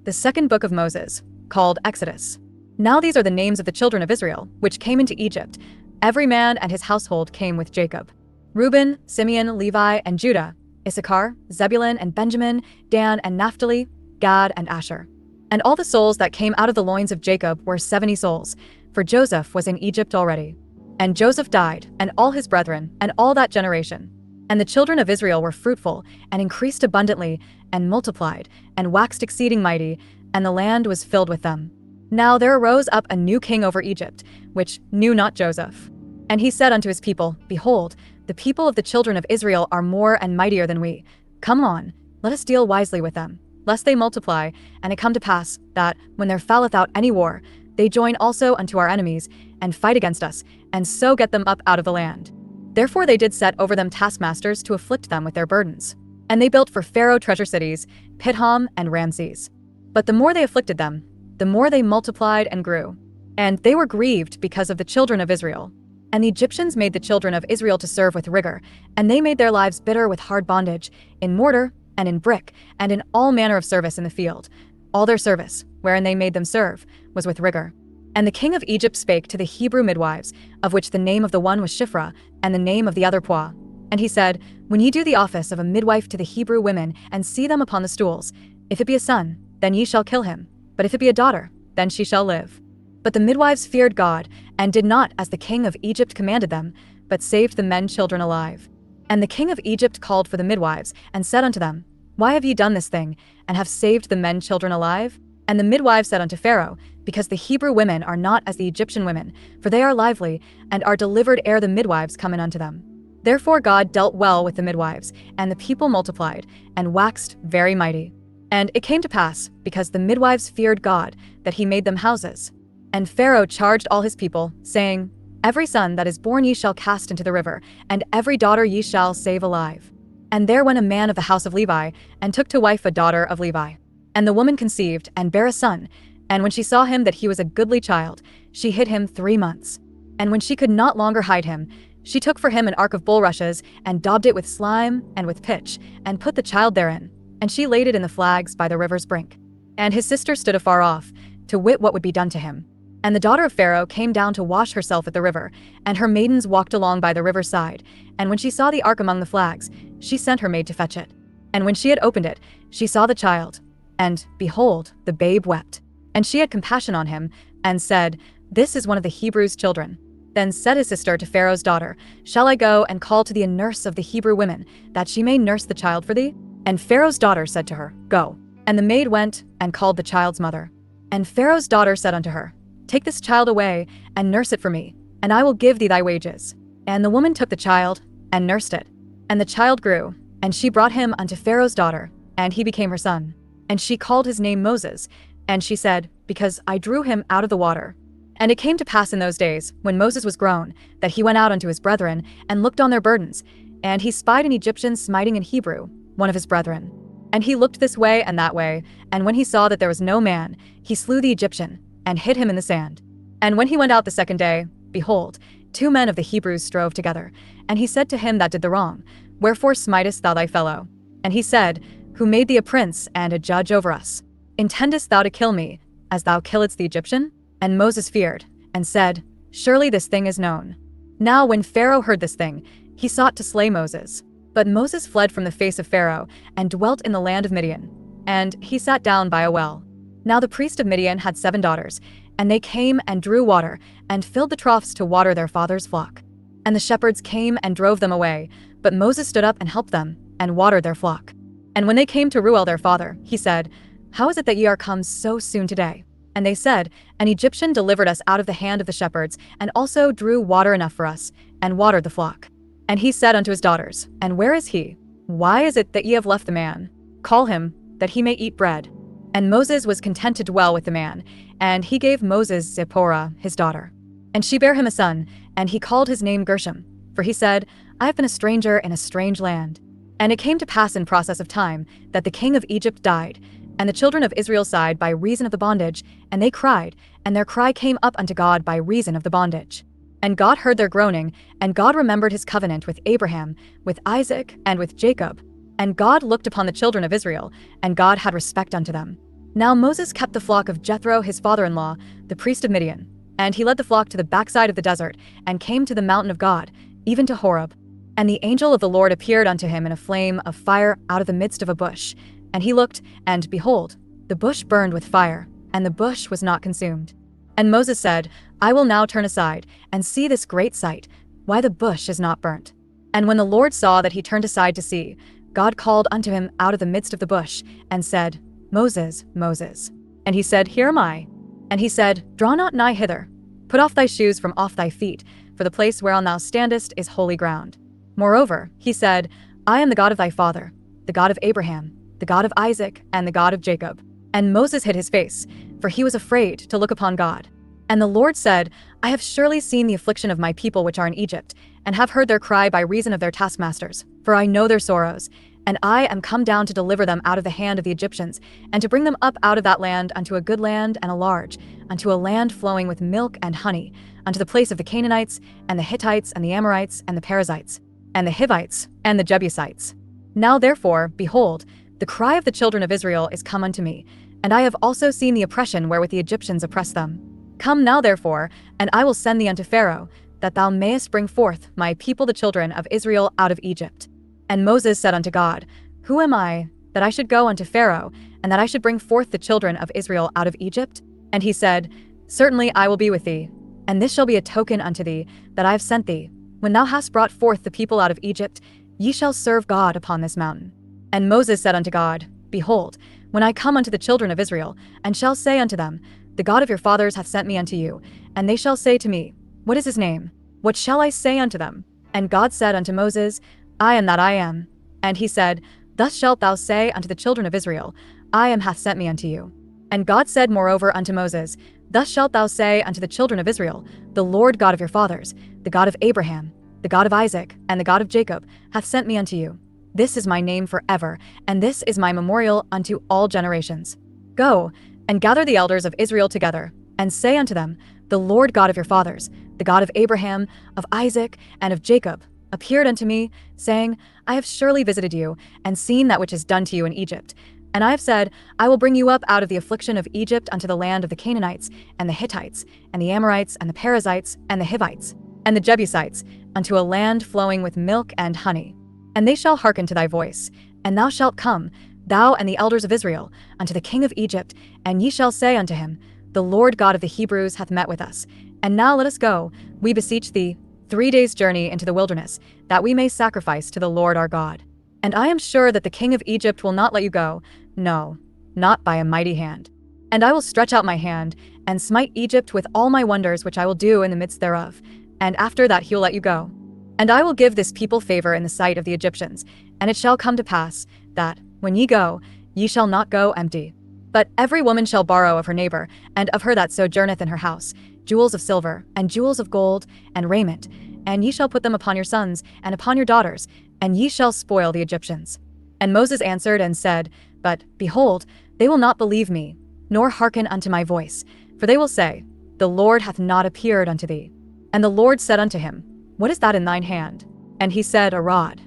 the second book of Moses, called Exodus. Now these are the names of the children of Israel, which came into Egypt. Every man and his household came with Jacob. Reuben, Simeon, Levi, and Judah, Issachar, Zebulun and Benjamin, Dan and Naphtali, Gad and Asher. And all the souls that came out of the loins of Jacob were 70 souls, for Joseph was in Egypt already. And Joseph died, and all his brethren, and all that generation. And the children of Israel were fruitful, and increased abundantly, and multiplied, and waxed exceeding mighty, and the land was filled with them. Now there arose up a new king over Egypt, which knew not Joseph. And he said unto his people, Behold, the people of the children of Israel are more and mightier than we. Come on, let us deal wisely with them, lest they multiply, and it come to pass, that, when there falleth out any war, they join also unto our enemies, and fight against us, and so get them up out of the land. Therefore they did set over them taskmasters to afflict them with their burdens. And they built for Pharaoh treasure cities, Pithom and Ramses. But the more they afflicted them, the more they multiplied and grew. And they were grieved because of the children of Israel. And the Egyptians made the children of Israel to serve with rigor, and they made their lives bitter with hard bondage, in mortar, and in brick, and in all manner of service in the field. All their service, wherein they made them serve, was with rigor. And the king of Egypt spake to the Hebrew midwives, of which the name of the one was Shiphrah, and the name of the other Puah. And he said, When ye do the office of a midwife to the Hebrew women, and see them upon the stools, if it be a son, then ye shall kill him, but if it be a daughter, then she shall live. But the midwives feared God, and did not as the king of Egypt commanded them, but saved the men children alive. And the king of Egypt called for the midwives, and said unto them, Why have ye done this thing, and have saved the men children alive? And the midwives said unto Pharaoh, Because the Hebrew women are not as the Egyptian women, for they are lively, and are delivered ere the midwives come in unto them. Therefore God dealt well with the midwives, and the people multiplied, and waxed very mighty. And it came to pass, because the midwives feared God, that he made them houses. And Pharaoh charged all his people, saying, Every son that is born ye shall cast into the river, and every daughter ye shall save alive. And there went a man of the house of Levi, and took to wife a daughter of Levi. And the woman conceived, and bare a son. And when she saw him that he was a goodly child, she hid him 3 months. And when she could not longer hide him, she took for him an ark of bulrushes, and daubed it with slime and with pitch, and put the child therein. And she laid it in the flags by the river's brink. And his sister stood afar off, to wit what would be done to him. And the daughter of Pharaoh came down to wash herself at the river, and her maidens walked along by the river's side. And when she saw the ark among the flags, she sent her maid to fetch it. And when she had opened it, she saw the child, and, behold, the babe wept. And she had compassion on him, and said, This is one of the Hebrews' children. Then said his sister to Pharaoh's daughter, Shall I go and call to thee a nurse of the Hebrew women, that she may nurse the child for thee? And Pharaoh's daughter said to her, Go. And the maid went, and called the child's mother. And Pharaoh's daughter said unto her, Take this child away, and nurse it for me, and I will give thee thy wages. And the woman took the child, and nursed it. And the child grew, and she brought him unto Pharaoh's daughter, and he became her son. And she called his name Moses, and she said, Because I drew him out of the water. And it came to pass in those days, when Moses was grown, that he went out unto his brethren, and looked on their burdens. And he spied an Egyptian smiting an Hebrew, one of his brethren. And he looked this way and that way, and when he saw that there was no man, he slew the Egyptian, and hid him in the sand. And when he went out the second day, behold, 2 men of the Hebrews strove together. And he said to him that did the wrong, Wherefore smitest thou thy fellow? And he said, Who made thee a prince and a judge over us? Intendest thou to kill me, as thou killedst the Egyptian? And Moses feared, and said, Surely this thing is known. Now when Pharaoh heard this thing, he sought to slay Moses. But Moses fled from the face of Pharaoh, and dwelt in the land of Midian. And he sat down by a well. Now the priest of Midian had 7 daughters, and they came and drew water, and filled the troughs to water their father's flock. And the shepherds came and drove them away, but Moses stood up and helped them, and watered their flock. And when they came to Reuel their father, he said, How is it that ye are come so soon today? And they said, An Egyptian delivered us out of the hand of the shepherds, and also drew water enough for us, and watered the flock. And he said unto his daughters, And where is he? Why is it that ye have left the man? Call him, that he may eat bread. And Moses was content to dwell with the man, and he gave Moses Zipporah his daughter. And she bare him a son, and he called his name Gershom, for he said, I have been a stranger in a strange land. And it came to pass in process of time, that the king of Egypt died, and the children of Israel sighed by reason of the bondage, and they cried, and their cry came up unto God by reason of the bondage. And God heard their groaning, and God remembered his covenant with Abraham, with Isaac, and with Jacob. And God looked upon the children of Israel, and God had respect unto them. Now Moses kept the flock of Jethro his father-in-law, the priest of Midian, and he led the flock to the backside of the desert, and came to the mountain of God, even to Horeb. And the angel of the Lord appeared unto him in a flame of fire out of the midst of a bush. And he looked, and behold, the bush burned with fire, and the bush was not consumed. And Moses said, I will now turn aside, and see this great sight, why the bush is not burnt. And when the Lord saw that he turned aside to see, God called unto him out of the midst of the bush, and said, Moses, Moses. And he said, Here am I. And he said, Draw not nigh hither. Put off thy shoes from off thy feet, for the place whereon thou standest is holy ground. Moreover, he said, I am the God of thy father, the God of Abraham, the God of Isaac, and the God of Jacob. And Moses hid his face, for he was afraid to look upon God. And the Lord said, I have surely seen the affliction of my people which are in Egypt, and have heard their cry by reason of their taskmasters, for I know their sorrows. And I am come down to deliver them out of the hand of the Egyptians, and to bring them up out of that land unto a good land and a large, unto a land flowing with milk and honey, unto the place of the Canaanites, and the Hittites, and the Amorites, and the Perizzites, and the Hivites, and the Jebusites. Now therefore, behold, the cry of the children of Israel is come unto me, and I have also seen the oppression wherewith the Egyptians oppress them. Come now therefore, and I will send thee unto Pharaoh, that thou mayest bring forth my people the children of Israel out of Egypt. And Moses said unto God, Who am I, that I should go unto Pharaoh, and that I should bring forth the children of Israel out of Egypt? And he said, Certainly I will be with thee, and this shall be a token unto thee, that I have sent thee. When thou hast brought forth the people out of Egypt, ye shall serve God upon this mountain. And Moses said unto God, Behold, when I come unto the children of Israel, and shall say unto them, The God of your fathers hath sent me unto you, and they shall say to me, What is his name? What shall I say unto them? And God said unto Moses, I am that I am. And he said, Thus shalt thou say unto the children of Israel, I am hath sent me unto you. And God said moreover unto Moses, Thus shalt thou say unto the children of Israel, The Lord God of your fathers, the God of Abraham, the God of Isaac, and the God of Jacob, hath sent me unto you. This is my name forever, and this is my memorial unto all generations. Go, and gather the elders of Israel together, and say unto them, The Lord God of your fathers, the God of Abraham, of Isaac, and of Jacob, appeared unto me, saying, I have surely visited you, and seen that which is done to you in Egypt. And I have said, I will bring you up out of the affliction of Egypt unto the land of the Canaanites, and the Hittites, and the Amorites, and the Perizzites, and the Hivites, and the Jebusites, unto a land flowing with milk and honey. And they shall hearken to thy voice, and thou shalt come, thou and the elders of Israel, unto the king of Egypt, and ye shall say unto him, The Lord God of the Hebrews hath met with us. And now let us go, we beseech thee, 3 days' journey into the wilderness, that we may sacrifice to the Lord our God. And I am sure that the king of Egypt will not let you go, no, not by a mighty hand. And I will stretch out my hand, and smite Egypt with all my wonders which I will do in the midst thereof, and after that he will let you go. And I will give this people favor in the sight of the Egyptians, and it shall come to pass, that, when ye go, ye shall not go empty. But every woman shall borrow of her neighbor, and of her that sojourneth in her house, jewels of silver, and jewels of gold, and raiment, and ye shall put them upon your sons, and upon your daughters, and ye shall spoil the Egyptians. And Moses answered and said, But, behold, they will not believe me, nor hearken unto my voice, for they will say, The Lord hath not appeared unto thee. And the Lord said unto him, What is that in thine hand? And he said, A rod.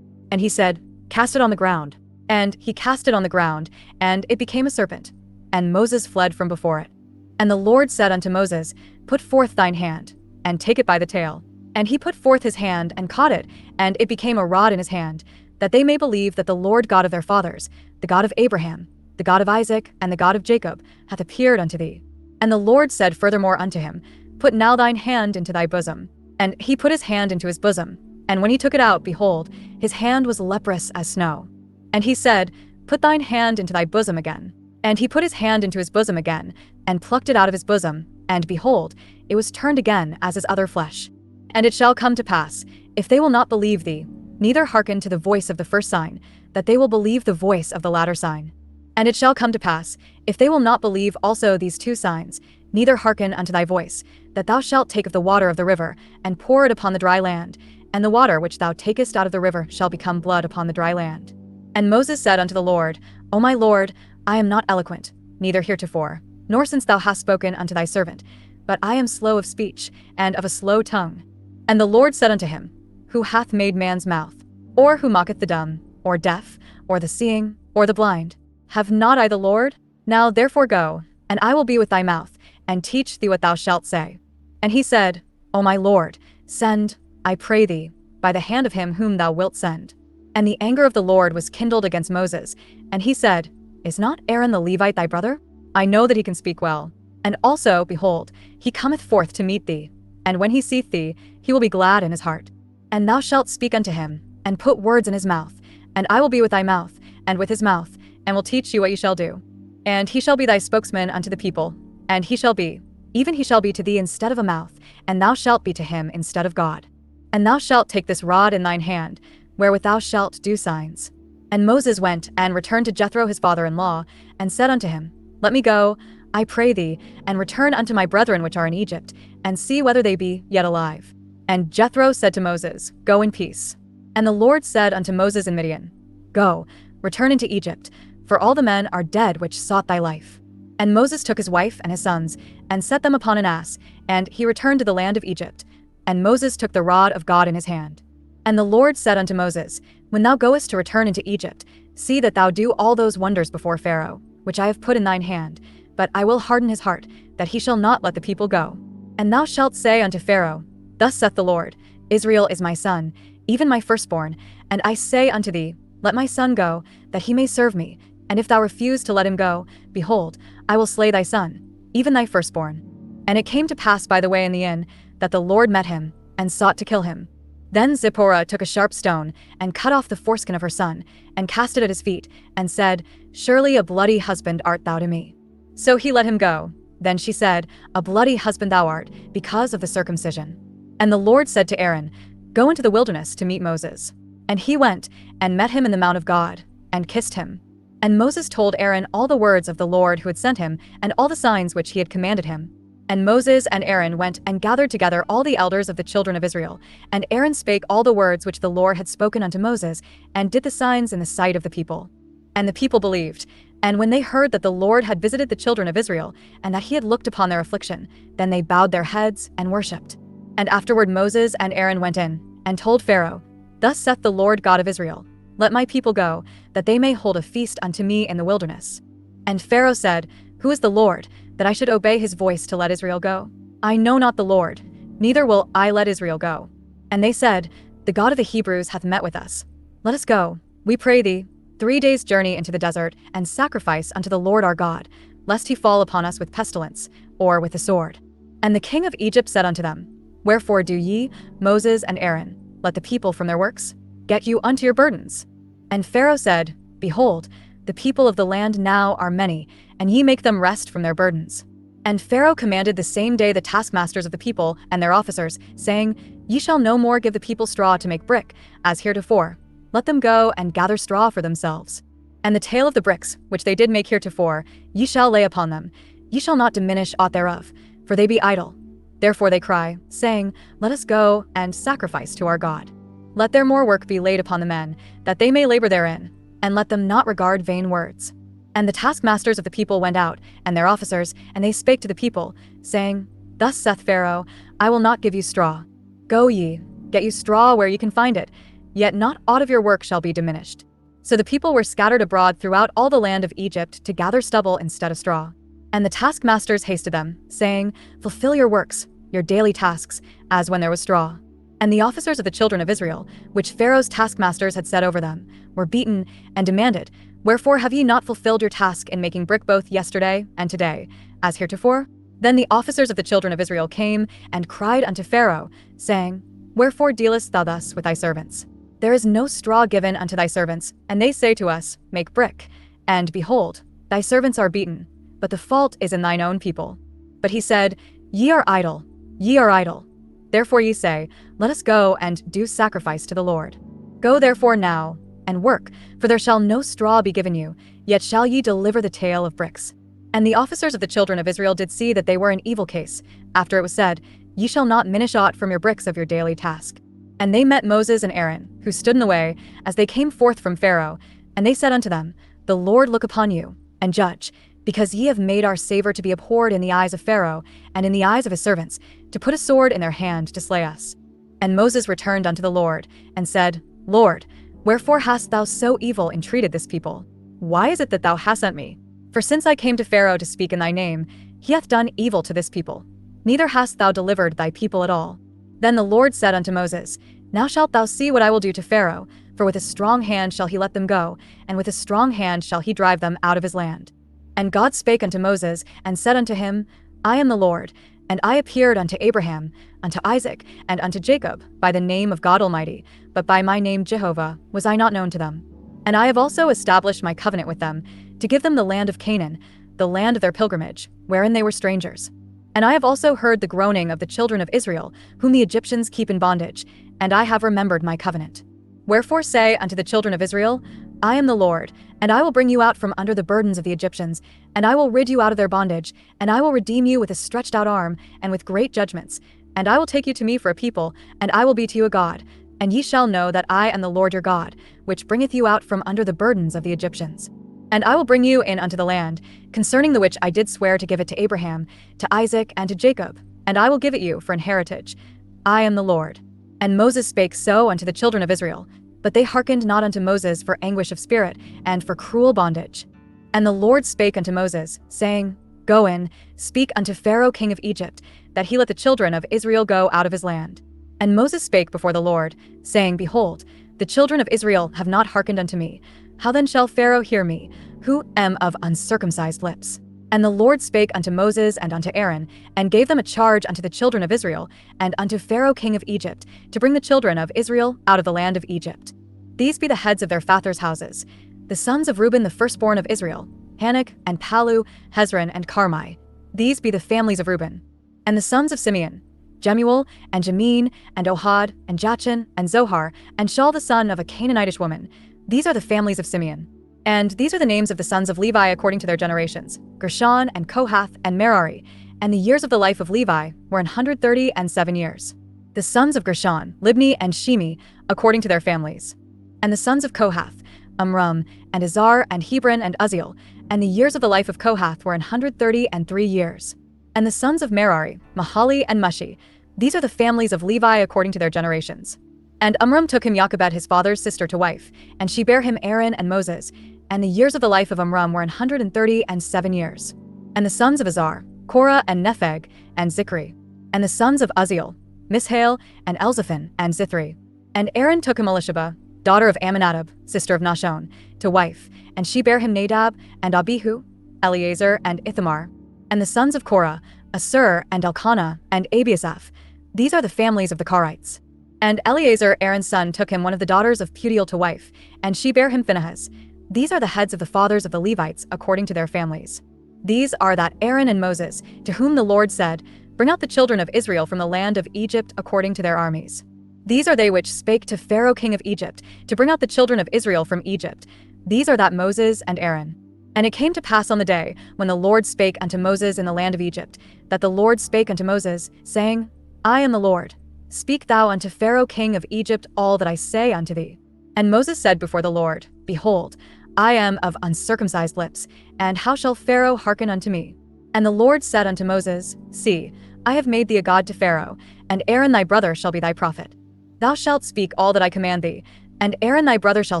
And he said, Cast it on the ground. And he cast it on the ground, and it became a serpent. And Moses fled from before it. And the Lord said unto Moses, Put forth thine hand, and take it by the tail. And he put forth his hand, and caught it, and it became a rod in his hand, that they may believe that the Lord God of their fathers, the God of Abraham, the God of Isaac, and the God of Jacob, hath appeared unto thee. And the Lord said furthermore unto him, Put now thine hand into thy bosom. And he put his hand into his bosom, and when he took it out, behold, his hand was leprous as snow. And he said, Put thine hand into thy bosom again. And he put his hand into his bosom again, and plucked it out of his bosom, and behold, it was turned again as his other flesh. And it shall come to pass, if they will not believe thee, neither hearken to the voice of the first sign, that they will believe the voice of the latter sign. And it shall come to pass, if they will not believe also these 2 signs, neither hearken unto thy voice, that thou shalt take of the water of the river, and pour it upon the dry land, and the water which thou takest out of the river shall become blood upon the dry land. And Moses said unto the Lord, O my Lord, I am not eloquent, neither heretofore, nor since thou hast spoken unto thy servant, but I am slow of speech, and of a slow tongue. And the Lord said unto him, Who hath made man's mouth? Or who mocketh the dumb, or deaf, or the seeing, or the blind? Have not I the Lord? Now therefore go, and I will be with thy mouth, and teach thee what thou shalt say. And he said, O my Lord, send, I pray thee, by the hand of him whom thou wilt send. And the anger of the Lord was kindled against Moses, and he said, Is not Aaron the Levite thy brother? I know that he can speak well. And also, behold, he cometh forth to meet thee, and when he seeth thee, he will be glad in his heart. And thou shalt speak unto him, and put words in his mouth, and I will be with thy mouth, and with his mouth, and will teach you what ye shall do. And he shall be thy spokesman unto the people, and he shall be, even he shall be to thee instead of a mouth, and thou shalt be to him instead of God. And thou shalt take this rod in thine hand, wherewith thou shalt do signs. And Moses went and returned to Jethro his father-in-law, and said unto him, Let me go, I pray thee, and return unto my brethren which are in Egypt, and see whether they be yet alive. And Jethro said to Moses, Go in peace. And the Lord said unto Moses in Midian, Go, return into Egypt, for all the men are dead which sought thy life. And Moses took his wife and his sons, and set them upon an ass, and he returned to the land of Egypt. And Moses took the rod of God in his hand. And the Lord said unto Moses, When thou goest to return into Egypt, see that thou do all those wonders before Pharaoh, which I have put in thine hand, but I will harden his heart, that he shall not let the people go. And thou shalt say unto Pharaoh, Thus saith the Lord, Israel is my son, even my firstborn, and I say unto thee, Let my son go, that he may serve me. And if thou refuse to let him go, behold, I will slay thy son, even thy firstborn. And it came to pass by the way in the inn, that the Lord met him, and sought to kill him. Then Zipporah took a sharp stone, and cut off the foreskin of her son, and cast it at his feet, and said, Surely a bloody husband art thou to me. So he let him go. Then she said, A bloody husband thou art, because of the circumcision. And the Lord said to Aaron, Go into the wilderness to meet Moses. And he went, and met him in the mount of God, and kissed him. And Moses told Aaron all the words of the Lord who had sent him, and all the signs which he had commanded him. And Moses and Aaron went and gathered together all the elders of the children of Israel. And Aaron spake all the words which the Lord had spoken unto Moses, and did the signs in the sight of the people. And the people believed. And when they heard that the Lord had visited the children of Israel, and that he had looked upon their affliction, then they bowed their heads and worshipped. And afterward Moses and Aaron went in, and told Pharaoh, Thus saith the Lord God of Israel, Let my people go, that they may hold a feast unto me in the wilderness. And Pharaoh said, Who is the Lord, that I should obey his voice to let Israel go? I know not the Lord, neither will I let Israel go. And they said, The God of the Hebrews hath met with us. Let us go, we pray thee, 3 days' journey into the desert, and sacrifice unto the Lord our God, lest he fall upon us with pestilence, or with the sword. And the king of Egypt said unto them, Wherefore do ye, Moses and Aaron, let the people from their works? Get you unto your burdens. And Pharaoh said, Behold, the people of the land now are many, and ye make them rest from their burdens. And Pharaoh commanded the same day the taskmasters of the people and their officers, saying, Ye shall no more give the people straw to make brick, as heretofore. Let them go and gather straw for themselves. And the tale of the bricks, which they did make heretofore, ye shall lay upon them. Ye shall not diminish aught thereof, for they be idle. Therefore they cry, saying, Let us go and sacrifice to our God. Let their more work be laid upon the men, that they may labor therein, and let them not regard vain words. And the taskmasters of the people went out, and their officers, and they spake to the people, saying, Thus saith Pharaoh, I will not give you straw. Go ye, get you straw where ye can find it, yet not aught of your work shall be diminished. So the people were scattered abroad throughout all the land of Egypt to gather stubble instead of straw. And the taskmasters hasted them, saying, Fulfill your works, your daily tasks, as when there was straw. And the officers of the children of Israel, which Pharaoh's taskmasters had set over them, were beaten, and demanded, Wherefore have ye not fulfilled your task in making brick both yesterday and today, as heretofore? Then the officers of the children of Israel came, and cried unto Pharaoh, saying, Wherefore dealest thou thus with thy servants? There is no straw given unto thy servants, and they say to us, Make brick. And behold, thy servants are beaten, but the fault is in thine own people. But he said, Ye are idle, ye are idle. Therefore ye say, Let us go and do sacrifice to the Lord. Go therefore now, and work, for there shall no straw be given you, yet shall ye deliver the tale of bricks. And the officers of the children of Israel did see that they were in evil case, after it was said, Ye shall not minish aught from your bricks of your daily task. And they met Moses and Aaron, who stood in the way, as they came forth from Pharaoh, and they said unto them, The Lord look upon you, and judge, because ye have made our savor to be abhorred in the eyes of Pharaoh, and in the eyes of his servants, to put a sword in their hand to slay us. And Moses returned unto the Lord, and said, Lord, wherefore hast thou so evil entreated this people? Why is it that thou hast sent me? For since I came to Pharaoh to speak in thy name, he hath done evil to this people. Neither hast thou delivered thy people at all. Then the Lord said unto Moses, Now shalt thou see what I will do to Pharaoh, for with a strong hand shall he let them go, and with a strong hand shall he drive them out of his land. And God spake unto Moses, and said unto him, I am the Lord, and I appeared unto Abraham, unto Isaac, and unto Jacob, by the name of God Almighty, but by my name Jehovah was I not known to them. And I have also established my covenant with them, to give them the land of Canaan, the land of their pilgrimage, wherein they were strangers. And I have also heard the groaning of the children of Israel, whom the Egyptians keep in bondage, and I have remembered my covenant. Wherefore say unto the children of Israel, I am the Lord, and I will bring you out from under the burdens of the Egyptians, and I will rid you out of their bondage, and I will redeem you with a stretched out arm, and with great judgments, and I will take you to me for a people, and I will be to you a God, and ye shall know that I am the Lord your God, which bringeth you out from under the burdens of the Egyptians. And I will bring you in unto the land, concerning the which I did swear to give it to Abraham, to Isaac, and to Jacob, and I will give it you for an heritage. I am the Lord. And Moses spake so unto the children of Israel, but they hearkened not unto Moses for anguish of spirit, and for cruel bondage. And the Lord spake unto Moses, saying, Go in, speak unto Pharaoh king of Egypt, that he let the children of Israel go out of his land. And Moses spake before the Lord, saying, Behold, the children of Israel have not hearkened unto me. How then shall Pharaoh hear me, who am of uncircumcised lips? And the Lord spake unto Moses and unto Aaron, and gave them a charge unto the children of Israel, and unto Pharaoh king of Egypt, to bring the children of Israel out of the land of Egypt. These be the heads of their fathers' houses. The sons of Reuben the firstborn of Israel, Hanok, and Palu, Hezron, and Carmi. These be the families of Reuben. And the sons of Simeon, Jemuel, and Jamin, and Ohad, and Jachin, and Zohar, and Shaul the son of a Canaanitish woman. These are the families of Simeon. And these are the names of the sons of Levi according to their generations, Gershon, and Kohath, and Merari. And the years of the life of Levi were 137 years. The sons of Gershon, Libni, and Shimi, according to their families. And the sons of Kohath, Amram, and Izhar, and Hebron, and Uzziel. And the years of the life of Kohath were 133 years. And the sons of Merari, Mahali, and Mushi. These are the families of Levi according to their generations. And Amram took him Jochebed his father's sister to wife, and she bare him Aaron and Moses. And the years of the life of Amram were 137 years. And the sons of Izhar, Korah, and Nepheg, and Zichri. And the sons of Uzziel, Mishael, and Elzaphan, and Zithri. And Aaron took him Elisheba, daughter of Amminadab, sister of Nahshon, to wife, and she bare him Nadab, and Abihu, Eleazar, and Ithamar. And the sons of Korah, Asur, and Elkanah, and Abiasaph. These are the families of the Karites. And Eleazar, Aaron's son, took him one of the daughters of Putiel to wife, and she bare him Phinehas. These are the heads of the fathers of the Levites according to their families. These are that Aaron and Moses, to whom the Lord said, Bring out the children of Israel from the land of Egypt according to their armies. These are they which spake to Pharaoh king of Egypt, to bring out the children of Israel from Egypt. These are that Moses and Aaron. And it came to pass on the day, when the Lord spake unto Moses in the land of Egypt, that the Lord spake unto Moses, saying, I am the Lord. Speak thou unto Pharaoh king of Egypt all that I say unto thee. And Moses said before the Lord, Behold, I am of uncircumcised lips, and how shall Pharaoh hearken unto me? And the Lord said unto Moses, See, I have made thee a god to Pharaoh, and Aaron thy brother shall be thy prophet. Thou shalt speak all that I command thee, and Aaron thy brother shall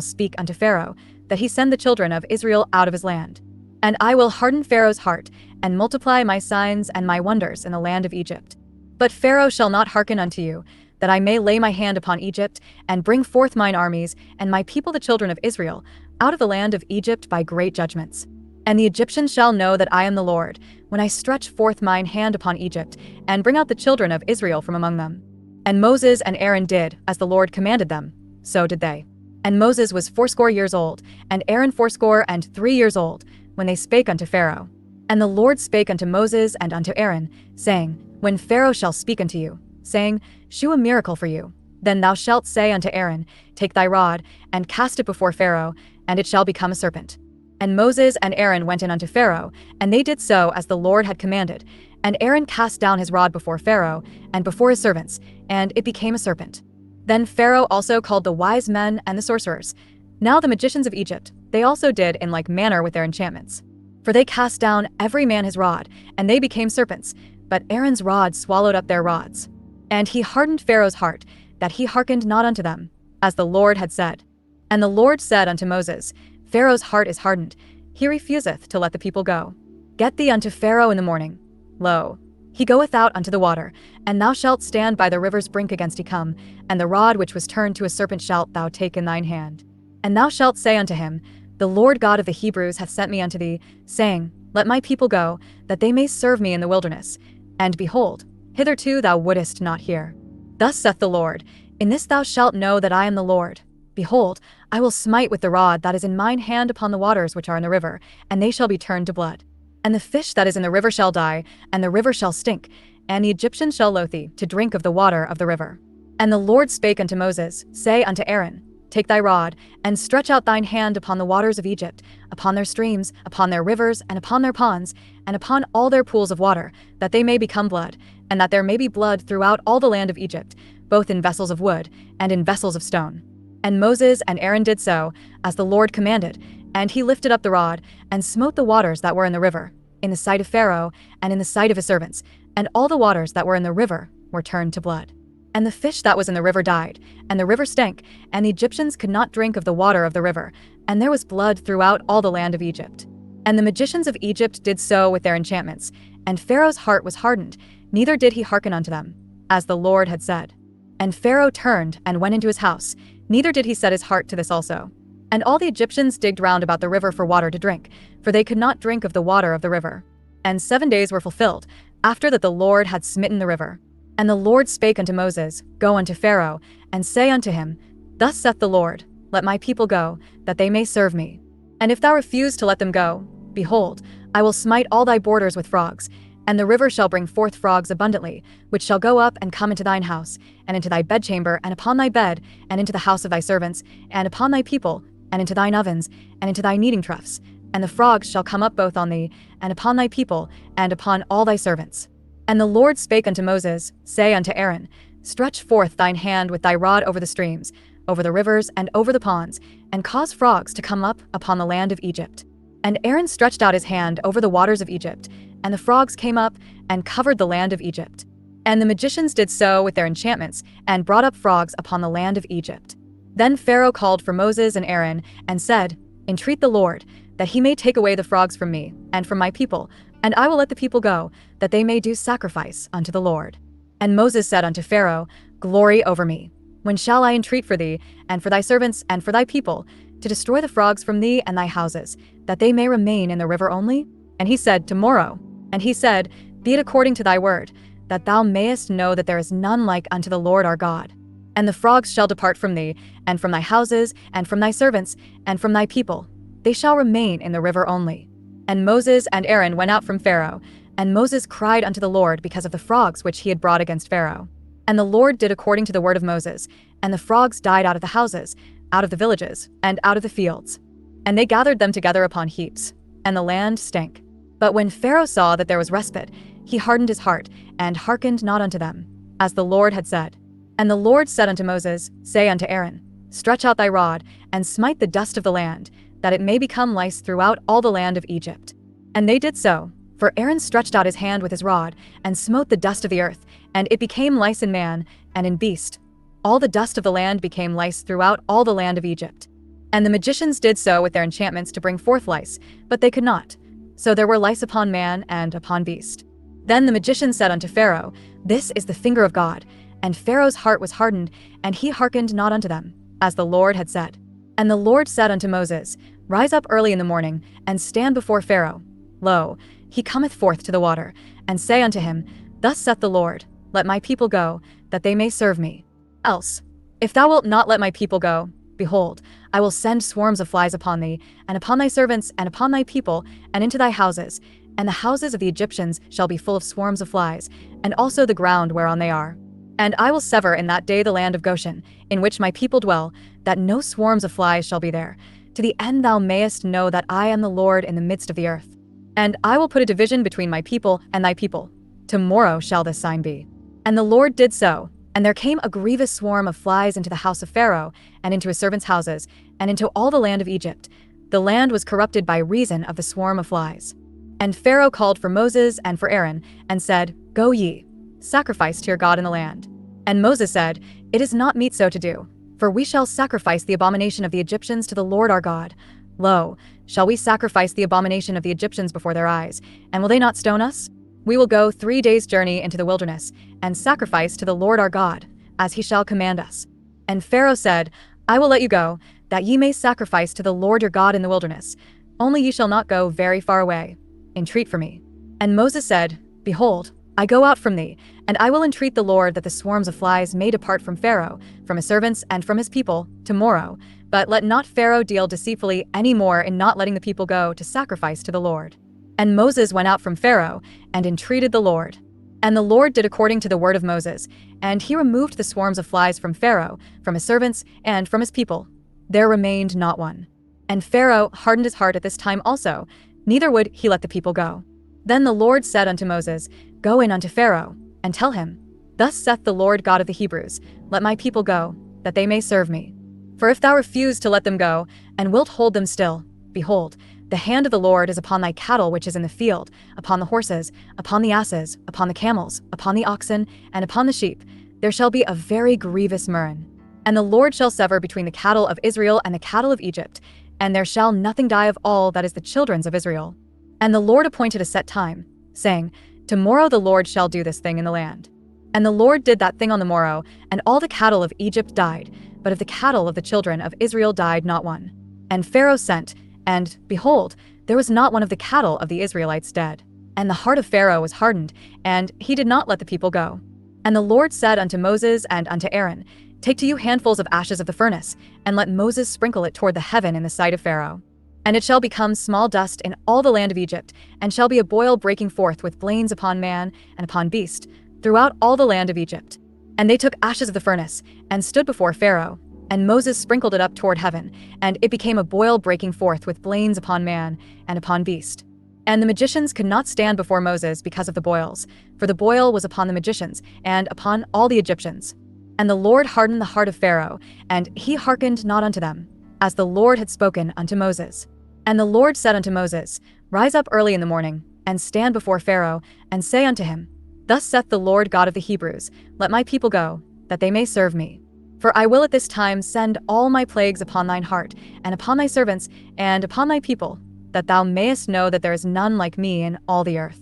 speak unto Pharaoh, that he send the children of Israel out of his land. And I will harden Pharaoh's heart, and multiply my signs and my wonders in the land of Egypt. But Pharaoh shall not hearken unto you, that I may lay my hand upon Egypt, and bring forth mine armies, and my people the children of Israel, out of the land of Egypt by great judgments. And the Egyptians shall know that I am the Lord, when I stretch forth mine hand upon Egypt, and bring out the children of Israel from among them. And Moses and Aaron did, as the Lord commanded them, so did they. And Moses was 80 years old, and Aaron 83 years old, when they spake unto Pharaoh. And the Lord spake unto Moses and unto Aaron, saying, When Pharaoh shall speak unto you, saying, Shew a miracle for you, then thou shalt say unto Aaron, Take thy rod, and cast it before Pharaoh, and it shall become a serpent. And Moses and Aaron went in unto Pharaoh, and they did so as the Lord had commanded. And Aaron cast down his rod before Pharaoh, and before his servants, and it became a serpent. Then Pharaoh also called the wise men and the sorcerers. Now the magicians of Egypt, they also did in like manner with their enchantments. For they cast down every man his rod, and they became serpents, but Aaron's rod swallowed up their rods. And he hardened Pharaoh's heart, that he hearkened not unto them, as the Lord had said. And the Lord said unto Moses, Pharaoh's heart is hardened, he refuseth to let the people go. Get thee unto Pharaoh in the morning. Lo, he goeth out unto the water, and thou shalt stand by the river's brink against he come, and the rod which was turned to a serpent shalt thou take in thine hand. And thou shalt say unto him, The Lord God of the Hebrews hath sent me unto thee, saying, Let my people go, that they may serve me in the wilderness. And behold, hitherto thou wouldest not hear. Thus saith the Lord, In this thou shalt know that I am the Lord. Behold, I will smite with the rod that is in mine hand upon the waters which are in the river, and they shall be turned to blood. And the fish that is in the river shall die, and the river shall stink, and the Egyptians shall loathe thee, to drink of the water of the river. And the Lord spake unto Moses, Say unto Aaron, Take thy rod, and stretch out thine hand upon the waters of Egypt, upon their streams, upon their rivers, and upon their ponds, and upon all their pools of water, that they may become blood, and that there may be blood throughout all the land of Egypt, both in vessels of wood, and in vessels of stone. And Moses and Aaron did so, as the Lord commanded, and he lifted up the rod, and smote the waters that were in the river, in the sight of Pharaoh, and in the sight of his servants, and all the waters that were in the river were turned to blood. And the fish that was in the river died, and the river stank, and the Egyptians could not drink of the water of the river, and there was blood throughout all the land of Egypt. And the magicians of Egypt did so with their enchantments, and Pharaoh's heart was hardened, neither did he hearken unto them, as the Lord had said. And Pharaoh turned and went into his house, neither did he set his heart to this also. And all the Egyptians digged round about the river for water to drink, for they could not drink of the water of the river. And 7 days were fulfilled, after that the Lord had smitten the river. And the Lord spake unto Moses, Go unto Pharaoh, and say unto him, Thus saith the Lord, Let my people go, that they may serve me. And if thou refuse to let them go, behold, I will smite all thy borders with frogs, and the river shall bring forth frogs abundantly, which shall go up and come into thine house, and into thy bedchamber, and upon thy bed, and into the house of thy servants, and upon thy people, and into thine ovens, and into thy kneading troughs. And the frogs shall come up both on thee, and upon thy people, and upon all thy servants. And the Lord spake unto Moses, Say unto Aaron, Stretch forth thine hand with thy rod over the streams, over the rivers, and over the ponds, and cause frogs to come up upon the land of Egypt. And Aaron stretched out his hand over the waters of Egypt, and the frogs came up and covered the land of Egypt. And the magicians did so with their enchantments, and brought up frogs upon the land of Egypt. Then Pharaoh called for Moses and Aaron, and said, Entreat the Lord, that he may take away the frogs from me, and from my people, and I will let the people go, that they may do sacrifice unto the Lord. And Moses said unto Pharaoh, Glory over me. When shall I entreat for thee, and for thy servants, and for thy people, to destroy the frogs from thee and thy houses, that they may remain in the river only? And he said, Tomorrow. And he said, Be it according to thy word, that thou mayest know that there is none like unto the Lord our God. And the frogs shall depart from thee, and from thy houses, and from thy servants, and from thy people. They shall remain in the river only. And Moses and Aaron went out from Pharaoh, and Moses cried unto the Lord because of the frogs which he had brought against Pharaoh. And the Lord did according to the word of Moses, and the frogs died out of the houses, out of the villages, and out of the fields. And they gathered them together upon heaps, and the land stank. But when Pharaoh saw that there was respite, he hardened his heart, and hearkened not unto them, as the Lord had said. And the Lord said unto Moses, Say unto Aaron, Stretch out thy rod, and smite the dust of the land, that it may become lice throughout all the land of Egypt. And they did so, for Aaron stretched out his hand with his rod, and smote the dust of the earth, and it became lice in man, and in beast. All the dust of the land became lice throughout all the land of Egypt. And the magicians did so with their enchantments to bring forth lice, but they could not. So there were lice upon man and upon beast. Then the magicians said unto Pharaoh, This is the finger of God. And Pharaoh's heart was hardened, and he hearkened not unto them, as the Lord had said. And the Lord said unto Moses, Rise up early in the morning, and stand before Pharaoh. Lo, he cometh forth to the water, and say unto him, Thus saith the Lord, Let my people go, that they may serve me. Else, if thou wilt not let my people go, behold, I will send swarms of flies upon thee, and upon thy servants, and upon thy people, and into thy houses, and the houses of the Egyptians shall be full of swarms of flies, and also the ground whereon they are. And I will sever in that day the land of Goshen, in which my people dwell, that no swarms of flies shall be there, to the end thou mayest know that I am the Lord in the midst of the earth. And I will put a division between my people and thy people. Tomorrow shall this sign be. And the Lord did so, and there came a grievous swarm of flies into the house of Pharaoh, and into his servants' houses, and into all the land of Egypt. The land was corrupted by reason of the swarm of flies. And Pharaoh called for Moses and for Aaron, and said, Go ye, sacrifice to your God in the land. And Moses said, It is not meet so to do, for we shall sacrifice the abomination of the Egyptians to the Lord our God. Lo, shall we sacrifice the abomination of the Egyptians before their eyes, and will they not stone us? We will go 3 days' journey into the wilderness, and sacrifice to the Lord our God, as he shall command us. And Pharaoh said, I will let you go, that ye may sacrifice to the Lord your God in the wilderness. Only ye shall not go very far away. Entreat for me. And Moses said, Behold, I go out from thee, and I will entreat the Lord that the swarms of flies may depart from Pharaoh, from his servants, and from his people, tomorrow. But let not Pharaoh deal deceitfully any more in not letting the people go to sacrifice to the Lord. And Moses went out from Pharaoh, and entreated the Lord. And the Lord did according to the word of Moses, and he removed the swarms of flies from Pharaoh, from his servants, and from his people. There remained not one. And Pharaoh hardened his heart at this time also, neither would he let the people go. Then the Lord said unto Moses, Go in unto Pharaoh, and tell him, Thus saith the Lord God of the Hebrews, Let my people go, that they may serve me. For if thou refuse to let them go, and wilt hold them still, behold, the hand of the Lord is upon thy cattle which is in the field, upon the horses, upon the asses, upon the camels, upon the oxen, and upon the sheep. There shall be a very grievous murrain. And the Lord shall sever between the cattle of Israel and the cattle of Egypt, and there shall nothing die of all that is the children's of Israel. And the Lord appointed a set time, saying, Tomorrow the Lord shall do this thing in the land. And the Lord did that thing on the morrow, and all the cattle of Egypt died, but of the cattle of the children of Israel died not one. And Pharaoh sent, and, behold, there was not one of the cattle of the Israelites dead. And the heart of Pharaoh was hardened, and he did not let the people go. And the Lord said unto Moses and unto Aaron, Take to you handfuls of ashes of the furnace, and let Moses sprinkle it toward the heaven in the sight of Pharaoh. And it shall become small dust in all the land of Egypt, and shall be a boil breaking forth with blains upon man and upon beast, throughout all the land of Egypt. And they took ashes of the furnace, and stood before Pharaoh. And Moses sprinkled it up toward heaven, and it became a boil breaking forth with blains upon man and upon beast. And the magicians could not stand before Moses because of the boils, for the boil was upon the magicians, and upon all the Egyptians. And the Lord hardened the heart of Pharaoh, and he hearkened not unto them, as the Lord had spoken unto Moses. And the Lord said unto Moses, Rise up early in the morning, and stand before Pharaoh, and say unto him, Thus saith the Lord God of the Hebrews, Let my people go, that they may serve me. For I will at this time send all my plagues upon thine heart, and upon thy servants, and upon thy people, that thou mayest know that there is none like me in all the earth.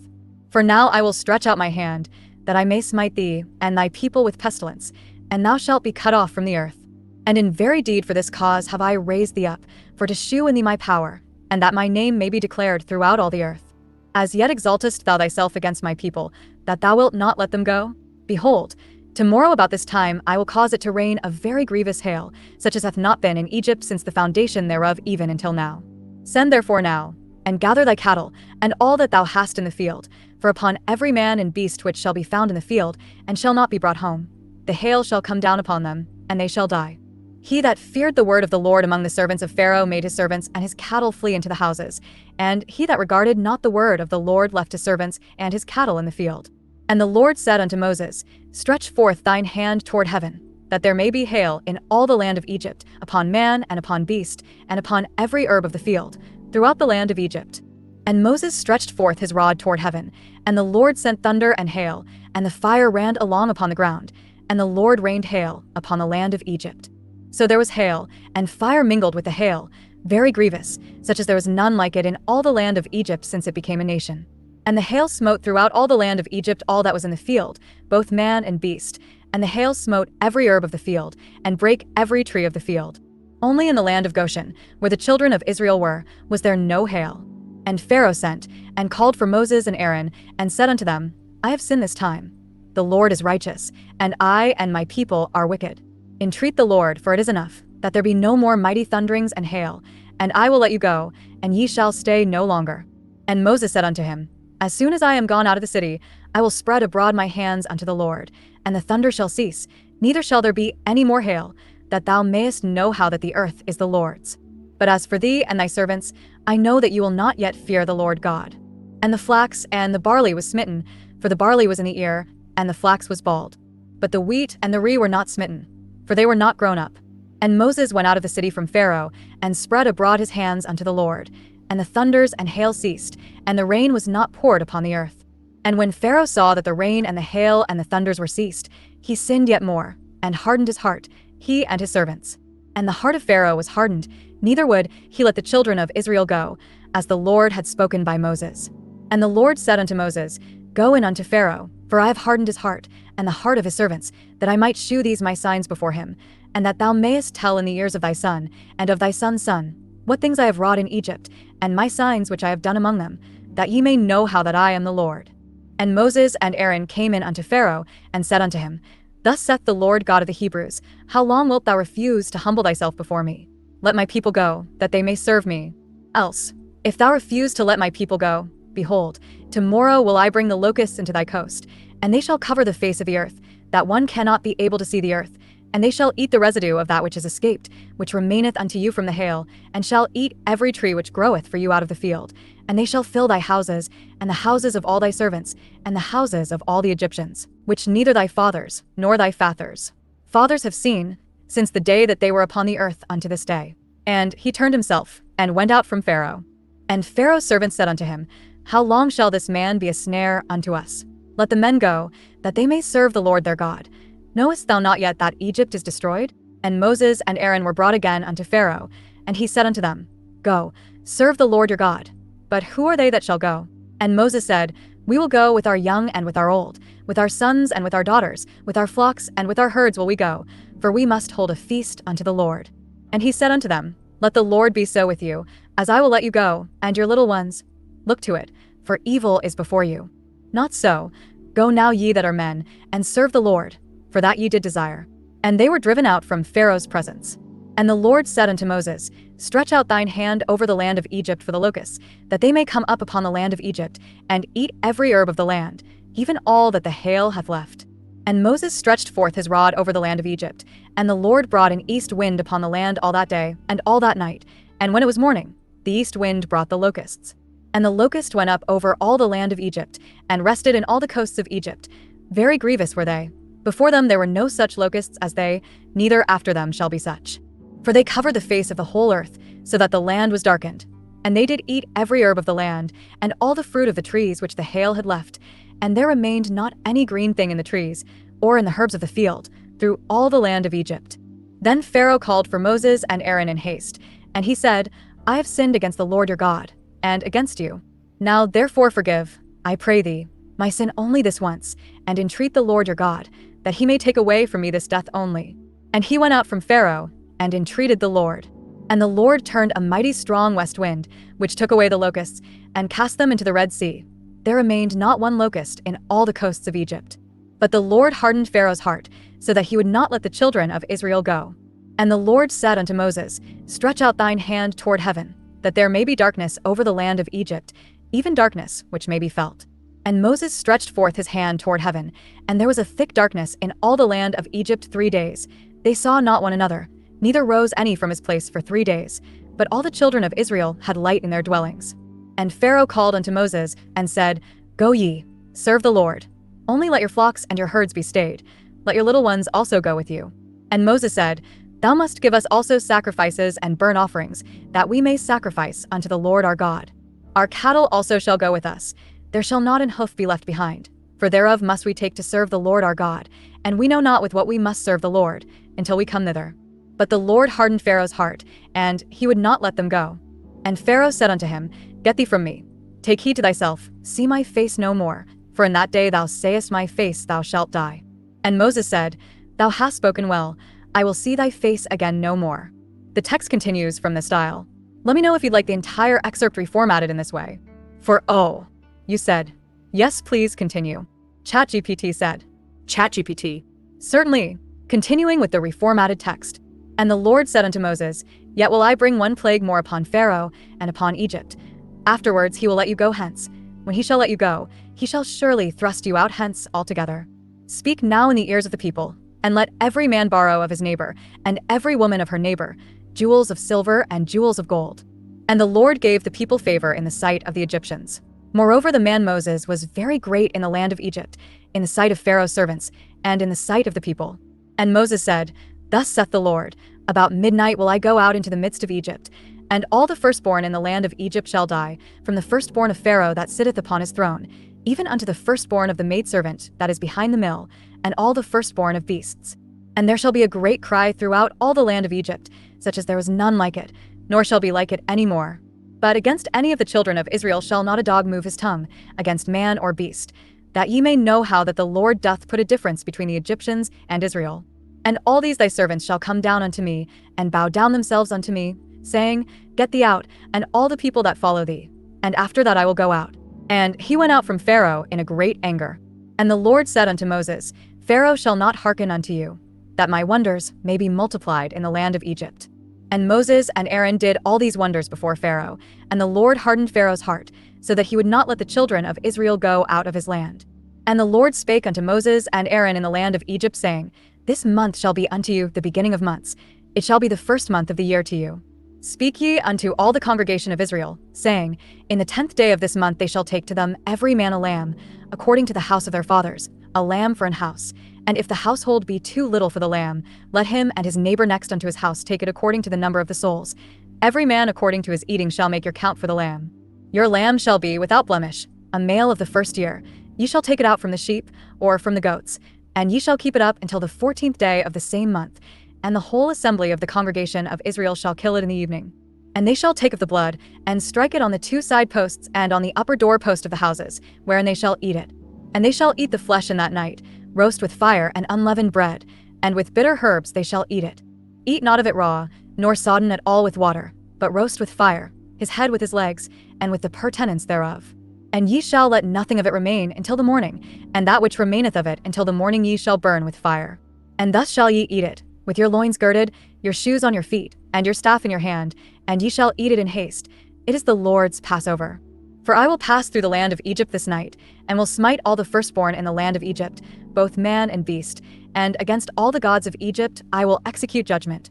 For now I will stretch out my hand, that I may smite thee and thy people with pestilence, and thou shalt be cut off from the earth. And in very deed for this cause have I raised thee up, for to shew in thee my power, and that my name may be declared throughout all the earth. As yet exaltest thou thyself against my people, that thou wilt not let them go? Behold, tomorrow about this time I will cause it to rain a very grievous hail, such as hath not been in Egypt since the foundation thereof even until now. Send therefore now, and gather thy cattle, and all that thou hast in the field, for upon every man and beast which shall be found in the field, and shall not be brought home, the hail shall come down upon them, and they shall die. He that feared the word of the Lord among the servants of Pharaoh made his servants and his cattle flee into the houses, and he that regarded not the word of the Lord left his servants and his cattle in the field. And the Lord said unto Moses, Stretch forth thine hand toward heaven, that there may be hail in all the land of Egypt, upon man and upon beast, and upon every herb of the field, throughout the land of Egypt. And Moses stretched forth his rod toward heaven, and the Lord sent thunder and hail, and the fire ran along upon the ground, and the Lord rained hail upon the land of Egypt. So there was hail, and fire mingled with the hail, very grievous, such as there was none like it in all the land of Egypt since it became a nation. And the hail smote throughout all the land of Egypt all that was in the field, both man and beast, and the hail smote every herb of the field, and brake every tree of the field. Only in the land of Goshen, where the children of Israel were, was there no hail. And Pharaoh sent, and called for Moses and Aaron, and said unto them, I have sinned this time. The Lord is righteous, and I and my people are wicked. Entreat the Lord, for it is enough, that there be no more mighty thunderings and hail, and I will let you go, and ye shall stay no longer. And Moses said unto him, As soon as I am gone out of the city, I will spread abroad my hands unto the Lord, and the thunder shall cease, neither shall there be any more hail, that thou mayest know how that the earth is the Lord's. But as for thee and thy servants, I know that you will not yet fear the Lord God. And the flax and the barley was smitten, for the barley was in the ear, and the flax was bald. But the wheat and the rye were not smitten, for they were not grown up. And Moses went out of the city from Pharaoh, and spread abroad his hands unto the Lord. And the thunders and hail ceased, and the rain was not poured upon the earth. And when Pharaoh saw that the rain and the hail and the thunders were ceased, he sinned yet more, and hardened his heart, he and his servants. And the heart of Pharaoh was hardened, neither would he let the children of Israel go, as the Lord had spoken by Moses. And the Lord said unto Moses, Go in unto Pharaoh, for I have hardened his heart, and the heart of his servants, that I might shew these my signs before him, and that thou mayest tell in the ears of thy son, and of thy son's son, what things I have wrought in Egypt, and my signs which I have done among them, that ye may know how that I am the Lord. And Moses and Aaron came in unto Pharaoh, and said unto him, Thus saith the Lord God of the Hebrews, How long wilt thou refuse to humble thyself before me? Let my people go, that they may serve me. Else, if thou refuse to let my people go, behold, tomorrow will I bring the locusts into thy coast, and they shall cover the face of the earth, that one cannot be able to see the earth. And they shall eat the residue of that which is escaped, which remaineth unto you from the hail, and shall eat every tree which groweth for you out of the field. And they shall fill thy houses, and the houses of all thy servants, and the houses of all the Egyptians, which neither thy fathers, nor thy fathers have seen, since the day that they were upon the earth unto this day. And he turned himself, and went out from Pharaoh. And Pharaoh's servants said unto him, How long shall this man be a snare unto us? Let the men go, that they may serve the Lord their God. Knowest thou not yet that Egypt is destroyed? And Moses and Aaron were brought again unto Pharaoh, and he said unto them, Go, serve the Lord your God. But who are they that shall go? And Moses said, We will go with our young and with our old, with our sons and with our daughters, with our flocks and with our herds will we go, for we must hold a feast unto the Lord. And he said unto them, Let the Lord be so with you, as I will let you go, and your little ones. Look to it, for evil is before you. Not so. Go now ye that are men, and serve the Lord, for that ye did desire. And they were driven out from Pharaoh's presence. And the Lord said unto Moses, Stretch out thine hand over the land of Egypt for the locusts, that they may come up upon the land of Egypt, and eat every herb of the land, even all that the hail hath left. And Moses stretched forth his rod over the land of Egypt, and the Lord brought an east wind upon the land all that day, and all that night. And when it was morning, the east wind brought the locusts. And the locust went up over all the land of Egypt, and rested in all the coasts of Egypt. Very grievous were they. Before them there were no such locusts as they, neither after them shall be such. For they covered the face of the whole earth, so that the land was darkened. And they did eat every herb of the land, and all the fruit of the trees which the hail had left. And there remained not any green thing in the trees, or in the herbs of the field, through all the land of Egypt. Then Pharaoh called for Moses and Aaron in haste, and he said, I have sinned against the Lord your God, and against you. Now therefore forgive, I pray thee, my sin only this once, and entreat the Lord your God, that he may take away from me this death only. And he went out from Pharaoh, and entreated the Lord. And the Lord turned a mighty strong west wind, which took away the locusts, and cast them into the Red Sea. There remained not one locust in all the coasts of Egypt. But the Lord hardened Pharaoh's heart, so that he would not let the children of Israel go. And the Lord said unto Moses, Stretch out thine hand toward heaven, that there may be darkness over the land of Egypt, even darkness which may be felt. And Moses stretched forth his hand toward heaven, and there was a thick darkness in all the land of Egypt 3 days. They saw not one another, neither rose any from his place for 3 days. But all the children of Israel had light in their dwellings. And Pharaoh called unto Moses, and said, Go ye, serve the Lord. Only let your flocks and your herds be stayed. Let your little ones also go with you. And Moses said, Thou must give us also sacrifices and burnt offerings, that we may sacrifice unto the Lord our God. Our cattle also shall go with us. There shall not an hoof be left behind, for thereof must we take to serve the Lord our God, and we know not with what we must serve the Lord, until we come thither. But the Lord hardened Pharaoh's heart, and he would not let them go. And Pharaoh said unto him, Get thee from me. Take heed to thyself, see my face no more, for in that day thou sayest my face thou shalt die. And Moses said, Thou hast spoken well, I will see thy face again no more. The text continues from this style. Let me know if you'd like the entire excerpt reformatted in this way. For oh, you said, yes please continue. ChatGPT said. ChatGPT. Certainly. Continuing with the reformatted text. And the Lord said unto Moses, Yet will I bring one plague more upon Pharaoh and upon Egypt. Afterwards he will let you go hence. When he shall let you go, he shall surely thrust you out hence altogether. Speak now in the ears of the people, and let every man borrow of his neighbor, and every woman of her neighbor, jewels of silver and jewels of gold. And the Lord gave the people favor in the sight of the Egyptians. Moreover, the man Moses was very great in the land of Egypt, in the sight of Pharaoh's servants, and in the sight of the people. And Moses said, Thus saith the Lord, About midnight will I go out into the midst of Egypt, and all the firstborn in the land of Egypt shall die, from the firstborn of Pharaoh that sitteth upon his throne, even unto the firstborn of the maidservant that is behind the mill, and all the firstborn of beasts. And there shall be a great cry throughout all the land of Egypt, such as there was none like it, nor shall be like it any more. But against any of the children of Israel shall not a dog move his tongue, against man or beast, that ye may know how that the Lord doth put a difference between the Egyptians and Israel. And all these thy servants shall come down unto me, and bow down themselves unto me, saying, Get thee out, and all the people that follow thee. And after that I will go out. And he went out from Pharaoh in a great anger. And the Lord said unto Moses, Pharaoh shall not hearken unto you, that my wonders may be multiplied in the land of Egypt. And Moses and Aaron did all these wonders before Pharaoh, and the Lord hardened Pharaoh's heart, so that he would not let the children of Israel go out of his land. And the Lord spake unto Moses and Aaron in the land of Egypt, saying, This month shall be unto you the beginning of months. It shall be the first month of the year to you. Speak ye unto all the congregation of Israel, saying, In the 10th day of this month they shall take to them every man a lamb, according to the house of their fathers, a lamb for an house. And if the household be too little for the lamb, let him and his neighbor next unto his house take it according to the number of the souls. Every man according to his eating shall make your count for the lamb. Your lamb shall be without blemish, a male of the first year. Ye shall take it out from the sheep, or from the goats, and ye shall keep it up until the 14th day of the same month. And the whole assembly of the congregation of Israel shall kill it in the evening. And they shall take of the blood, and strike it on the 2 side posts and on the upper door post of the houses, wherein they shall eat it. And they shall eat the flesh in that night, roast with fire and unleavened bread, and with bitter herbs they shall eat it. Eat not of it raw, nor sodden at all with water, but roast with fire, his head with his legs, and with the purtenance thereof. And ye shall let nothing of it remain until the morning, and that which remaineth of it until the morning ye shall burn with fire. And thus shall ye eat it, with your loins girded, your shoes on your feet, and your staff in your hand, and ye shall eat it in haste. It is the Lord's Passover. For I will pass through the land of Egypt this night, and will smite all the firstborn in the land of Egypt, both man and beast, and against all the gods of Egypt I will execute judgment.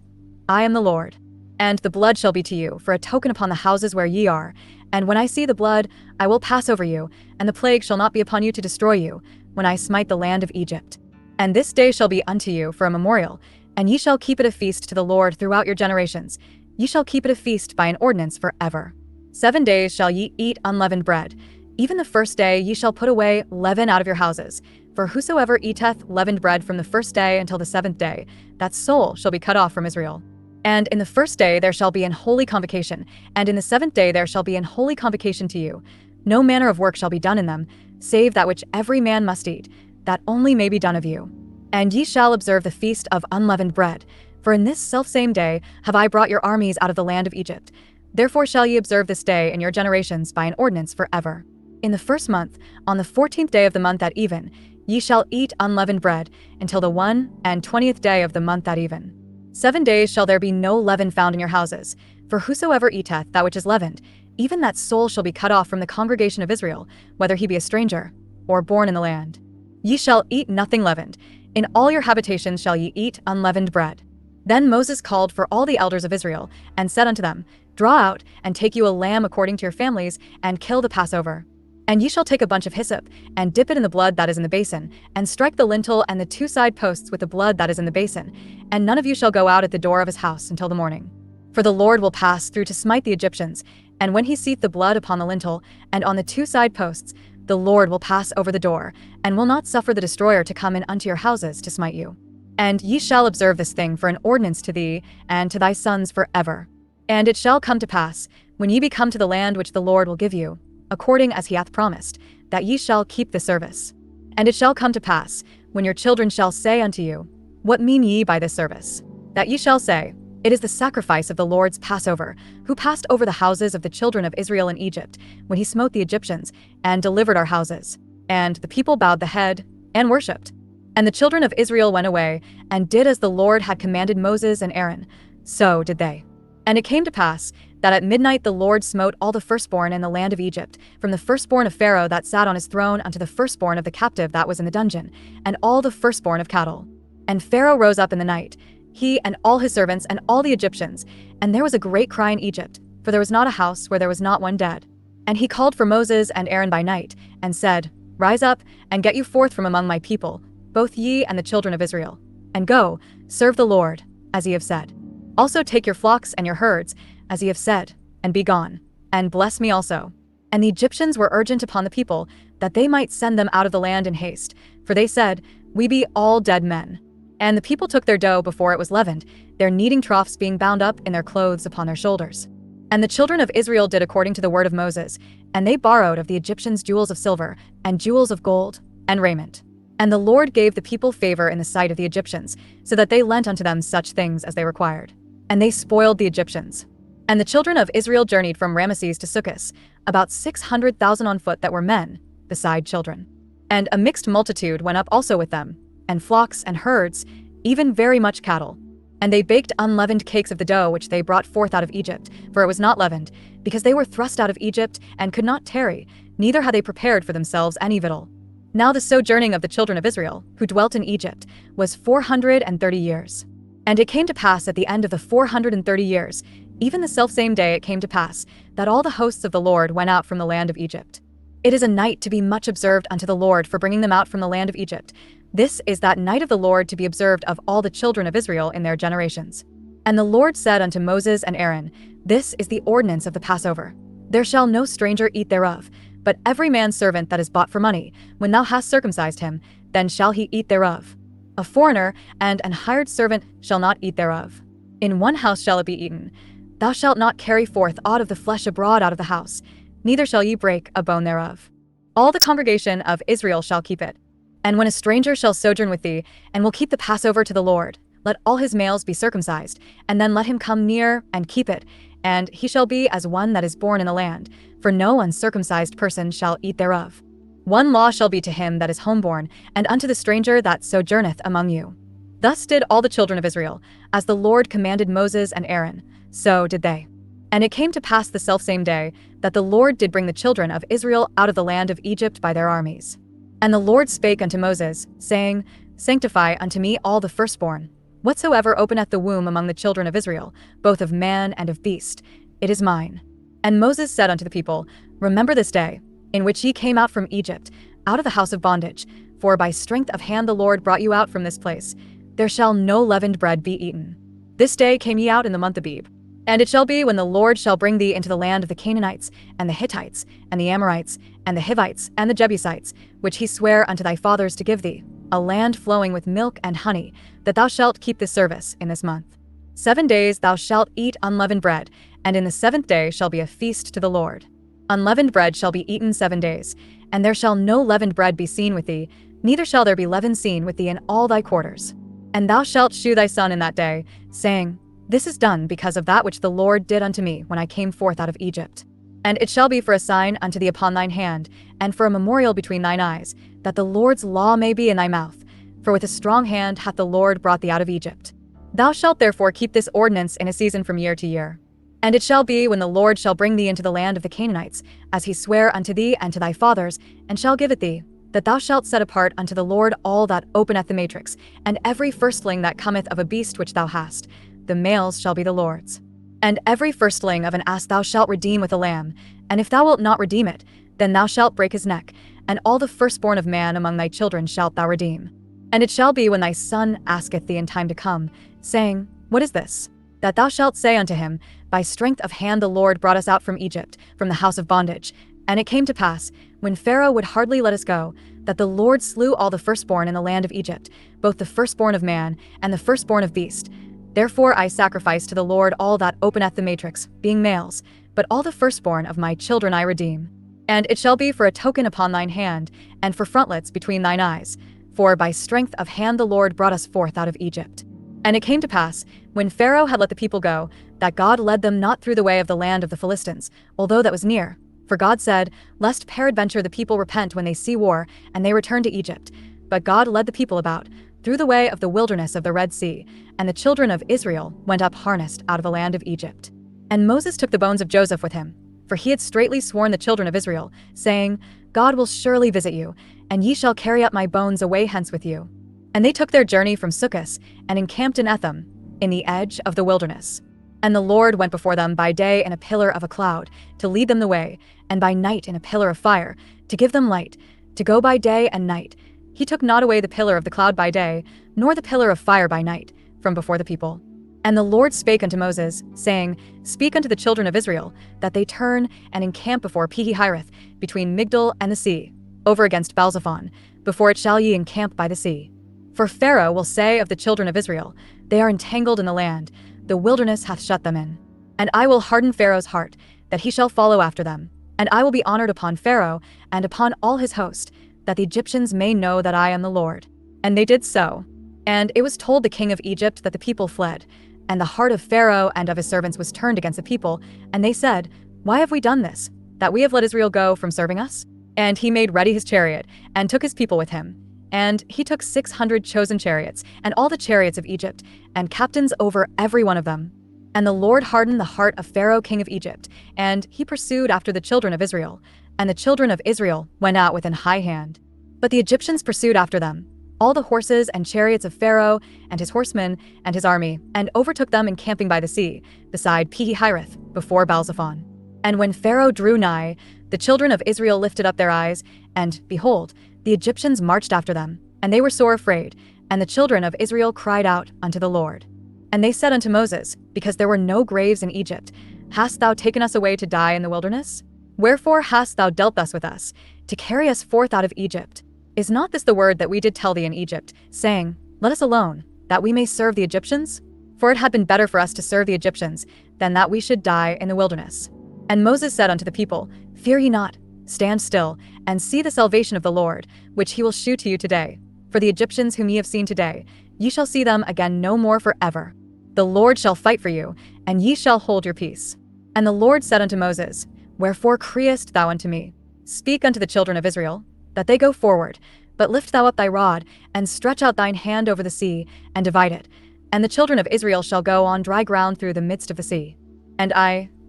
I am the Lord. And the blood shall be to you for a token upon the houses where ye are, and when I see the blood, I will pass over you, and the plague shall not be upon you to destroy you, when I smite the land of Egypt. And this day shall be unto you for a memorial, and ye shall keep it a feast to the Lord throughout your generations. Ye shall keep it a feast by an ordinance forever. 7 days shall ye eat unleavened bread. Even the first day ye shall put away leaven out of your houses. For whosoever eateth leavened bread from the first day until the 7th day, that soul shall be cut off from Israel. And in the first day there shall be an holy convocation, and in the 7th day there shall be an holy convocation to you. No manner of work shall be done in them, save that which every man must eat, that only may be done of you. And ye shall observe the feast of unleavened bread, for in this selfsame day have I brought your armies out of the land of Egypt. Therefore shall ye observe this day in your generations by an ordinance forever. In the first month, on the 14th day of the month at even, ye shall eat unleavened bread, until the 21st day of the month at even. 7 days shall there be no leaven found in your houses, for whosoever eateth that which is leavened, even that soul shall be cut off from the congregation of Israel, whether he be a stranger, or born in the land. Ye shall eat nothing leavened. In all your habitations shall ye eat unleavened bread. Then Moses called for all the elders of Israel, and said unto them, Draw out, and take you a lamb according to your families, and kill the Passover. And ye shall take a bunch of hyssop, and dip it in the blood that is in the basin, and strike the lintel and the 2 side posts with the blood that is in the basin, and none of you shall go out at the door of his house until the morning. For the Lord will pass through to smite the Egyptians, and when he seeth the blood upon the lintel, and on the 2 side posts, the Lord will pass over the door, and will not suffer the destroyer to come in unto your houses to smite you. And ye shall observe this thing for an ordinance to thee, and to thy sons forever. And it shall come to pass, when ye be come to the land which the Lord will give you, according as he hath promised, that ye shall keep the service. And it shall come to pass, when your children shall say unto you, What mean ye by this service? That ye shall say, It is the sacrifice of the Lord's Passover, who passed over the houses of the children of Israel in Egypt, when he smote the Egyptians, and delivered our houses. And the people bowed the head, and worshipped. And the children of Israel went away, and did as the Lord had commanded Moses and Aaron. So did they. And it came to pass, that at midnight the Lord smote all the firstborn in the land of Egypt, from the firstborn of Pharaoh that sat on his throne unto the firstborn of the captive that was in the dungeon, and all the firstborn of cattle. And Pharaoh rose up in the night, he and all his servants and all the Egyptians, and there was a great cry in Egypt, for there was not a house where there was not one dead. And he called for Moses and Aaron by night, and said, Rise up, and get you forth from among my people, both ye and the children of Israel, and go, serve the Lord, as ye have said. Also take your flocks and your herds, as ye have said, and be gone, and bless me also. And the Egyptians were urgent upon the people, that they might send them out of the land in haste, for they said, We be all dead men. And the people took their dough before it was leavened, their kneading troughs being bound up in their clothes upon their shoulders. And the children of Israel did according to the word of Moses, and they borrowed of the Egyptians jewels of silver, and jewels of gold, and raiment. And the Lord gave the people favor in the sight of the Egyptians, so that they lent unto them such things as they required. And they spoiled the Egyptians. And the children of Israel journeyed from Ramesses to Succoth, about 600,000 on foot that were men, beside children. And a mixed multitude went up also with them, and flocks and herds, even very much cattle. And they baked unleavened cakes of the dough which they brought forth out of Egypt, for it was not leavened, because they were thrust out of Egypt, and could not tarry, neither had they prepared for themselves any victual. Now the sojourning of the children of Israel, who dwelt in Egypt, was 430 years. And it came to pass at the end of the 430 years, even the selfsame day it came to pass, that all the hosts of the Lord went out from the land of Egypt. It is a night to be much observed unto the Lord for bringing them out from the land of Egypt. This is that night of the Lord to be observed of all the children of Israel in their generations. And the Lord said unto Moses and Aaron, This is the ordinance of the Passover. There shall no stranger eat thereof, but every man's servant that is bought for money, when thou hast circumcised him, then shall he eat thereof. A foreigner and an hired servant shall not eat thereof. In one house shall it be eaten. Thou shalt not carry forth aught of the flesh abroad out of the house, neither shall ye break a bone thereof. All the congregation of Israel shall keep it. And when a stranger shall sojourn with thee, and will keep the Passover to the Lord, let all his males be circumcised, and then let him come near and keep it, and he shall be as one that is born in the land, for no uncircumcised person shall eat thereof. One law shall be to him that is homeborn, and unto the stranger that sojourneth among you. Thus did all the children of Israel, as the Lord commanded Moses and Aaron, so did they. And it came to pass the selfsame day, that the Lord did bring the children of Israel out of the land of Egypt by their armies. And the Lord spake unto Moses, saying, Sanctify unto me all the firstborn, whatsoever openeth the womb among the children of Israel, both of man and of beast, it is mine. And Moses said unto the people, Remember this day, in which ye came out from Egypt, out of the house of bondage, for by strength of hand the Lord brought you out from this place. There shall no leavened bread be eaten. This day came ye out in the month Abib. And it shall be when the Lord shall bring thee into the land of the Canaanites, and the Hittites, and the Amorites, and the Hivites, and the Jebusites, which he sware unto thy fathers to give thee, a land flowing with milk and honey, that thou shalt keep this service in this month. 7 days thou shalt eat unleavened bread, and in the 7th day shall be a feast to the Lord. Unleavened bread shall be eaten 7 days, and there shall no leavened bread be seen with thee, neither shall there be leaven seen with thee in all thy quarters. And thou shalt shew thy son in that day, saying, This is done because of that which the Lord did unto me when I came forth out of Egypt. And it shall be for a sign unto thee upon thine hand, and for a memorial between thine eyes, that the Lord's law may be in thy mouth. For with a strong hand hath the Lord brought thee out of Egypt. Thou shalt therefore keep this ordinance in a season from year to year. And it shall be when the Lord shall bring thee into the land of the Canaanites, as he sware unto thee and to thy fathers, and shall give it thee, that thou shalt set apart unto the Lord all that openeth the matrix, and every firstling that cometh of a beast which thou hast. The males shall be the Lord's. And every firstling of an ass thou shalt redeem with a lamb, and if thou wilt not redeem it, then thou shalt break his neck, and all the firstborn of man among thy children shalt thou redeem. And it shall be when thy son asketh thee in time to come, saying, What is this? That thou shalt say unto him, By strength of hand the Lord brought us out from Egypt, from the house of bondage. And it came to pass, when Pharaoh would hardly let us go, that the Lord slew all the firstborn in the land of Egypt, both the firstborn of man and the firstborn of beast. Therefore I sacrifice to the Lord all that openeth the matrix, being males, but all the firstborn of my children I redeem. And it shall be for a token upon thine hand, and for frontlets between thine eyes. For by strength of hand the Lord brought us forth out of Egypt. And it came to pass, when Pharaoh had let the people go, that God led them not through the way of the land of the Philistines, although that was near. For God said, Lest peradventure the people repent when they see war, and they return to Egypt. But God led the people about, through the way of the wilderness of the Red Sea, and the children of Israel went up harnessed out of the land of Egypt. And Moses took the bones of Joseph with him, for he had straitly sworn the children of Israel, saying, God will surely visit you, and ye shall carry up my bones away hence with you. And they took their journey from Succoth, and encamped in Etham, in the edge of the wilderness. And the Lord went before them by day in a pillar of a cloud, to lead them the way, and by night in a pillar of fire, to give them light, to go by day and night. He took not away the pillar of the cloud by day, nor the pillar of fire by night, from before the people. And the Lord spake unto Moses, saying, Speak unto the children of Israel, that they turn and encamp before Pi-hahireth, between Migdol and the sea, over against Baalzephon, before it shall ye encamp by the sea. For Pharaoh will say of the children of Israel, they are entangled in the land, the wilderness hath shut them in. And I will harden Pharaoh's heart, that he shall follow after them. And I will be honored upon Pharaoh, and upon all his host, that the Egyptians may know that I am the Lord. And they did so. And it was told the king of Egypt that the people fled. And the heart of Pharaoh and of his servants was turned against the people, and they said, Why have we done this, that we have let Israel go from serving us? And he made ready his chariot, and took his people with him. And he took 600 chosen chariots, and all the chariots of Egypt, and captains over every one of them. And the Lord hardened the heart of Pharaoh king of Egypt, and he pursued after the children of Israel. And the children of Israel went out with an high hand. But the Egyptians pursued after them, all the horses and chariots of Pharaoh, and his horsemen, and his army, and overtook them encamping by the sea, beside Pi-hahiroth, before Baal-zephon. And when Pharaoh drew nigh, the children of Israel lifted up their eyes, and, behold, the Egyptians marched after them, and they were sore afraid, and the children of Israel cried out unto the Lord. And they said unto Moses, Because there were no graves in Egypt, hast thou taken us away to die in the wilderness? Wherefore hast thou dealt thus with us, to carry us forth out of Egypt? Is not this the word that we did tell thee in Egypt, saying, Let us alone, that we may serve the Egyptians? For it had been better for us to serve the Egyptians, than that we should die in the wilderness. And Moses said unto the people, Fear ye not, stand still, and see the salvation of the Lord, which he will shew to you today. For the Egyptians whom ye have seen today, ye shall see them again no more forever. The Lord shall fight for you, and ye shall hold your peace. And the Lord said unto Moses, Wherefore criest thou unto me? Speak unto the children of Israel, that they go forward, but lift thou up thy rod, and stretch out thine hand over the sea, and divide it. And the children of Israel shall go on dry ground through the midst of the sea. And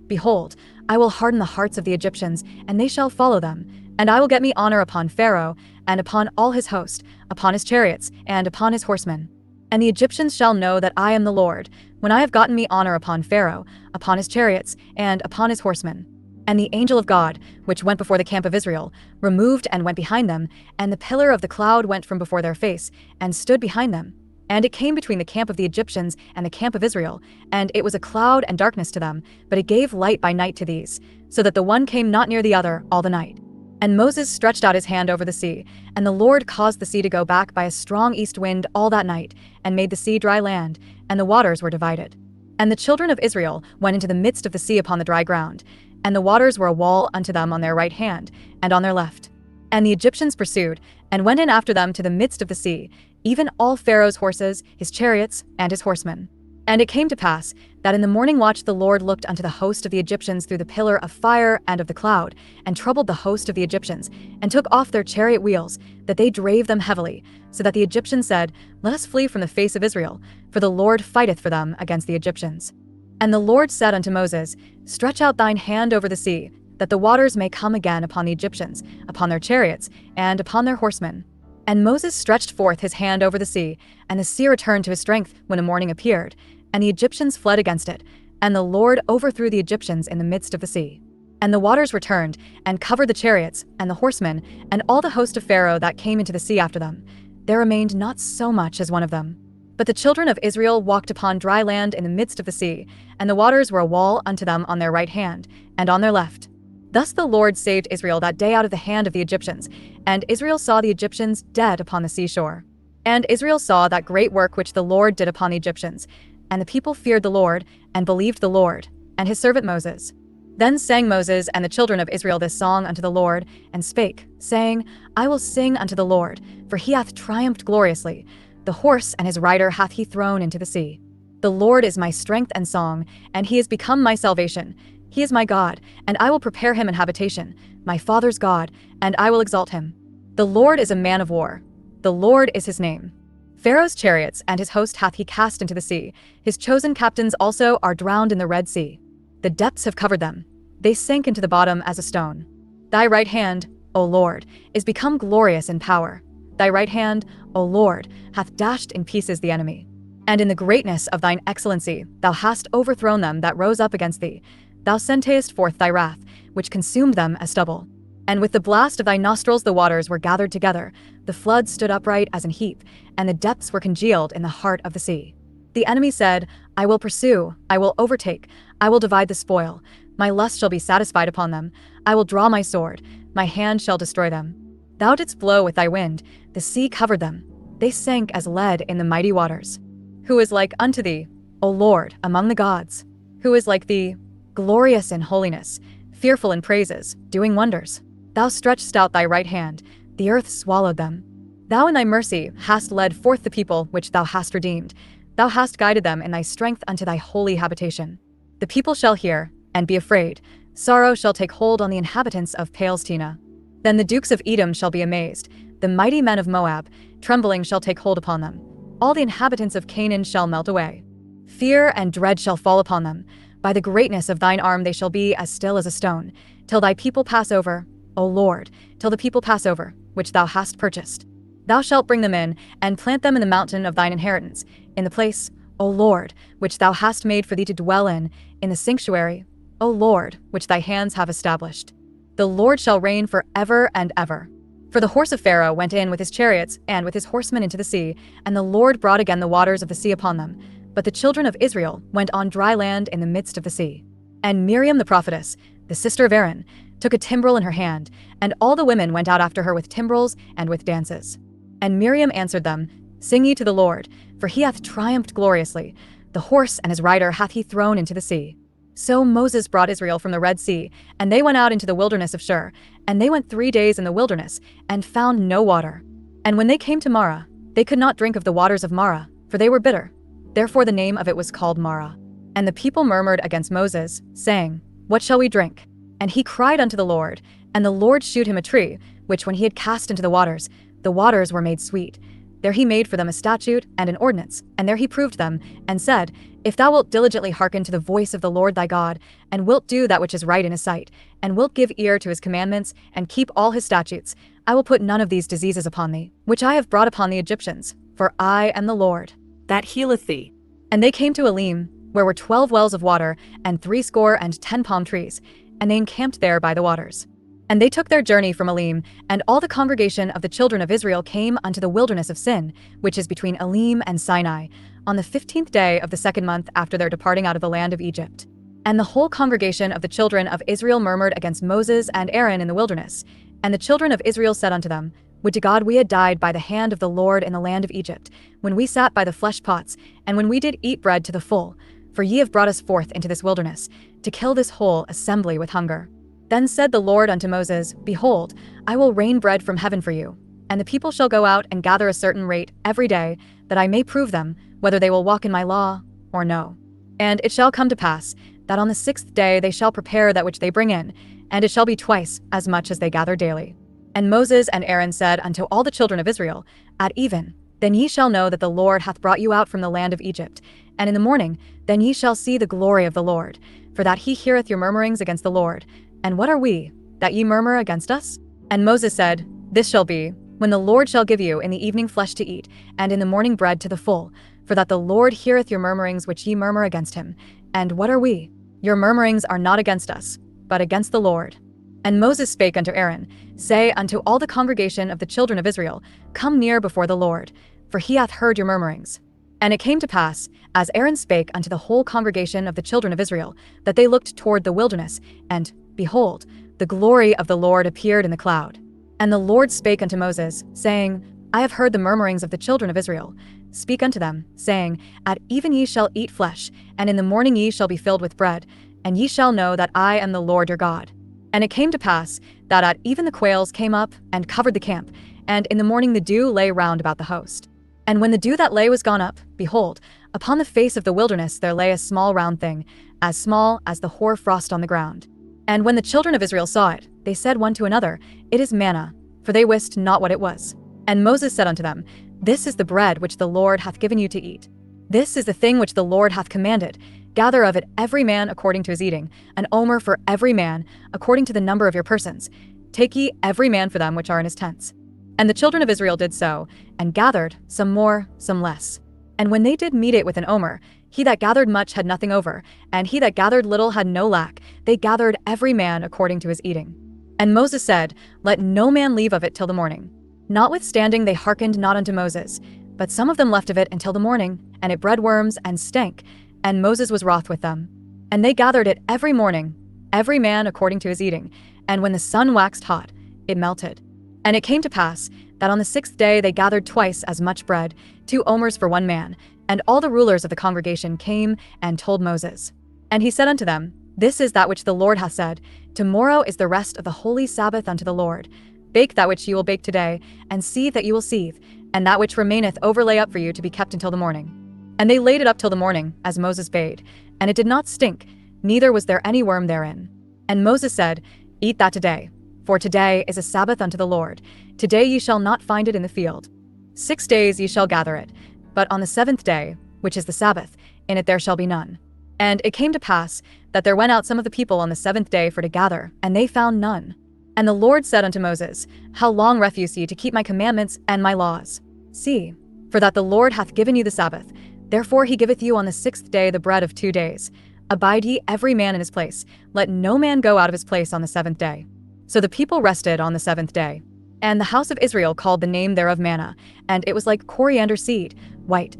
behold, I will harden the hearts of the Egyptians, and they shall follow them. And I will get me honor upon Pharaoh, and upon all his host, upon his chariots, and upon his horsemen. And the Egyptians shall know that I am the Lord, when I have gotten me honor upon Pharaoh, upon his chariots, and upon his horsemen. And the angel of God, which went before the camp of Israel, removed and went behind them, and the pillar of the cloud went from before their face, and stood behind them. And it came between the camp of the Egyptians and the camp of Israel, and it was a cloud and darkness to them, but it gave light by night to these, so that the one came not near the other all the night. And Moses stretched out his hand over the sea, and the Lord caused the sea to go back by a strong east wind all that night, and made the sea dry land, and the waters were divided. And the children of Israel went into the midst of the sea upon the dry ground, and the waters were a wall unto them on their right hand, and on their left. And the Egyptians pursued, and went in after them to the midst of the sea, even all Pharaoh's horses, his chariots, and his horsemen. And it came to pass, that in the morning watch the Lord looked unto the host of the Egyptians through the pillar of fire and of the cloud, and troubled the host of the Egyptians, and took off their chariot wheels, that they drave them heavily, so that the Egyptians said, Let us flee from the face of Israel, for the Lord fighteth for them against the Egyptians. And the Lord said unto Moses, Stretch out thine hand over the sea, that the waters may come again upon the Egyptians, upon their chariots, and upon their horsemen. And Moses stretched forth his hand over the sea, and the sea returned to his strength when the morning appeared, and the Egyptians fled against it, and the Lord overthrew the Egyptians in the midst of the sea. And the waters returned, and covered the chariots, and the horsemen, and all the host of Pharaoh that came into the sea after them. There remained not so much as one of them. But the children of Israel walked upon dry land in the midst of the sea, and the waters were a wall unto them on their right hand, and on their left. Thus the Lord saved Israel that day out of the hand of the Egyptians, and Israel saw the Egyptians dead upon the seashore. And Israel saw that great work which the Lord did upon the Egyptians, and the people feared the Lord, and believed the Lord, and his servant Moses. Then sang Moses and the children of Israel this song unto the Lord, and spake, saying, I will sing unto the Lord, for he hath triumphed gloriously. The horse and his rider hath he thrown into the sea. The Lord is my strength and song, and he is become my salvation. He is my God, and I will prepare him an habitation, my father's God, and I will exalt him. The Lord is a man of war. The Lord is his name. Pharaoh's chariots and his host hath he cast into the sea. His chosen captains also are drowned in the Red Sea. The depths have covered them. They sank into the bottom as a stone. Thy right hand, O Lord, is become glorious in power. Thy right hand, O Lord, hath dashed in pieces the enemy. And in the greatness of thine excellency thou hast overthrown them that rose up against thee. Thou sentest forth thy wrath, which consumed them as stubble. And with the blast of thy nostrils the waters were gathered together, the floods stood upright as an heap, and the depths were congealed in the heart of the sea. The enemy said, I will pursue, I will overtake, I will divide the spoil. My lust shall be satisfied upon them. I will draw my sword, my hand shall destroy them. Thou didst blow with thy wind, the sea covered them. they sank as lead in the mighty waters. Who is like unto thee, O Lord, among the gods? Who is like thee, glorious in holiness, fearful in praises, doing wonders? Thou stretchedst out thy right hand, the earth swallowed them. Thou in thy mercy hast led forth the people which thou hast redeemed. Thou hast guided them in thy strength unto thy holy habitation. The people shall hear, and be afraid. Sorrow shall take hold on the inhabitants of Palestina. Then the dukes of Edom shall be amazed. The mighty men of Moab, trembling shall take hold upon them. All the inhabitants of Canaan shall melt away. Fear and dread shall fall upon them. By the greatness of thine arm they shall be as still as a stone, till thy people pass over, O Lord, till the people pass over, which thou hast purchased. Thou shalt bring them in, and plant them in the mountain of thine inheritance, in the place, O Lord, which thou hast made for thee to dwell in the sanctuary, O Lord, which thy hands have established. The Lord shall reign for ever and ever. For the horse of Pharaoh went in with his chariots and with his horsemen into the sea, and the Lord brought again the waters of the sea upon them. But the children of Israel went on dry land in the midst of the sea. And Miriam the prophetess, the sister of Aaron, took a timbrel in her hand, and all the women went out after her with timbrels and with dances. And Miriam answered them, Sing ye to the Lord, for he hath triumphed gloriously. The horse and his rider hath he thrown into the sea. So Moses brought Israel from the Red Sea, and they went out into the wilderness of Shur. And they went 3 days in the wilderness, and found no water. And when they came to Marah, they could not drink of the waters of Marah, for they were bitter. Therefore the name of it was called Marah. And the people murmured against Moses, saying, What shall we drink? And he cried unto the Lord, and the Lord shewed him a tree, which when he had cast into the waters were made sweet. There he made for them a statute and an ordinance, and there he proved them, and said, If thou wilt diligently hearken to the voice of the Lord thy God, and wilt do that which is right in his sight, and wilt give ear to his commandments, and keep all his statutes, I will put none of these diseases upon thee, which I have brought upon the Egyptians, for I am the Lord, that healeth thee. And they came to Elim, where were 12 wells of water, and 70 palm trees, and they encamped there by the waters. And they took their journey from Elim, and all the congregation of the children of Israel came unto the wilderness of Sin, which is between Elim and Sinai, on the 15th day of the 2nd month after their departing out of the land of Egypt. And the whole congregation of the children of Israel murmured against Moses and Aaron in the wilderness. And the children of Israel said unto them, Would to God we had died by the hand of the Lord in the land of Egypt, when we sat by the flesh pots, and when we did eat bread to the full. For ye have brought us forth into this wilderness, to kill this whole assembly with hunger. Then said the Lord unto Moses, Behold, I will rain bread from heaven for you, and the people shall go out and gather a certain rate every day, that I may prove them, whether they will walk in my law or no. And it shall come to pass, that on the 6th day they shall prepare that which they bring in, and it shall be twice as much as they gather daily. And Moses and Aaron said unto all the children of Israel, At even, then ye shall know that the Lord hath brought you out from the land of Egypt. And in the morning, then ye shall see the glory of the Lord, for that he heareth your murmurings against the Lord. And what are we, that ye murmur against us? And Moses said, This shall be, when the Lord shall give you in the evening flesh to eat, and in the morning bread to the full, for that the Lord heareth your murmurings which ye murmur against him. And what are we? Your murmurings are not against us, but against the Lord. And Moses spake unto Aaron, Say unto all the congregation of the children of Israel, Come near before the Lord, for he hath heard your murmurings. And it came to pass, as Aaron spake unto the whole congregation of the children of Israel, that they looked toward the wilderness, and, behold, the glory of the Lord appeared in the cloud. And the Lord spake unto Moses, saying, I have heard the murmurings of the children of Israel. Speak unto them, saying, At even ye shall eat flesh, and in the morning ye shall be filled with bread, and ye shall know that I am the Lord your God. And it came to pass, that at even the quails came up, and covered the camp, and in the morning the dew lay round about the host. And when the dew that lay was gone up, behold, upon the face of the wilderness there lay a small round thing, as small as the hoar frost on the ground. And when the children of Israel saw it, they said one to another, It is manna, for they wist not what it was. And Moses said unto them, This is the bread which the Lord hath given you to eat. This is the thing which the Lord hath commanded. Gather of it every man according to his eating, an omer for every man, according to the number of your persons. Take ye every man for them which are in his tents. And the children of Israel did so, and gathered, some more, some less. And when they did meet it with an omer, he that gathered much had nothing over, and he that gathered little had no lack. They gathered every man according to his eating. And Moses said, Let no man leave of it till the morning. Notwithstanding they hearkened not unto Moses, but some of them left of it until the morning, and it bred worms and stank, and Moses was wroth with them. And they gathered it every morning, every man according to his eating, and when the sun waxed hot, it melted. And it came to pass, that on the 6th day they gathered twice as much bread, 2 omers for one man. And all the rulers of the congregation came and told Moses. And he said unto them, This is that which the Lord hath said, Tomorrow is the rest of the holy Sabbath unto the Lord. Bake that which ye will bake today, and seethe that ye will seethe, and that which remaineth overlay up for you to be kept until the morning. And they laid it up till the morning, as Moses bade, and it did not stink, neither was there any worm therein. And Moses said, Eat that today, for today is a Sabbath unto the Lord. Today ye shall not find it in the field. 6 days ye shall gather it, but on the 7th day, which is the Sabbath, in it there shall be none. And it came to pass that there went out some of the people on the 7th day for to gather, and they found none. And the Lord said unto Moses, How long refuse ye to keep my commandments and my laws? See, for that the Lord hath given you the Sabbath, therefore he giveth you on the 6th day the bread of 2 days. Abide ye every man in his place, let no man go out of his place on the 7th day. So the people rested on the 7th day. And the house of Israel called the name thereof manna, and it was like coriander seed, white,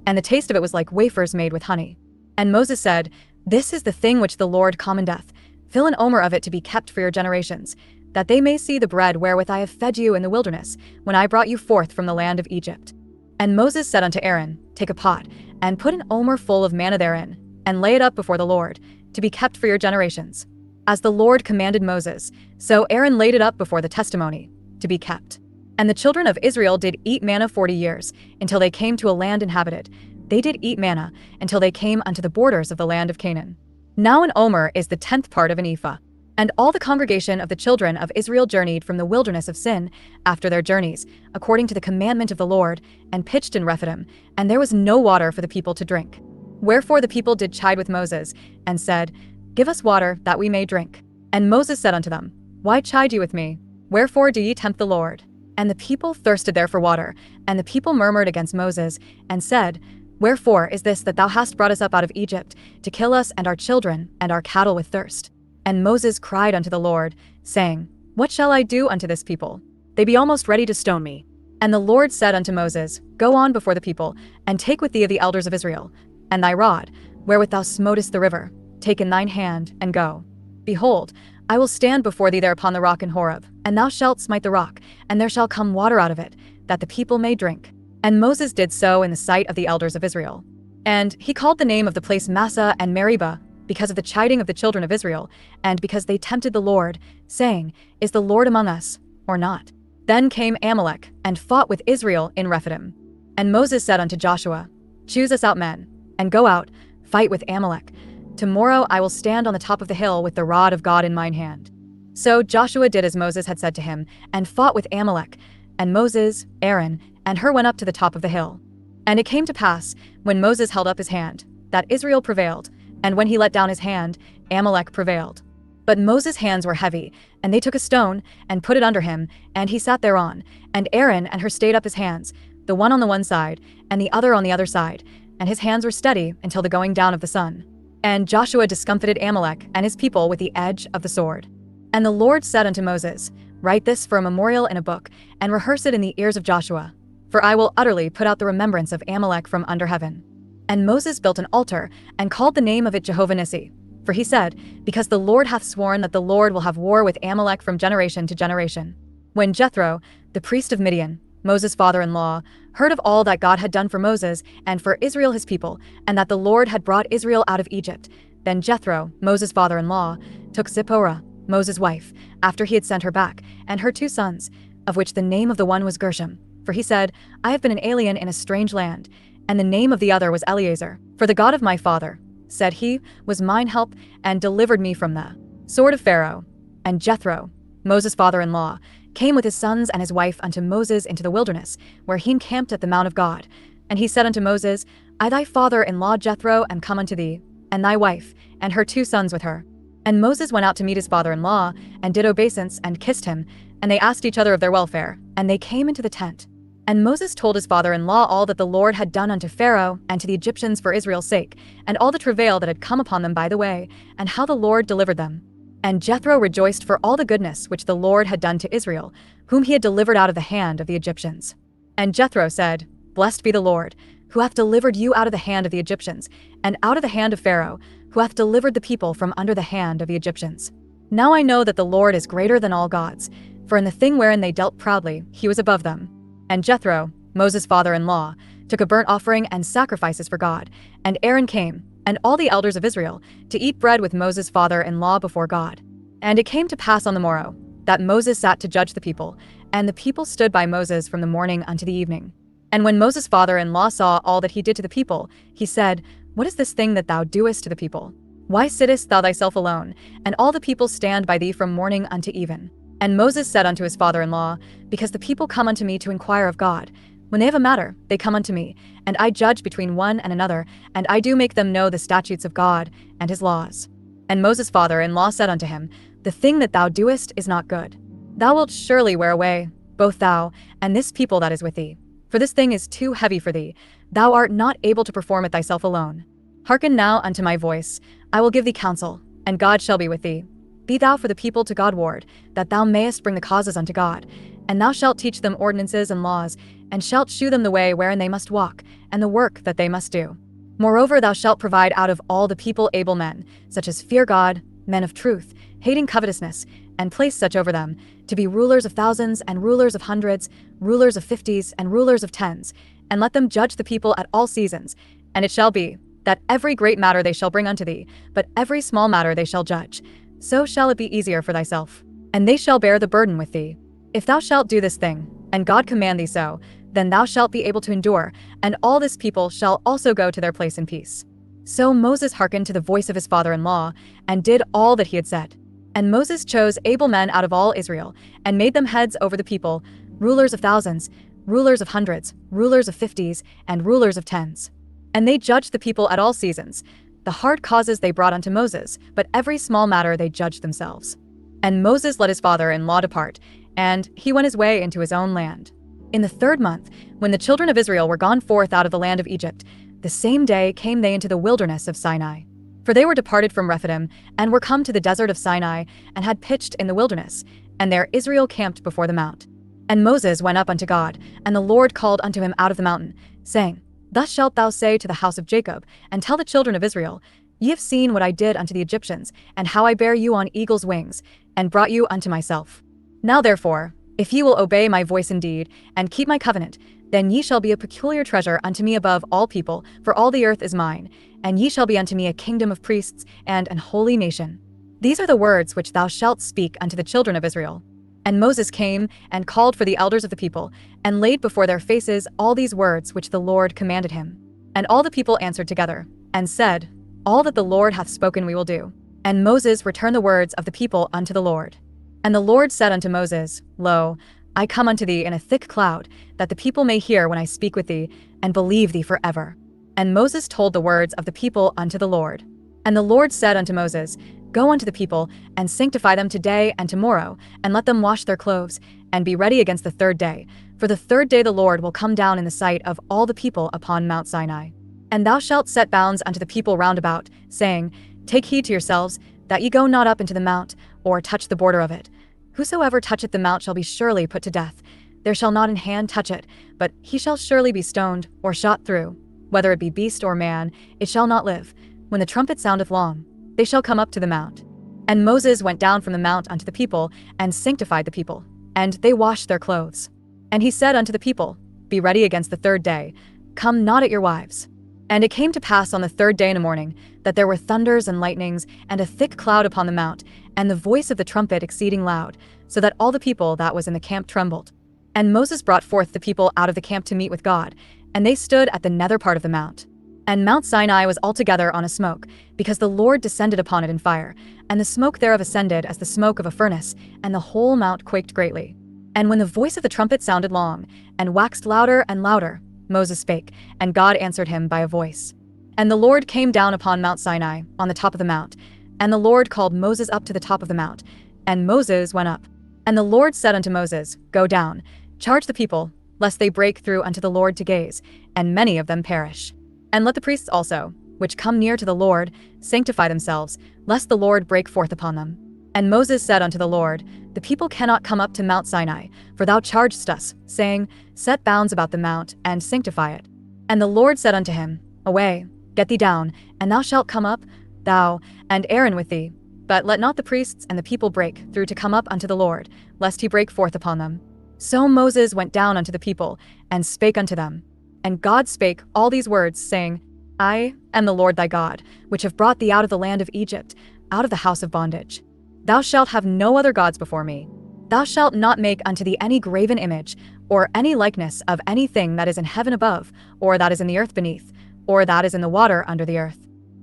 and the taste of it was like wafers made with honey. And Moses said, This is the thing which the Lord commendeth. Fill an omer of it to be kept for your generations, that they may see the bread wherewith I have fed you in the wilderness, when I brought you forth from the land of Egypt. And Moses said unto Aaron, Take a pot, and put an omer full of manna therein, and lay it up before the Lord, to be kept for your generations. As the Lord commanded Moses, so Aaron laid it up before the testimony, to be kept. And the children of Israel did eat manna 40 years, until they came to a land inhabited. They did eat manna, until they came unto the borders of the land of Canaan. Now an omer is the 10th part of an ephah. And all the congregation of the children of Israel journeyed from the wilderness of Sin, after their journeys, according to the commandment of the Lord, and pitched in Rephidim, and there was no water for the people to drink. Wherefore the people did chide with Moses, and said, Give us water, that we may drink. And Moses said unto them, Why chide ye with me? Wherefore do ye tempt the Lord? And the people thirsted there for water, and the people murmured against Moses, and said, Wherefore is this that thou hast brought us up out of Egypt, to kill us and our children and our cattle with thirst? And Moses cried unto the Lord, saying, What shall I do unto this people? They be almost ready to stone me. And the Lord said unto Moses, Go on before the people, and take with thee of the elders of Israel, and thy rod, wherewith thou smotest the river, take in thine hand, and go. Behold, I will stand before thee there upon the rock in Horeb, and thou shalt smite the rock, and there shall come water out of it, that the people may drink. And Moses did so in the sight of the elders of Israel. And he called the name of the place Massah and Meribah, because of the chiding of the children of Israel, and because they tempted the Lord, saying, Is the Lord among us, or not? Then came Amalek, and fought with Israel in Rephidim. And Moses said unto Joshua, Choose us out men, and go out, fight with Amalek. Tomorrow I will stand on the top of the hill with the rod of God in mine hand. So Joshua did as Moses had said to him, and fought with Amalek. And Moses, Aaron, and Hur went up to the top of the hill. And it came to pass, when Moses held up his hand, that Israel prevailed, and when he let down his hand, Amalek prevailed. But Moses' hands were heavy, and they took a stone, and put it under him, and he sat thereon. And Aaron and Hur stayed up his hands, the one on the one side, and the other on the other side, and his hands were steady until the going down of the sun. And Joshua discomfited Amalek and his people with the edge of the sword. And the Lord said unto Moses, Write this for a memorial in a book, and rehearse it in the ears of Joshua. For I will utterly put out the remembrance of Amalek from under heaven. And Moses built an altar, and called the name of it Jehovah Nissi. For he said, Because the Lord hath sworn that the Lord will have war with Amalek from generation to generation. When Jethro, the priest of Midian, Moses' father-in-law, heard of all that God had done for Moses and for Israel his people, and that the Lord had brought Israel out of Egypt, then Jethro, Moses' father-in-law, took Zipporah, Moses' wife, after he had sent her back, and her 2 sons, of which the name of the one was Gershom. For he said, I have been an alien in a strange land. And the name of the other was Eleazar. For the God of my father, said he, was mine help, and delivered me from the sword of Pharaoh. And Jethro, Moses' father-in-law, came with his sons and his wife unto Moses into the wilderness, where he encamped at the mount of God. And he said unto Moses, I thy father-in-law Jethro am come unto thee, and thy wife, and her 2 sons with her. And Moses went out to meet his father-in-law, and did obeisance, and kissed him, and they asked each other of their welfare, and they came into the tent. And Moses told his father-in-law all that the Lord had done unto Pharaoh and to the Egyptians for Israel's sake, and all the travail that had come upon them by the way, and how the Lord delivered them. And Jethro rejoiced for all the goodness which the Lord had done to Israel, whom he had delivered out of the hand of the Egyptians. And Jethro said, Blessed be the Lord, who hath delivered you out of the hand of the Egyptians, and out of the hand of Pharaoh, who hath delivered the people from under the hand of the Egyptians. Now I know that the Lord is greater than all gods. for in the thing wherein they dealt proudly, he was above them. And Jethro, Moses' father-in-law, took a burnt offering and sacrifices for God, and Aaron came, and all the elders of Israel, to eat bread with Moses' father-in-law before God. And it came to pass on the morrow, that Moses sat to judge the people, and the people stood by Moses from the morning unto the evening. And when Moses' father-in-law saw all that he did to the people, he said, What is this thing that thou doest to the people? Why sittest thou thyself alone, and all the people stand by thee from morning unto even? And Moses said unto his father-in-law, Because the people come unto me to inquire of God. When they have a matter, they come unto me, and I judge between one and another, and I do make them know the statutes of God and his laws. And Moses' father-in-law said unto him, The thing that thou doest is not good. Thou wilt surely wear away, both thou and this people that is with thee. For this thing is too heavy for thee. Thou art not able to perform it thyself alone. Hearken now unto my voice. I will give thee counsel, and God shall be with thee. Be thou for the people to God ward, that thou mayest bring the causes unto God. And thou shalt teach them ordinances and laws, and shalt shew them the way wherein they must walk, and the work that they must do. Moreover, thou shalt provide out of all the people able men, such as fear God, men of truth, hating covetousness, and place such over them, to be rulers of thousands, and rulers of hundreds, rulers of fifties, and rulers of tens, and let them judge the people at all seasons. And it shall be, that every great matter they shall bring unto thee, but every small matter they shall judge. So shall it be easier for thyself, and they shall bear the burden with thee. If thou shalt do this thing, and God command thee so, then thou shalt be able to endure, and all this people shall also go to their place in peace. So Moses hearkened to the voice of his father-in-law, and did all that he had said. And Moses chose able men out of all Israel, and made them heads over the people, rulers of thousands, rulers of hundreds, rulers of fifties, and rulers of tens. And they judged the people at all seasons. The hard causes they brought unto Moses, but every small matter they judged themselves. And Moses let his father-in-law depart, and he went his way into his own land. In the 3rd month, when the children of Israel were gone forth out of the land of Egypt, the same day came they into the wilderness of Sinai. For they were departed from Rephidim, and were come to the desert of Sinai, and had pitched in the wilderness, and there Israel camped before the mount. And Moses went up unto God, and the Lord called unto him out of the mountain, saying, Thus shalt thou say to the house of Jacob, and tell the children of Israel, Ye have seen what I did unto the Egyptians, and how I bare you on eagle's wings, and brought you unto myself. Now therefore, if ye will obey my voice indeed, and keep my covenant, then ye shall be a peculiar treasure unto me above all people, for all the earth is mine, and ye shall be unto me a kingdom of priests, and an holy nation. These are the words which thou shalt speak unto the children of Israel. And Moses came, and called for the elders of the people, and laid before their faces all these words which the Lord commanded him. And all the people answered together, and said, All that the Lord hath spoken we will do. And Moses returned the words of the people unto the Lord. And the Lord said unto Moses, Lo, I come unto thee in a thick cloud, that the people may hear when I speak with thee, and believe thee forever. And Moses told the words of the people unto the Lord. And the Lord said unto Moses, Go unto the people, and sanctify them today and tomorrow, and let them wash their clothes, and be ready against the 3rd day. For the 3rd day the Lord will come down in the sight of all the people upon Mount Sinai. And thou shalt set bounds unto the people round about, saying, Take heed to yourselves, that ye go not up into the mount, or touch the border of it. Whosoever toucheth the mount shall be surely put to death. There shall not an hand touch it, but he shall surely be stoned, or shot through. Whether it be beast or man, it shall not live. When the trumpet soundeth long, they shall come up to the mount. And Moses went down from the mount unto the people, and sanctified the people, and they washed their clothes. And he said unto the people, Be ready against the 3rd day, come not at your wives. And it came to pass on the 3rd day in the morning, that there were thunders and lightnings, and a thick cloud upon the mount, and the voice of the trumpet exceeding loud, so that all the people that was in the camp trembled. And Moses brought forth the people out of the camp to meet with God, and they stood at the nether part of the mount. And Mount Sinai was altogether on a smoke, because the Lord descended upon it in fire, and the smoke thereof ascended as the smoke of a furnace, and the whole mount quaked greatly. And when the voice of the trumpet sounded long, and waxed louder and louder, Moses spake, and God answered him by a voice. And the Lord came down upon Mount Sinai, on the top of the mount. And the Lord called Moses up to the top of the mount, and Moses went up. And the Lord said unto Moses, Go down, charge the people, lest they break through unto the Lord to gaze, and many of them perish. And let the priests also, which come near to the Lord, sanctify themselves, lest the Lord break forth upon them. And Moses said unto the Lord, The people cannot come up to Mount Sinai, for thou chargedst us, saying, Set bounds about the mount, and sanctify it. And the Lord said unto him, Away, get thee down, and thou shalt come up, thou, and Aaron with thee. But let not the priests and the people break through to come up unto the Lord, lest he break forth upon them. So Moses went down unto the people, and spake unto them. And God spake all these words, saying, I am the Lord thy God, which have brought thee out of the land of Egypt, out of the house of bondage. Thou shalt have no other gods before me. Thou shalt not make unto thee any graven image, or any likeness of anything that is in heaven above, or that is in the earth beneath, or that is in the water under the earth.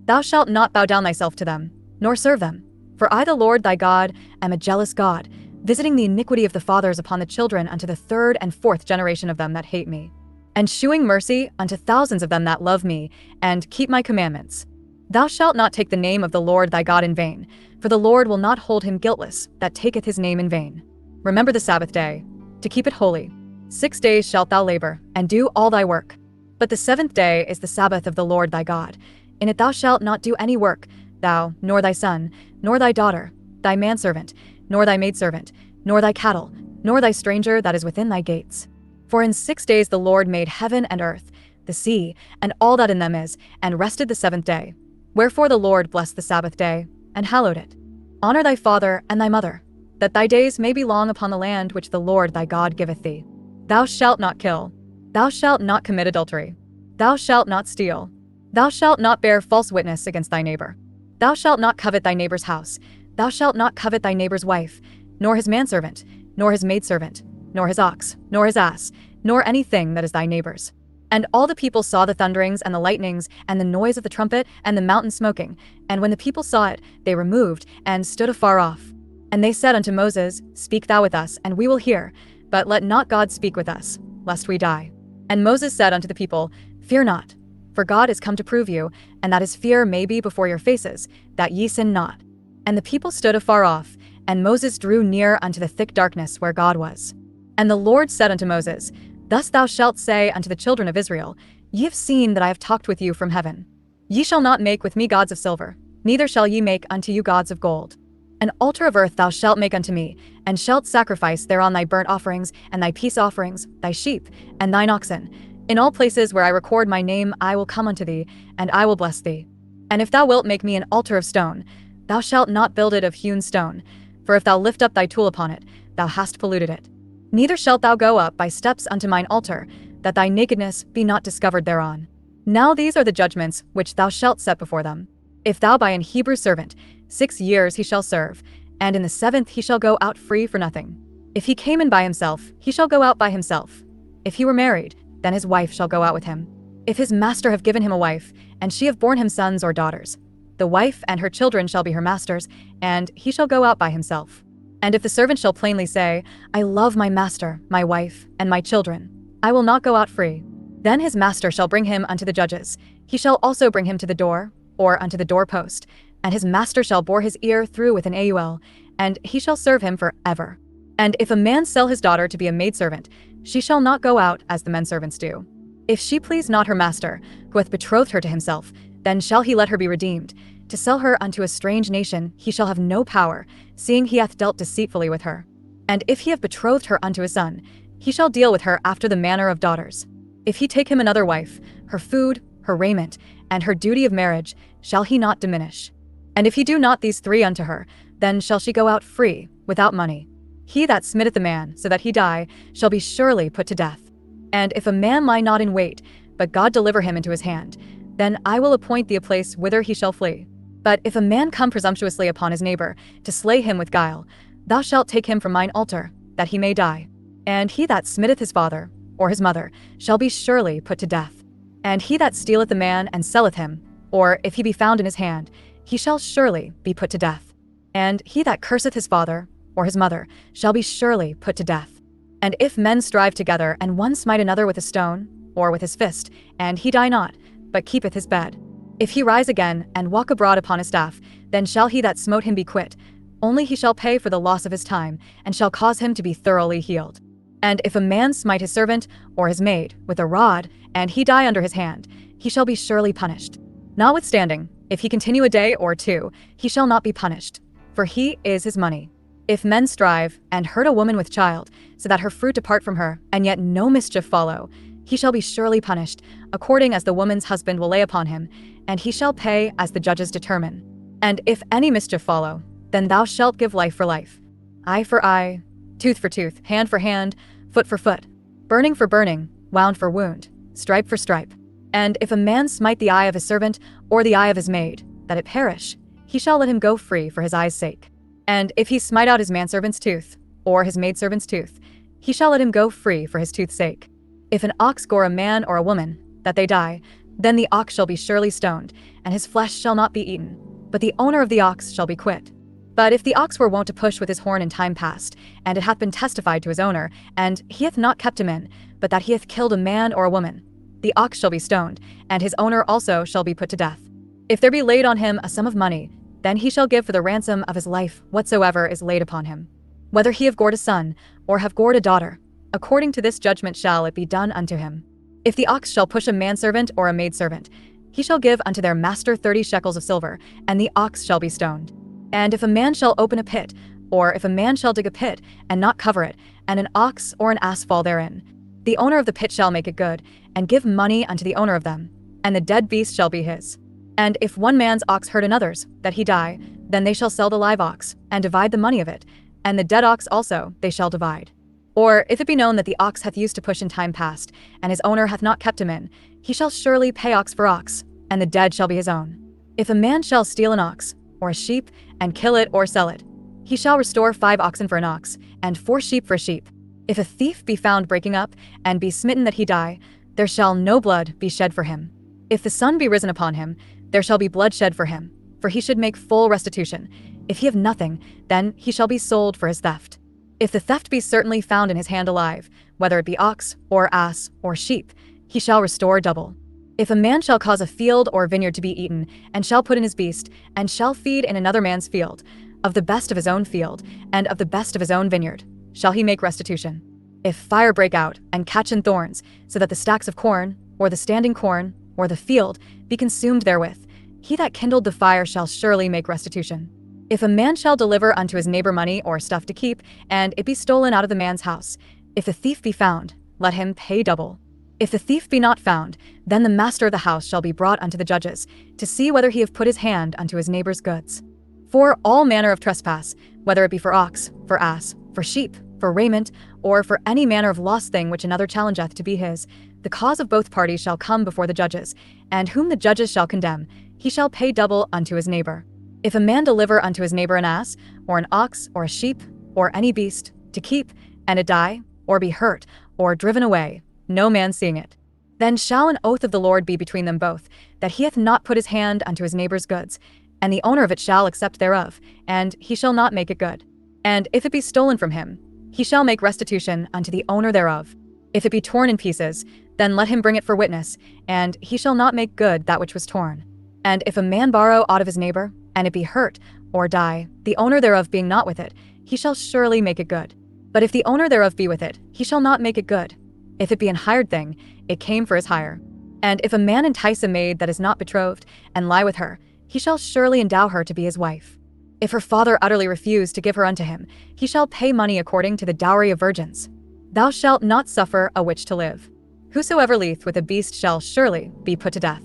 Thou shalt not bow down thyself to them, nor serve them. For I the Lord thy God am a jealous God, visiting the iniquity of the fathers upon the children unto the third and fourth generation of them that hate me, and shewing mercy unto thousands of them that love me, and keep my commandments. Thou shalt not take the name of the Lord thy God in vain, for the Lord will not hold him guiltless that taketh his name in vain. Remember the Sabbath day, to keep it holy. 6 days shalt thou labor, and do all thy work. But the seventh day is the Sabbath of the Lord thy God. In it thou shalt not do any work, thou, nor thy son, nor thy daughter, thy manservant, nor thy maidservant, nor thy cattle, nor thy stranger that is within thy gates. For in 6 days the Lord made heaven and earth, the sea, and all that in them is, and rested the seventh day. Wherefore the Lord blessed the Sabbath day, and hallowed it. Honor thy father and thy mother, that thy days may be long upon the land which the Lord thy God giveth thee. Thou shalt not kill. Thou shalt not commit adultery. Thou shalt not steal. Thou shalt not bear false witness against thy neighbor. Thou shalt not covet thy neighbor's house. Thou shalt not covet thy neighbor's wife, nor his manservant, nor his maidservant, nor his ox, nor his ass, nor anything that is thy neighbor's. And all the people saw the thunderings and the lightnings and the noise of the trumpet and the mountain smoking. And when the people saw it, they removed and stood afar off. And they said unto Moses, Speak thou with us, and we will hear, but let not God speak with us, lest we die. And Moses said unto the people, Fear not, for God is come to prove you, and that his fear may be before your faces, that ye sin not. And the people stood afar off, and Moses drew near unto the thick darkness where God was. And the Lord said unto Moses, Thus thou shalt say unto the children of Israel, Ye have seen that I have talked with you from heaven. Ye shall not make with me gods of silver, neither shall ye make unto you gods of gold. An altar of earth thou shalt make unto me, and shalt sacrifice thereon thy burnt offerings, and thy peace offerings, thy sheep, and thine oxen. In all places where I record my name I will come unto thee, and I will bless thee. And if thou wilt make me an altar of stone, thou shalt not build it of hewn stone, for if thou lift up thy tool upon it, thou hast polluted it. Neither shalt thou go up by steps unto mine altar, that thy nakedness be not discovered thereon. Now these are the judgments which thou shalt set before them. If thou buy an Hebrew servant, 6 years he shall serve, and in the 7th he shall go out free for nothing. If he came in by himself, he shall go out by himself. If he were married, then his wife shall go out with him. If his master have given him a wife, and she have borne him sons or daughters, the wife and her children shall be her master's, and he shall go out by himself. And if the servant shall plainly say, I love my master, my wife, and my children, I will not go out free, then his master shall bring him unto the judges. He shall also bring him to the door, or unto the doorpost, and his master shall bore his ear through with an AUL, and he shall serve him for ever. And if a man sell his daughter to be a maidservant, she shall not go out as the menservants do. If she please not her master, who hath betrothed her to himself, then shall he let her be redeemed. To sell her unto a strange nation he shall have no power, seeing he hath dealt deceitfully with her. And if he have betrothed her unto a son, he shall deal with her after the manner of daughters. If he take him another wife, her food, her raiment, and her duty of marriage shall he not diminish. And if he do not these 3 unto her, then shall she go out free, without money. He that smitteth a man, so that he die, shall be surely put to death. And if a man lie not in wait, but God deliver him into his hand, then I will appoint thee a place whither he shall flee. But if a man come presumptuously upon his neighbor, to slay him with guile, thou shalt take him from mine altar, that he may die. And he that smitteth his father, or his mother, shall be surely put to death. And he that stealeth a man and selleth him, or if he be found in his hand, he shall surely be put to death. And he that curseth his father, or his mother, shall be surely put to death. And if men strive together, and one smite another with a stone, or with his fist, and he die not, but keepeth his bed, if he rise again, and walk abroad upon a staff, then shall he that smote him be quit. Only he shall pay for the loss of his time, and shall cause him to be thoroughly healed. And if a man smite his servant, or his maid, with a rod, and he die under his hand, he shall be surely punished. Notwithstanding, if he continue a day or 2, he shall not be punished, for he is his money. If men strive, and hurt a woman with child, so that her fruit depart from her, and yet no mischief follow, he shall be surely punished, according as the woman's husband will lay upon him, and he shall pay as the judges determine. And if any mischief follow, then thou shalt give life for life, eye for eye, tooth for tooth, hand for hand, foot for foot, burning for burning, wound for wound, stripe for stripe. And if a man smite the eye of his servant or the eye of his maid, that it perish, he shall let him go free for his eye's sake. And if he smite out his manservant's tooth or his maidservant's tooth, he shall let him go free for his tooth's sake. If an ox gore a man or a woman, that they die, then the ox shall be surely stoned, and his flesh shall not be eaten, but the owner of the ox shall be quit. But if the ox were wont to push with his horn in time past, and it hath been testified to his owner, and he hath not kept him in, but that he hath killed a man or a woman, the ox shall be stoned, and his owner also shall be put to death. If there be laid on him a sum of money, then he shall give for the ransom of his life whatsoever is laid upon him. Whether he have gored a son, or have gored a daughter, according to this judgment shall it be done unto him. If the ox shall push a manservant or a maidservant, he shall give unto their master 30 shekels of silver, and the ox shall be stoned. And if a man shall open a pit, or if a man shall dig a pit, and not cover it, and an ox or an ass fall therein, the owner of the pit shall make it good, and give money unto the owner of them, and the dead beast shall be his. And if one man's ox hurt another's, that he die, then they shall sell the live ox, and divide the money of it, and the dead ox also they shall divide. Or if it be known that the ox hath used to push in time past, and his owner hath not kept him in, he shall surely pay ox for ox, and the dead shall be his own. If a man shall steal an ox, or a sheep, and kill it or sell it, he shall restore 5 oxen for an ox, and 4 sheep for a sheep. If a thief be found breaking up, and be smitten that he die, there shall no blood be shed for him. If the sun be risen upon him, there shall be blood shed for him, for he should make full restitution. If he have nothing, then he shall be sold for his theft. If the theft be certainly found in his hand alive, whether it be ox, or ass, or sheep, he shall restore double. If a man shall cause a field or vineyard to be eaten, and shall put in his beast, and shall feed in another man's field, of the best of his own field, and of the best of his own vineyard, shall he make restitution. If fire break out, and catch in thorns, so that the stacks of corn, or the standing corn, or the field, be consumed therewith, he that kindled the fire shall surely make restitution. If a man shall deliver unto his neighbor money or stuff to keep, and it be stolen out of the man's house, if the thief be found, let him pay double. If the thief be not found, then the master of the house shall be brought unto the judges, to see whether he have put his hand unto his neighbor's goods. For all manner of trespass, whether it be for ox, for ass, for sheep, for raiment, or for any manner of lost thing which another challengeth to be his, the cause of both parties shall come before the judges, and whom the judges shall condemn, he shall pay double unto his neighbor. If a man deliver unto his neighbor an ass, or an ox, or a sheep, or any beast, to keep, and it die, or be hurt, or driven away, no man seeing it, then shall an oath of the Lord be between them both, that he hath not put his hand unto his neighbor's goods, and the owner of it shall accept thereof, and he shall not make it good. And if it be stolen from him, he shall make restitution unto the owner thereof. If it be torn in pieces, then let him bring it for witness, and he shall not make good that which was torn. And if a man borrow aught of his neighbor, and it be hurt, or die, the owner thereof being not with it, he shall surely make it good. But if the owner thereof be with it, he shall not make it good. If it be an hired thing, it came for his hire. And if a man entice a maid that is not betrothed, and lie with her, he shall surely endow her to be his wife. If her father utterly refuse to give her unto him, he shall pay money according to the dowry of virgins. Thou shalt not suffer a witch to live. Whosoever lieth with a beast shall surely be put to death.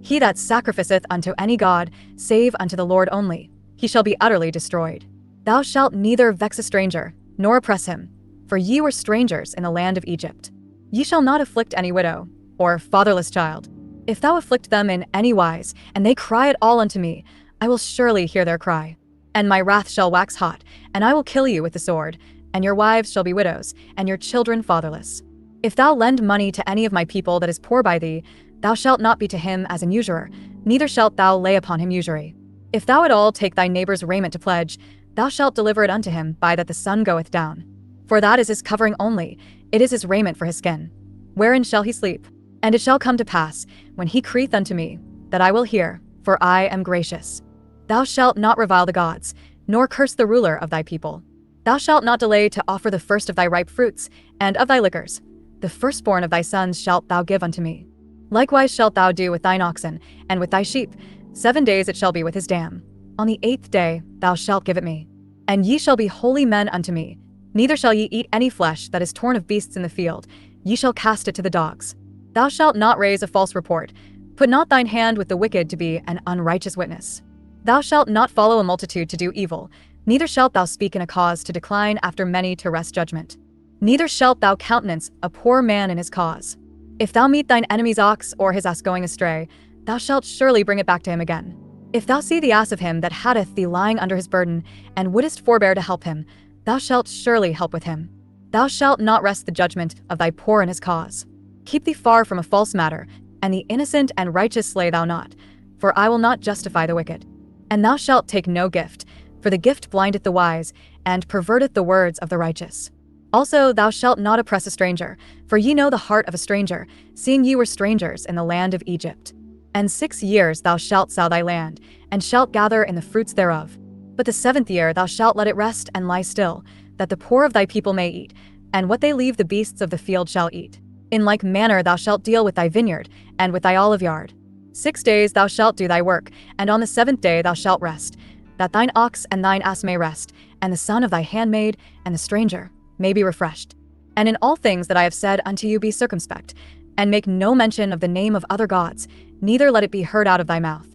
He that sacrificeth unto any god, save unto the Lord only, he shall be utterly destroyed. Thou shalt neither vex a stranger, nor oppress him, for ye were strangers in the land of Egypt. Ye shall not afflict any widow, or fatherless child. If thou afflict them in any wise, and they cry at all unto me, I will surely hear their cry. And my wrath shall wax hot, and I will kill you with the sword, and your wives shall be widows, and your children fatherless. If thou lend money to any of my people that is poor by thee, thou shalt not be to him as an usurer, neither shalt thou lay upon him usury. If thou at all take thy neighbor's raiment to pledge, thou shalt deliver it unto him by that the sun goeth down. For that is his covering only, it is his raiment for his skin. Wherein shall he sleep? And it shall come to pass, when he crieth unto me, that I will hear, for I am gracious. Thou shalt not revile the gods, nor curse the ruler of thy people. Thou shalt not delay to offer the first of thy ripe fruits, and of thy liquors. The firstborn of thy sons shalt thou give unto me. Likewise shalt thou do with thine oxen, and with thy sheep. 7 days it shall be with his dam. On the 8th day thou shalt give it me. And ye shall be holy men unto me. Neither shall ye eat any flesh that is torn of beasts in the field. Ye shall cast it to the dogs. Thou shalt not raise a false report. Put not thine hand with the wicked to be an unrighteous witness. Thou shalt not follow a multitude to do evil. Neither shalt thou speak in a cause to decline after many to wrest judgment. Neither shalt thou countenance a poor man in his cause. If thou meet thine enemy's ox or his ass going astray, thou shalt surely bring it back to him again. If thou see the ass of him that hateth thee lying under his burden, and wouldest forbear to help him, thou shalt surely help with him. Thou shalt not wrest the judgment of thy poor in his cause. Keep thee far from a false matter, and the innocent and righteous slay thou not, for I will not justify the wicked. And thou shalt take no gift, for the gift blindeth the wise, and perverteth the words of the righteous. Also thou shalt not oppress a stranger, for ye know the heart of a stranger, seeing ye were strangers in the land of Egypt. And 6 years thou shalt sow thy land, and shalt gather in the fruits thereof. But the 7th year thou shalt let it rest and lie still, that the poor of thy people may eat, and what they leave the beasts of the field shall eat. In like manner thou shalt deal with thy vineyard, and with thy olive yard. 6 days thou shalt do thy work, and on the 7th day thou shalt rest, that thine ox and thine ass may rest, and the son of thy handmaid, and the stranger, may be refreshed. And in all things that I have said unto you be circumspect, and make no mention of the name of other gods, neither let it be heard out of thy mouth.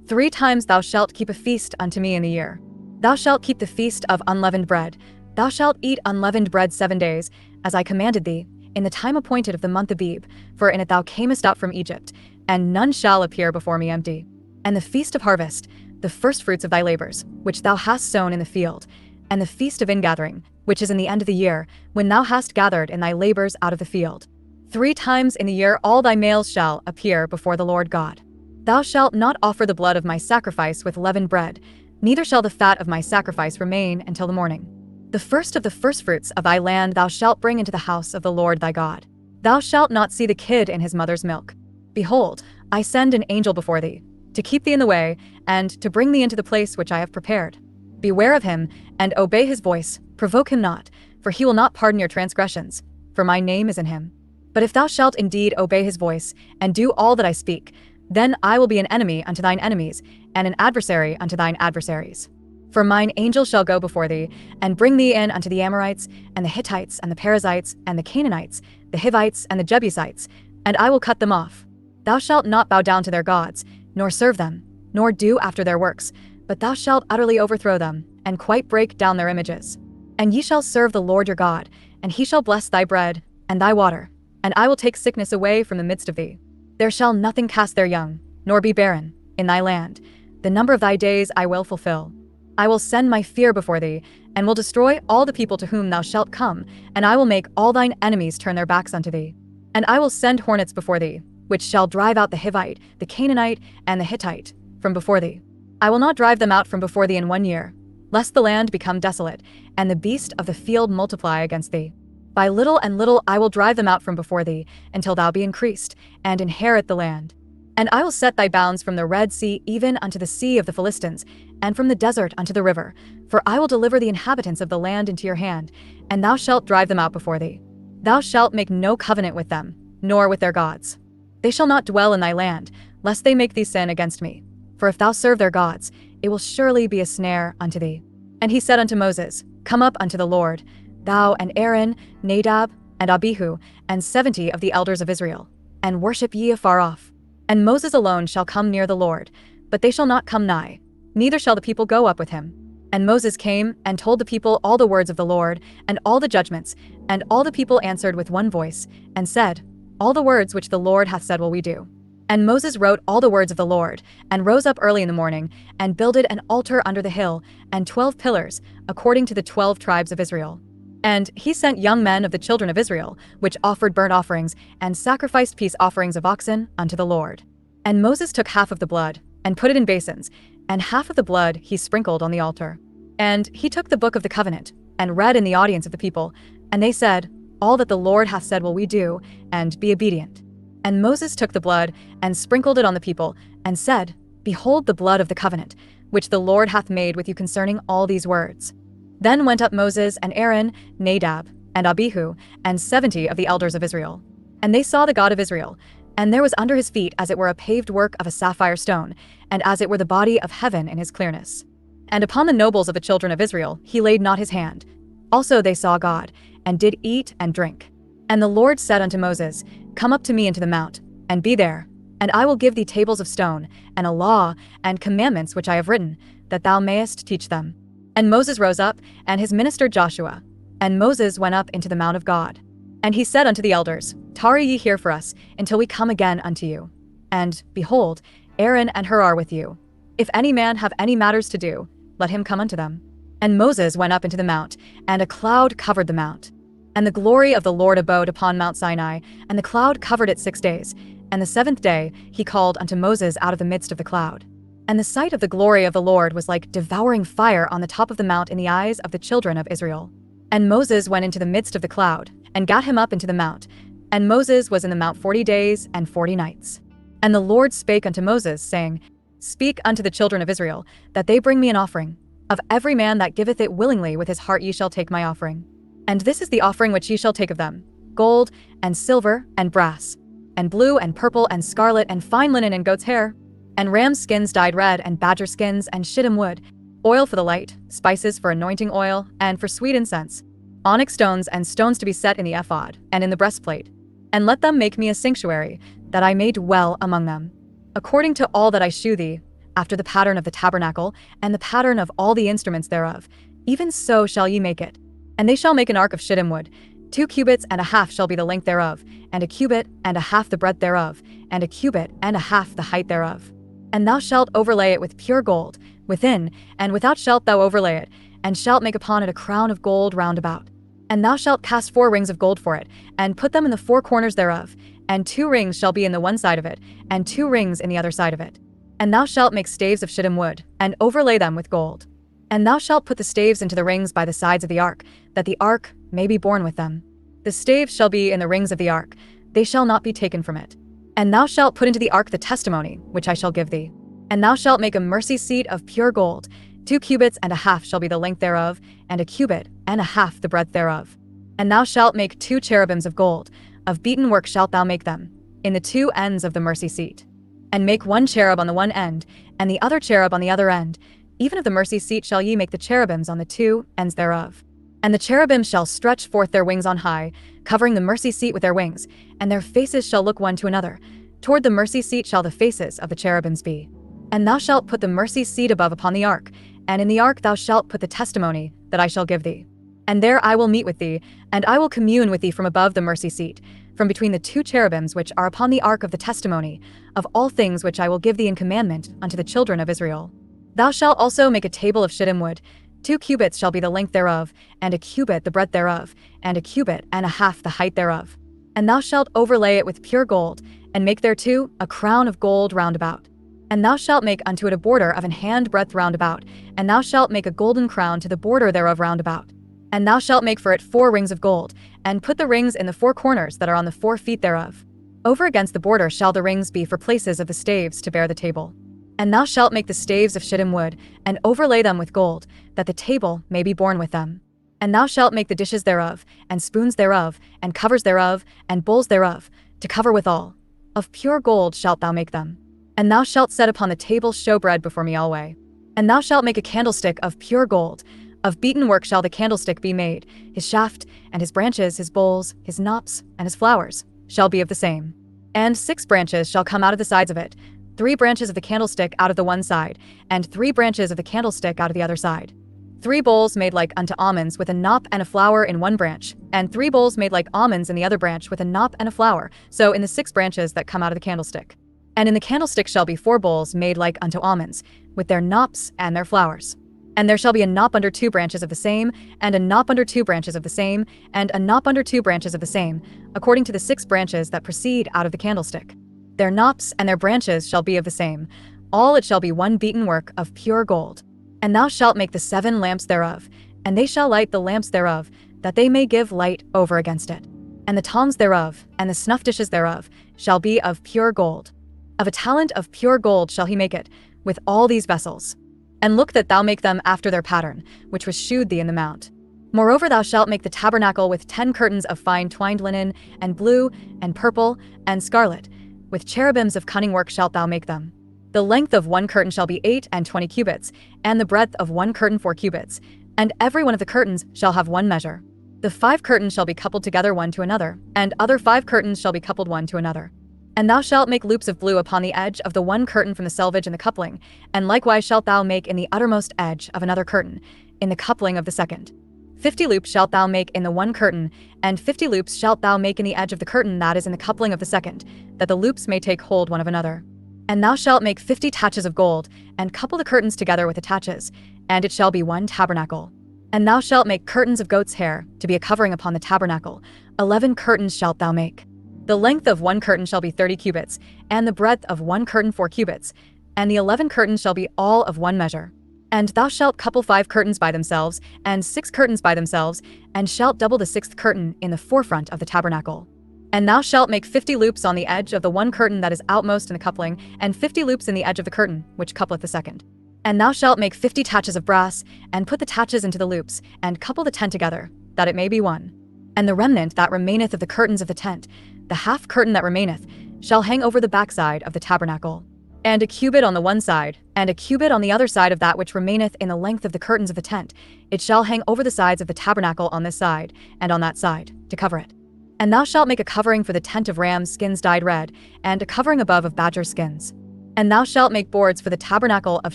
3 times thou shalt keep a feast unto me in the year. Thou shalt keep the feast of unleavened bread. Thou shalt eat unleavened bread 7 days, as I commanded thee, in the time appointed of the month Abib, for in it thou camest out from Egypt, and none shall appear before me empty. And the feast of harvest, the firstfruits of thy labors, which thou hast sown in the field, and the feast of ingathering, which is in the end of the year, when thou hast gathered in thy labors out of the field. 3 times in the year all thy males shall appear before the Lord God. Thou shalt not offer the blood of my sacrifice with leavened bread, neither shall the fat of my sacrifice remain until the morning. The first of the firstfruits of thy land thou shalt bring into the house of the Lord thy God. Thou shalt not see the kid in his mother's milk. Behold, I send an angel before thee, to keep thee in the way, and to bring thee into the place which I have prepared. Beware of him, and obey his voice, provoke him not, for he will not pardon your transgressions, for my name is in him. But if thou shalt indeed obey his voice, and do all that I speak, then I will be an enemy unto thine enemies, and an adversary unto thine adversaries. For mine angel shall go before thee, and bring thee in unto the Amorites, and the Hittites, and the Perizzites, and the Canaanites, the Hivites, and the Jebusites, and I will cut them off. Thou shalt not bow down to their gods, nor serve them, nor do after their works, but thou shalt utterly overthrow them, and quite break down their images. And ye shall serve the Lord your God, and he shall bless thy bread, and thy water, and I will take sickness away from the midst of thee. There shall nothing cast their young, nor be barren, in thy land. The number of thy days I will fulfill. I will send my fear before thee, and will destroy all the people to whom thou shalt come, and I will make all thine enemies turn their backs unto thee. And I will send hornets before thee, which shall drive out the Hivite, the Canaanite, and the Hittite from before thee. I will not drive them out from before thee in 1 year, lest the land become desolate, and the beast of the field multiply against thee. By little and little I will drive them out from before thee, until thou be increased, and inherit the land. And I will set thy bounds from the Red Sea even unto the sea of the Philistines, and from the desert unto the river. For I will deliver the inhabitants of the land into your hand, and thou shalt drive them out before thee. Thou shalt make no covenant with them, nor with their gods. They shall not dwell in thy land, lest they make thee sin against me. For if thou serve their gods, it will surely be a snare unto thee. And he said unto Moses, Come up unto the Lord, thou and Aaron, Nadab, and Abihu, and 70 of the elders of Israel, and worship ye afar off. And Moses alone shall come near the Lord, but they shall not come nigh, neither shall the people go up with him. And Moses came and told the people all the words of the Lord, and all the judgments, and all the people answered with one voice, and said, All the words which the Lord hath said will we do. And Moses wrote all the words of the Lord, and rose up early in the morning, and builded an altar under the hill, and 12 pillars, according to the 12 tribes of Israel. And he sent young men of the children of Israel, which offered burnt offerings, and sacrificed peace offerings of oxen unto the Lord. And Moses took half of the blood, and put it in basins, and half of the blood he sprinkled on the altar. And he took the book of the covenant, and read in the audience of the people, and they said, All that the Lord hath said will we do, and be obedient. And Moses took the blood, and sprinkled it on the people, and said, Behold the blood of the covenant, which the Lord hath made with you concerning all these words. Then went up Moses and Aaron, Nadab, and Abihu, and 70 of the elders of Israel. And they saw the God of Israel, and there was under his feet as it were a paved work of a sapphire stone, and as it were the body of heaven in his clearness. And upon the nobles of the children of Israel he laid not his hand. Also they saw God, and did eat and drink. And the Lord said unto Moses, Come up to me into the mount, and be there, and I will give thee tables of stone, and a law, and commandments which I have written, that thou mayest teach them. And Moses rose up, and his minister Joshua. And Moses went up into the mount of God. And he said unto the elders, Tarry ye here for us, until we come again unto you. And, behold, Aaron and Hur are with you. If any man have any matters to do, let him come unto them. And Moses went up into the mount, and a cloud covered the mount. And the glory of the Lord abode upon Mount Sinai, and the cloud covered it 6 days. And the 7th day he called unto Moses out of the midst of the cloud. And the sight of the glory of the Lord was like devouring fire on the top of the mount in the eyes of the children of Israel. And Moses went into the midst of the cloud, and gat him up into the mount. And Moses was in the mount 40 days and 40 nights. And the Lord spake unto Moses, saying, Speak unto the children of Israel, that they bring me an offering. Of every man that giveth it willingly with his heart ye shall take my offering. And this is the offering which ye shall take of them: gold, and silver, and brass, and blue, and purple, and scarlet, and fine linen, and goat's hair, and ram's skins dyed red, and badger skins, and shittim wood, oil for the light, spices for anointing oil, and for sweet incense, onyx stones, and stones to be set in the ephod, and in the breastplate. And let them make me a sanctuary, that I may dwell among them. According to all that I shew thee, after the pattern of the tabernacle, and the pattern of all the instruments thereof, even so shall ye make it. And they shall make an ark of shittim wood. 2 cubits and a half shall be the length thereof, and a cubit and a half the breadth thereof, and a cubit and a half the height thereof. And thou shalt overlay it with pure gold, within and without shalt thou overlay it, and shalt make upon it a crown of gold round about. And thou shalt cast 4 rings of gold for it, and put them in the 4 corners thereof, and 2 rings shall be in the one side of it, and 2 rings in the other side of it. And thou shalt make staves of shittim wood, and overlay them with gold. And thou shalt put the staves into the rings by the sides of the ark, that the ark may be borne with them. The staves shall be in the rings of the ark, they shall not be taken from it. And thou shalt put into the ark the testimony, which I shall give thee. And thou shalt make a mercy seat of pure gold. 2 cubits and a half shall be the length thereof, and a cubit and a half the breadth thereof. And thou shalt make 2 cherubims of gold, of beaten work shalt thou make them, in the 2 ends of the mercy seat. And make 1 cherub on the one end, and the other cherub on the other end. Even of the mercy seat shall ye make the cherubims on the 2 ends thereof. And the cherubims shall stretch forth their wings on high, covering the mercy seat with their wings, and their faces shall look one to another. Toward the mercy seat shall the faces of the cherubims be. And thou shalt put the mercy seat above upon the ark, and in the ark thou shalt put the testimony that I shall give thee. And there I will meet with thee, and I will commune with thee from above the mercy seat, from between the 2 cherubims which are upon the ark of the testimony, of all things which I will give thee in commandment unto the children of Israel. Thou shalt also make a table of shittim wood. 2 cubits shall be the length thereof, and a cubit the breadth thereof, and a cubit and a half the height thereof. And thou shalt overlay it with pure gold, and make thereto a crown of gold round about. And thou shalt make unto it a border of an hand breadth round about, and thou shalt make a golden crown to the border thereof round about. And thou shalt make for it 4 rings of gold, and put the rings in the 4 corners that are on the 4 feet thereof. Over against the border shall the rings be for places of the staves to bear the table. And thou shalt make the staves of shittim wood, and overlay them with gold, that the table may be borne with them. And thou shalt make the dishes thereof, and spoons thereof, and covers thereof, and bowls thereof, to cover withal. Of pure gold shalt thou make them. And thou shalt set upon the table showbread before me alway. And thou shalt make a candlestick of pure gold. Of beaten work shall the candlestick be made. His shaft, and his branches, his bowls, his knops, and his flowers, shall be of the same. And 6 branches shall come out of the sides of it, 3 branches of the candlestick out of the one side, and 3 branches of the candlestick out of the other side. 3 bowls made like unto almonds with a knop and a flower in one branch, and 3 bowls made like almonds in the other branch with a knop and a flower, so in the 6 branches that come out of the candlestick. And in the candlestick shall be 4 bowls made like unto almonds, with their knops and their flowers. And there shall be a knop under 2 branches of the same, and a knop under 2 branches of the same, and a knop under 2 branches of the same, according to the 6 branches that proceed out of the candlestick. Their knops and their branches shall be of the same. All it shall be one beaten work of pure gold. And thou shalt make the 7 lamps thereof, and they shall light the lamps thereof, that they may give light over against it. And the tongs thereof, and the snuff dishes thereof, shall be of pure gold. Of a talent of pure gold shall he make it, with all these vessels. And look that thou make them after their pattern, which was shewed thee in the mount. Moreover thou shalt make the tabernacle with 10 curtains of fine twined linen, and blue, and purple, and scarlet. With cherubims of cunning work shalt thou make them. The length of 1 curtain shall be 8 and 20 cubits, and the breadth of 1 curtain 4 cubits, and every one of the curtains shall have 1 measure. The 5 curtains shall be coupled together one to another, and other 5 curtains shall be coupled one to another. And thou shalt make loops of blue upon the edge of the 1 curtain from the selvage and the coupling, and likewise shalt thou make in the uttermost edge of another curtain, in the coupling of the second. 50 loops shalt thou make in the one curtain, and 50 loops shalt thou make in the edge of the curtain that is in the coupling of the second, that the loops may take hold one of another. And thou shalt make 50 taches of gold, and couple the curtains together with the taches, and it shall be one tabernacle. And thou shalt make curtains of goat's hair, to be a covering upon the tabernacle. 11 curtains shalt thou make. The length of one curtain shall be 30 cubits, and the breadth of one curtain 4 cubits, and the 11 curtains shall be all of one measure. And thou shalt couple 5 curtains by themselves, and 6 curtains by themselves, and shalt double the 6th curtain in the forefront of the tabernacle. And thou shalt make 50 loops on the edge of the one curtain that is outmost in the coupling, and 50 loops in the edge of the curtain, which coupleth the second. And thou shalt make 50 taches of brass, and put the taches into the loops, and couple the tent together, that it may be one. And the remnant that remaineth of the curtains of the tent, the half curtain that remaineth, shall hang over the backside of the tabernacle. And a cubit on the one side, and a cubit on the other side of that which remaineth in the length of the curtains of the tent, it shall hang over the sides of the tabernacle on this side, and on that side, to cover it. And thou shalt make a covering for the tent of rams' skins dyed red, and a covering above of badger skins. And thou shalt make boards for the tabernacle of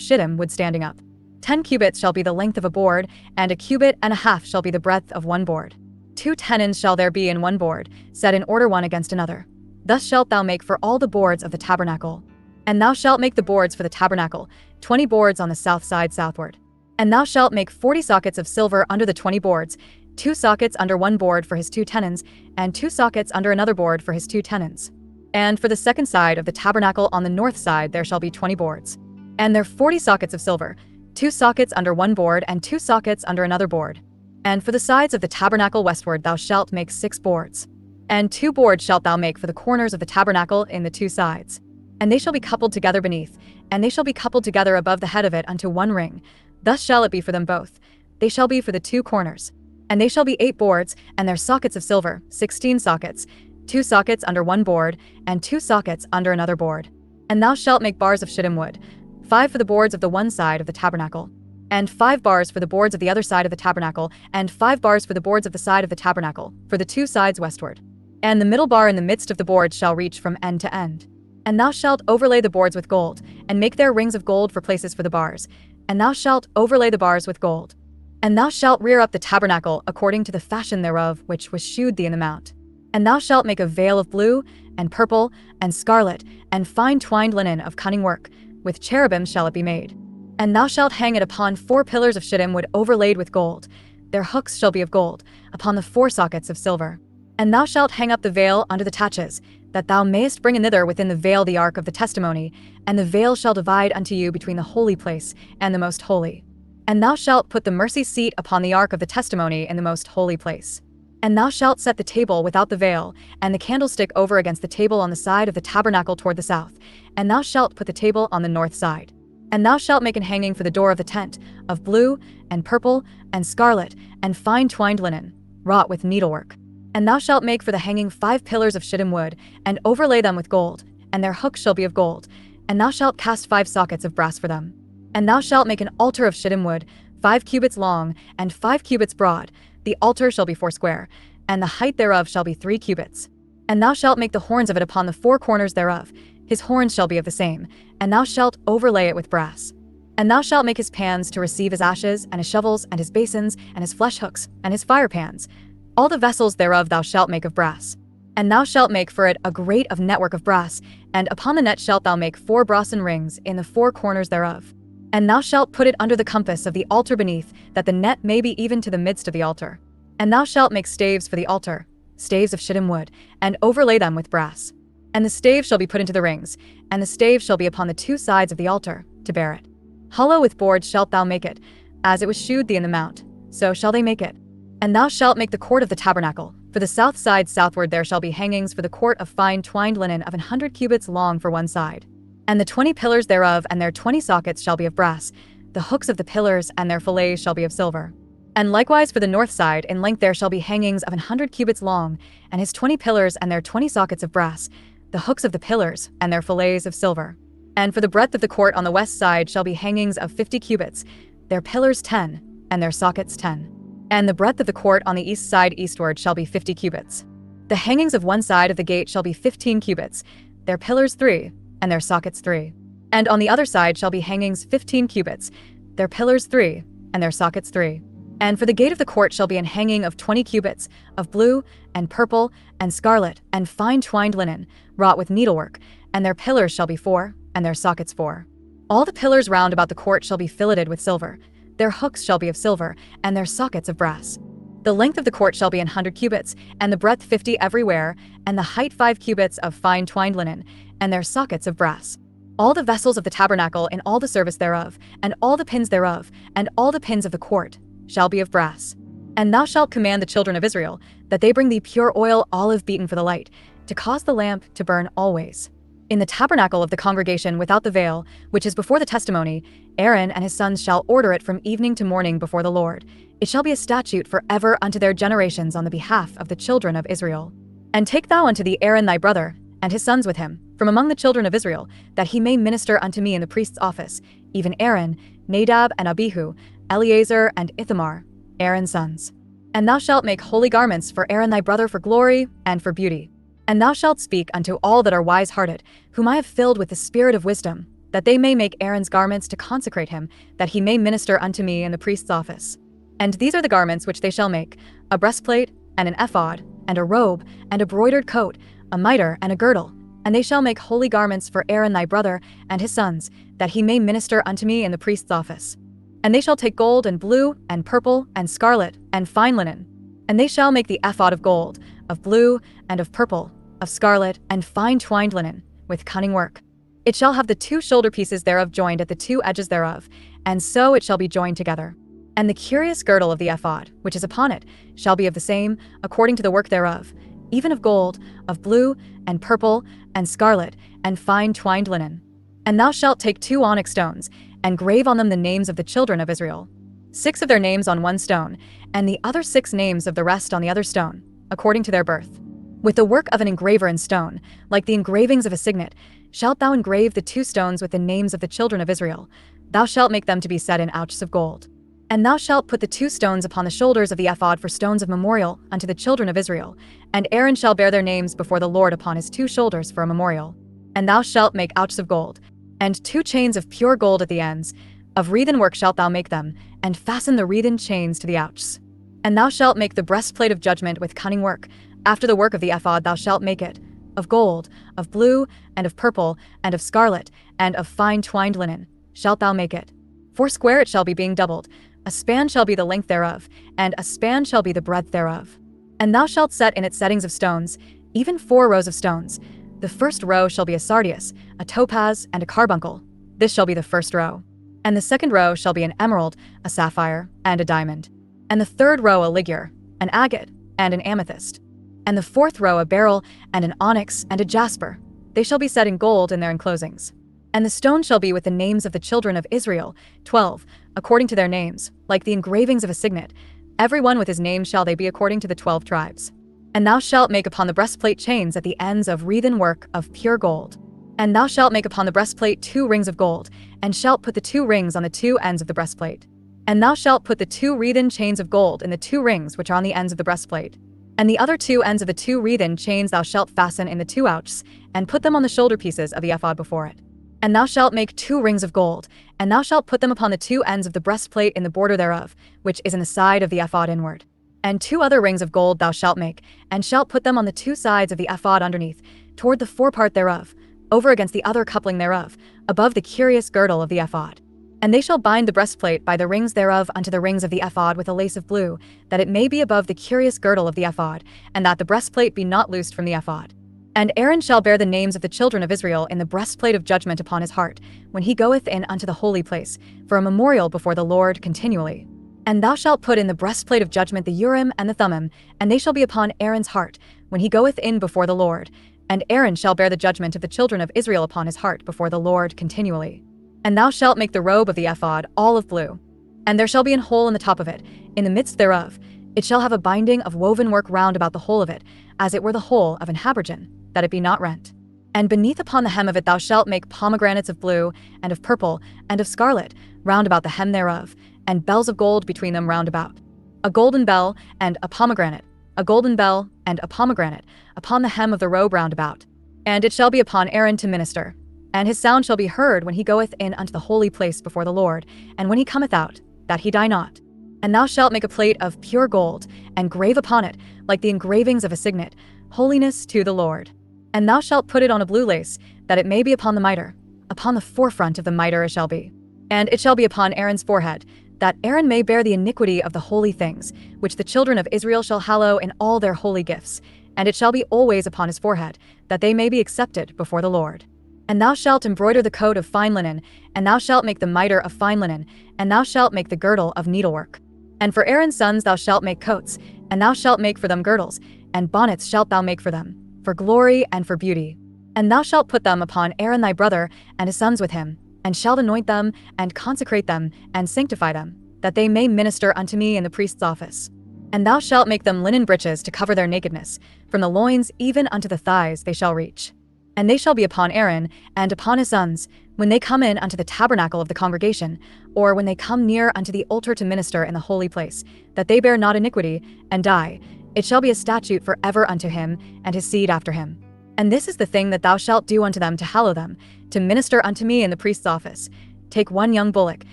shittim wood standing up. 10 cubits shall be the length of a board, and a cubit and a half shall be the breadth of one board. 2 tenons shall there be in one board, set in order one against another. Thus shalt thou make for all the boards of the tabernacle. And thou shalt make the boards for the tabernacle, 20 boards on the south side southward. And thou shalt make 40 sockets of silver under the 20 boards, 2 sockets under one board for his 2 tenons, and 2 sockets under another board for his 2 tenons. And for the second side of the tabernacle on the north side there shall be 20 boards. And there 40 sockets of silver, 2 sockets under one board and 2 sockets under another board. And for the sides of the tabernacle westward thou shalt make 6 boards. And 2 boards shalt thou make for the corners of the tabernacle in the 2 sides. And they shall be coupled together beneath, and they shall be coupled together above the head of it unto one ring. Thus shall it be for them both. They shall be for the 2 corners. And they shall be 8 boards, and their sockets of silver, 16 sockets, 2 sockets under one board, and 2 sockets under another board. And thou shalt make bars of shittim wood, 5 for the boards of the one side of the tabernacle, and 5 bars for the boards of the other side of the tabernacle, and 5 bars for the boards of the side of the tabernacle, for the 2 sides westward. And the middle bar in the midst of the boards shall reach from end to end. And thou shalt overlay the boards with gold, and make their rings of gold for places for the bars. And thou shalt overlay the bars with gold. And thou shalt rear up the tabernacle according to the fashion thereof which was shewed thee in the mount. And thou shalt make a veil of blue, and purple, and scarlet, and fine twined linen of cunning work, with cherubim shall it be made. And thou shalt hang it upon 4 pillars of shittim wood overlaid with gold. Their hooks shall be of gold, upon the 4 sockets of silver. And thou shalt hang up the veil under the taches, that thou mayest bring in thither within the veil the ark of the testimony, and the veil shall divide unto you between the holy place and the most holy. And thou shalt put the mercy seat upon the ark of the testimony in the most holy place. And thou shalt set the table without the veil, and the candlestick over against the table on the side of the tabernacle toward the south, and thou shalt put the table on the north side. And thou shalt make an hanging for the door of the tent, of blue, and purple, and scarlet, and fine twined linen, wrought with needlework. And thou shalt make for the hanging 5 pillars of shittim wood, and overlay them with gold, and their hooks shall be of gold. And thou shalt cast 5 sockets of brass for them. And thou shalt make an altar of shittim wood, 5 cubits long, and 5 cubits broad. The altar shall be 4 square, and the height thereof shall be 3 cubits. And thou shalt make the horns of it upon the 4 corners thereof. His horns shall be of the same, and thou shalt overlay it with brass. And thou shalt make his pans to receive his ashes, and his shovels, and his basins, and his flesh hooks, and his fire pans. All the vessels thereof thou shalt make of brass. And thou shalt make for it a grate of network of brass, and upon the net shalt thou make 4 brassen rings in the 4 corners thereof. And thou shalt put it under the compass of the altar beneath, that the net may be even to the midst of the altar. And thou shalt make staves for the altar, staves of shittim wood, and overlay them with brass. And the stave shall be put into the rings, and the stave shall be upon the 2 sides of the altar, to bear it. Hollow with boards shalt thou make it, as it was shewed thee in the mount, so shall they make it. And thou shalt make the court of the tabernacle. For the south side southward there shall be hangings for the court of fine twined linen of 100 cubits long for one side. And the 20 pillars thereof and their 20 sockets shall be of brass. The hooks of the pillars and their fillets shall be of silver. And likewise for the north side in length there shall be hangings of 100 cubits long, and his 20 pillars and their 20 sockets of brass. The hooks of the pillars and their fillets of silver. And for the breadth of the court on the west side shall be hangings of 50 cubits, their pillars 10, and their sockets 10. And the breadth of the court on the east side eastward shall be 50 cubits. The hangings of one side of the gate shall be 15 cubits, their pillars 3, and their sockets 3. And on the other side shall be hangings 15 cubits, their pillars 3, and their sockets 3. And for the gate of the court shall be an hanging of 20 cubits, of blue, and purple, and scarlet, and fine twined linen, wrought with needlework, and their pillars shall be 4, and their sockets 4. All the pillars round about the court shall be filleted with silver. Their hooks shall be of silver, and their sockets of brass. The length of the court shall be 100 cubits, and the breadth 50 everywhere, and the height 5 cubits of fine twined linen, and their sockets of brass. All the vessels of the tabernacle in all the service thereof, and all the pins thereof, and all the pins of the court, shall be of brass. And thou shalt command the children of Israel, that they bring thee pure oil olive beaten for the light, to cause the lamp to burn always. In the tabernacle of the congregation without the veil, which is before the testimony, Aaron and his sons shall order it from evening to morning before the Lord. It shall be a statute forever unto their generations on the behalf of the children of Israel. And take thou unto thee Aaron thy brother, and his sons with him, from among the children of Israel, that he may minister unto me in the priest's office, even Aaron, Nadab and Abihu, Eleazar and Ithamar, Aaron's sons. And thou shalt make holy garments for Aaron thy brother for glory and for beauty. And thou shalt speak unto all that are wise-hearted, whom I have filled with the spirit of wisdom, that they may make Aaron's garments to consecrate him, that he may minister unto me in the priest's office. And these are the garments which they shall make: a breastplate, and an ephod, and a robe, and a broidered coat, a mitre, and a girdle. And they shall make holy garments for Aaron thy brother and his sons, that he may minister unto me in the priest's office. And they shall take gold, and blue, and purple, and scarlet, and fine linen. And they shall make the ephod of gold, of blue, and of purple, of scarlet, and fine twined linen, with cunning work. It shall have the 2 shoulder pieces thereof joined at the 2 edges thereof, and so it shall be joined together. And the curious girdle of the ephod, which is upon it, shall be of the same, according to the work thereof, even of gold, of blue, and purple, and scarlet, and fine twined linen. And thou shalt take 2 onyx stones, and grave on them the names of the children of Israel, 6 of their names on one stone, and the other 6 names of the rest on the other stone, according to their birth. With the work of an engraver in stone, like the engravings of a signet, shalt thou engrave the 2 stones with the names of the children of Israel. Thou shalt make them to be set in ouches of gold. And thou shalt put the 2 stones upon the shoulders of the ephod for stones of memorial unto the children of Israel. And Aaron shall bear their names before the Lord upon his 2 shoulders for a memorial. And thou shalt make ouches of gold, and 2 chains of pure gold at the ends. Of wreathen work shalt thou make them, and fasten the wreathen chains to the ouches. And thou shalt make the breastplate of judgment with cunning work. After the work of the ephod thou shalt make it, of gold, of blue, and of purple, and of scarlet, and of fine twined linen, shalt thou make it. 4 it shall be, being doubled. A span shall be the length thereof, and a span shall be the breadth thereof. And thou shalt set in it settings of stones, even 4 rows of stones. The first row shall be a sardius, a topaz, and a carbuncle. This shall be the first row. And the second row shall be an emerald, a sapphire, and a diamond. And the third row a ligure, an agate, and an amethyst. And the 4th row a beryl, and an onyx, and a jasper. They shall be set in gold in their enclosings. And the stone shall be with the names of the children of Israel, 12, according to their names, like the engravings of a signet. Every one with his name shall they be according to the 12 tribes. And thou shalt make upon the breastplate chains at the ends of wreathen work of pure gold. And thou shalt make upon the breastplate 2 rings of gold, and shalt put the 2 rings on the 2 ends of the breastplate. And thou shalt put the 2 wreathen chains of gold in the 2 rings which are on the ends of the breastplate. And the other 2 ends of the 2 wreathen chains thou shalt fasten in the 2 ouches, and put them on the shoulder pieces of the ephod before it. And thou shalt make 2 rings of gold, and thou shalt put them upon the 2 ends of the breastplate in the border thereof, which is in the side of the ephod inward. And 2 other rings of gold thou shalt make, and shalt put them on the 2 sides of the ephod underneath, toward the forepart thereof, over against the other coupling thereof, above the curious girdle of the ephod. And they shall bind the breastplate by the rings thereof unto the rings of the ephod with a lace of blue, that it may be above the curious girdle of the ephod, and that the breastplate be not loosed from the ephod. And Aaron shall bear the names of the children of Israel in the breastplate of judgment upon his heart, when he goeth in unto the holy place, for a memorial before the Lord continually. And thou shalt put in the breastplate of judgment the Urim and the Thummim, and they shall be upon Aaron's heart, when he goeth in before the Lord. And Aaron shall bear the judgment of the children of Israel upon his heart before the Lord continually. And thou shalt make the robe of the ephod all of blue. And there shall be an hole in the top of it, in the midst thereof. It shall have a binding of woven work round about the whole of it, as it were the hole of an habergeon, that it be not rent. And beneath upon the hem of it thou shalt make pomegranates of blue, and of purple, and of scarlet, round about the hem thereof, and bells of gold between them round about. A golden bell, and a pomegranate, a golden bell, and a pomegranate, upon the hem of the robe round about. And it shall be upon Aaron to minister. And his sound shall be heard when he goeth in unto the holy place before the Lord, and when he cometh out, that he die not. And thou shalt make a plate of pure gold, and grave upon it, like the engravings of a signet, holiness to the Lord. And thou shalt put it on a blue lace, that it may be upon the mitre. Upon the forefront of the mitre it shall be. And it shall be upon Aaron's forehead, that Aaron may bear the iniquity of the holy things, which the children of Israel shall hallow in all their holy gifts. And it shall be always upon his forehead, that they may be accepted before the Lord. And thou shalt embroider the coat of fine linen, and thou shalt make the mitre of fine linen, and thou shalt make the girdle of needlework. And for Aaron's sons thou shalt make coats, and thou shalt make for them girdles, and bonnets shalt thou make for them, for glory and for beauty. And thou shalt put them upon Aaron thy brother, and his sons with him, and shalt anoint them, and consecrate them, and sanctify them, that they may minister unto me in the priest's office. And thou shalt make them linen breeches to cover their nakedness, from the loins even unto the thighs they shall reach. And they shall be upon Aaron, and upon his sons, when they come in unto the tabernacle of the congregation, or when they come near unto the altar to minister in the holy place, that they bear not iniquity, and die. It shall be a statute for ever unto him, and his seed after him. And this is the thing that thou shalt do unto them to hallow them, to minister unto me in the priest's office. Take 1 young bullock,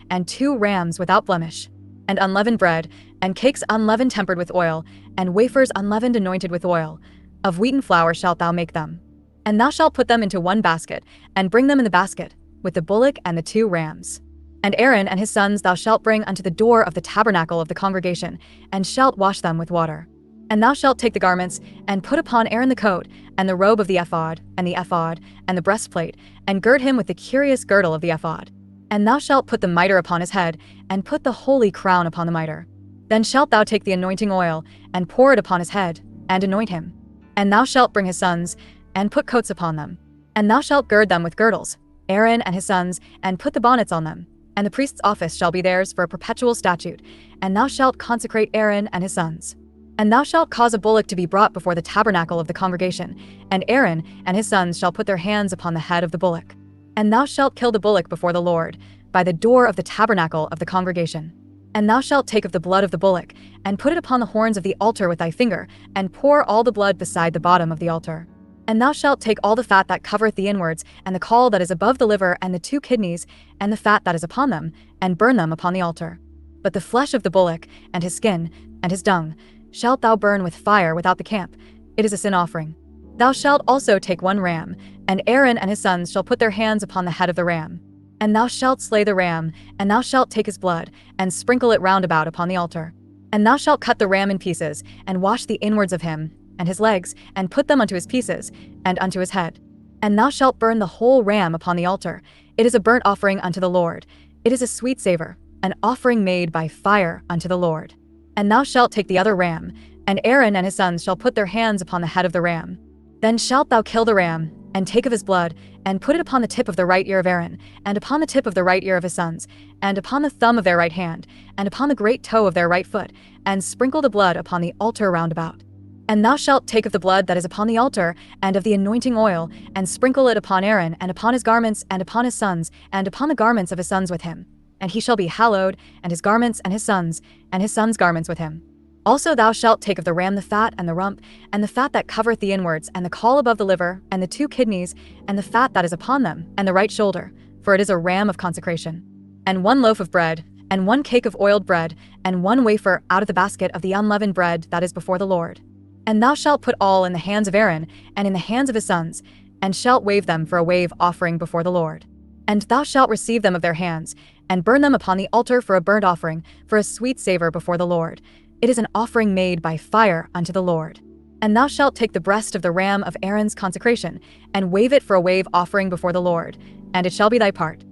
and 2 rams without blemish, and unleavened bread, and cakes unleavened tempered with oil, and wafers unleavened anointed with oil. Of wheaten flour shalt thou make them. And thou shalt put them into 1 basket, and bring them in the basket, with the bullock and the 2 rams. And Aaron and his sons thou shalt bring unto the door of the tabernacle of the congregation, and shalt wash them with water. And thou shalt take the garments, and put upon Aaron the coat, and the robe of the ephod, and the breastplate, and gird him with the curious girdle of the ephod. And thou shalt put the mitre upon his head, and put the holy crown upon the mitre. Then shalt thou take the anointing oil, and pour it upon his head, and anoint him. And thou shalt bring his sons, and put coats upon them. And thou shalt gird them with girdles, Aaron and his sons, and put the bonnets on them. And the priest's office shall be theirs for a perpetual statute. And thou shalt consecrate Aaron and his sons. And thou shalt cause a bullock to be brought before the tabernacle of the congregation, and Aaron and his sons shall put their hands upon the head of the bullock. And thou shalt kill the bullock before the Lord, by the door of the tabernacle of the congregation. And thou shalt take of the blood of the bullock, and put it upon the horns of the altar with thy finger, and pour all the blood beside the bottom of the altar. And thou shalt take all the fat that covereth the inwards, and the caul that is above the liver, and the 2 kidneys, and the fat that is upon them, and burn them upon the altar. But the flesh of the bullock, and his skin, and his dung, shalt thou burn with fire without the camp. It is a sin offering. Thou shalt also take 1 ram, and Aaron and his sons shall put their hands upon the head of the ram. And thou shalt slay the ram, and thou shalt take his blood, and sprinkle it round about upon the altar. And thou shalt cut the ram in pieces, and wash the inwards of him, and his legs, and put them unto his pieces, and unto his head. And thou shalt burn the whole ram upon the altar. It is a burnt offering unto the Lord. It is a sweet savor, an offering made by fire unto the Lord. And thou shalt take the other ram, and Aaron and his sons shall put their hands upon the head of the ram. Then shalt thou kill the ram, and take of his blood, and put it upon the tip of the right ear of Aaron, and upon the tip of the right ear of his sons, and upon the thumb of their right hand, and upon the great toe of their right foot, and sprinkle the blood upon the altar round about. And thou shalt take of the blood that is upon the altar, and of the anointing oil, and sprinkle it upon Aaron, and upon his garments, and upon his sons, and upon the garments of his sons with him. And he shall be hallowed, and his garments, and his sons' garments with him. Also thou shalt take of the ram the fat, and the rump, and the fat that covereth the inwards, and the caul above the liver, and the 2 kidneys, and the fat that is upon them, and the right shoulder, for it is a ram of consecration. And 1 loaf of bread, and 1 cake of oiled bread, and 1 wafer out of the basket of the unleavened bread that is before the Lord. And thou shalt put all in the hands of Aaron, and in the hands of his sons, and shalt wave them for a wave offering before the Lord. And thou shalt receive them of their hands, and burn them upon the altar for a burnt offering, for a sweet savor before the Lord. It is an offering made by fire unto the Lord. And thou shalt take the breast of the ram of Aaron's consecration, and wave it for a wave offering before the Lord, and it shall be thy part.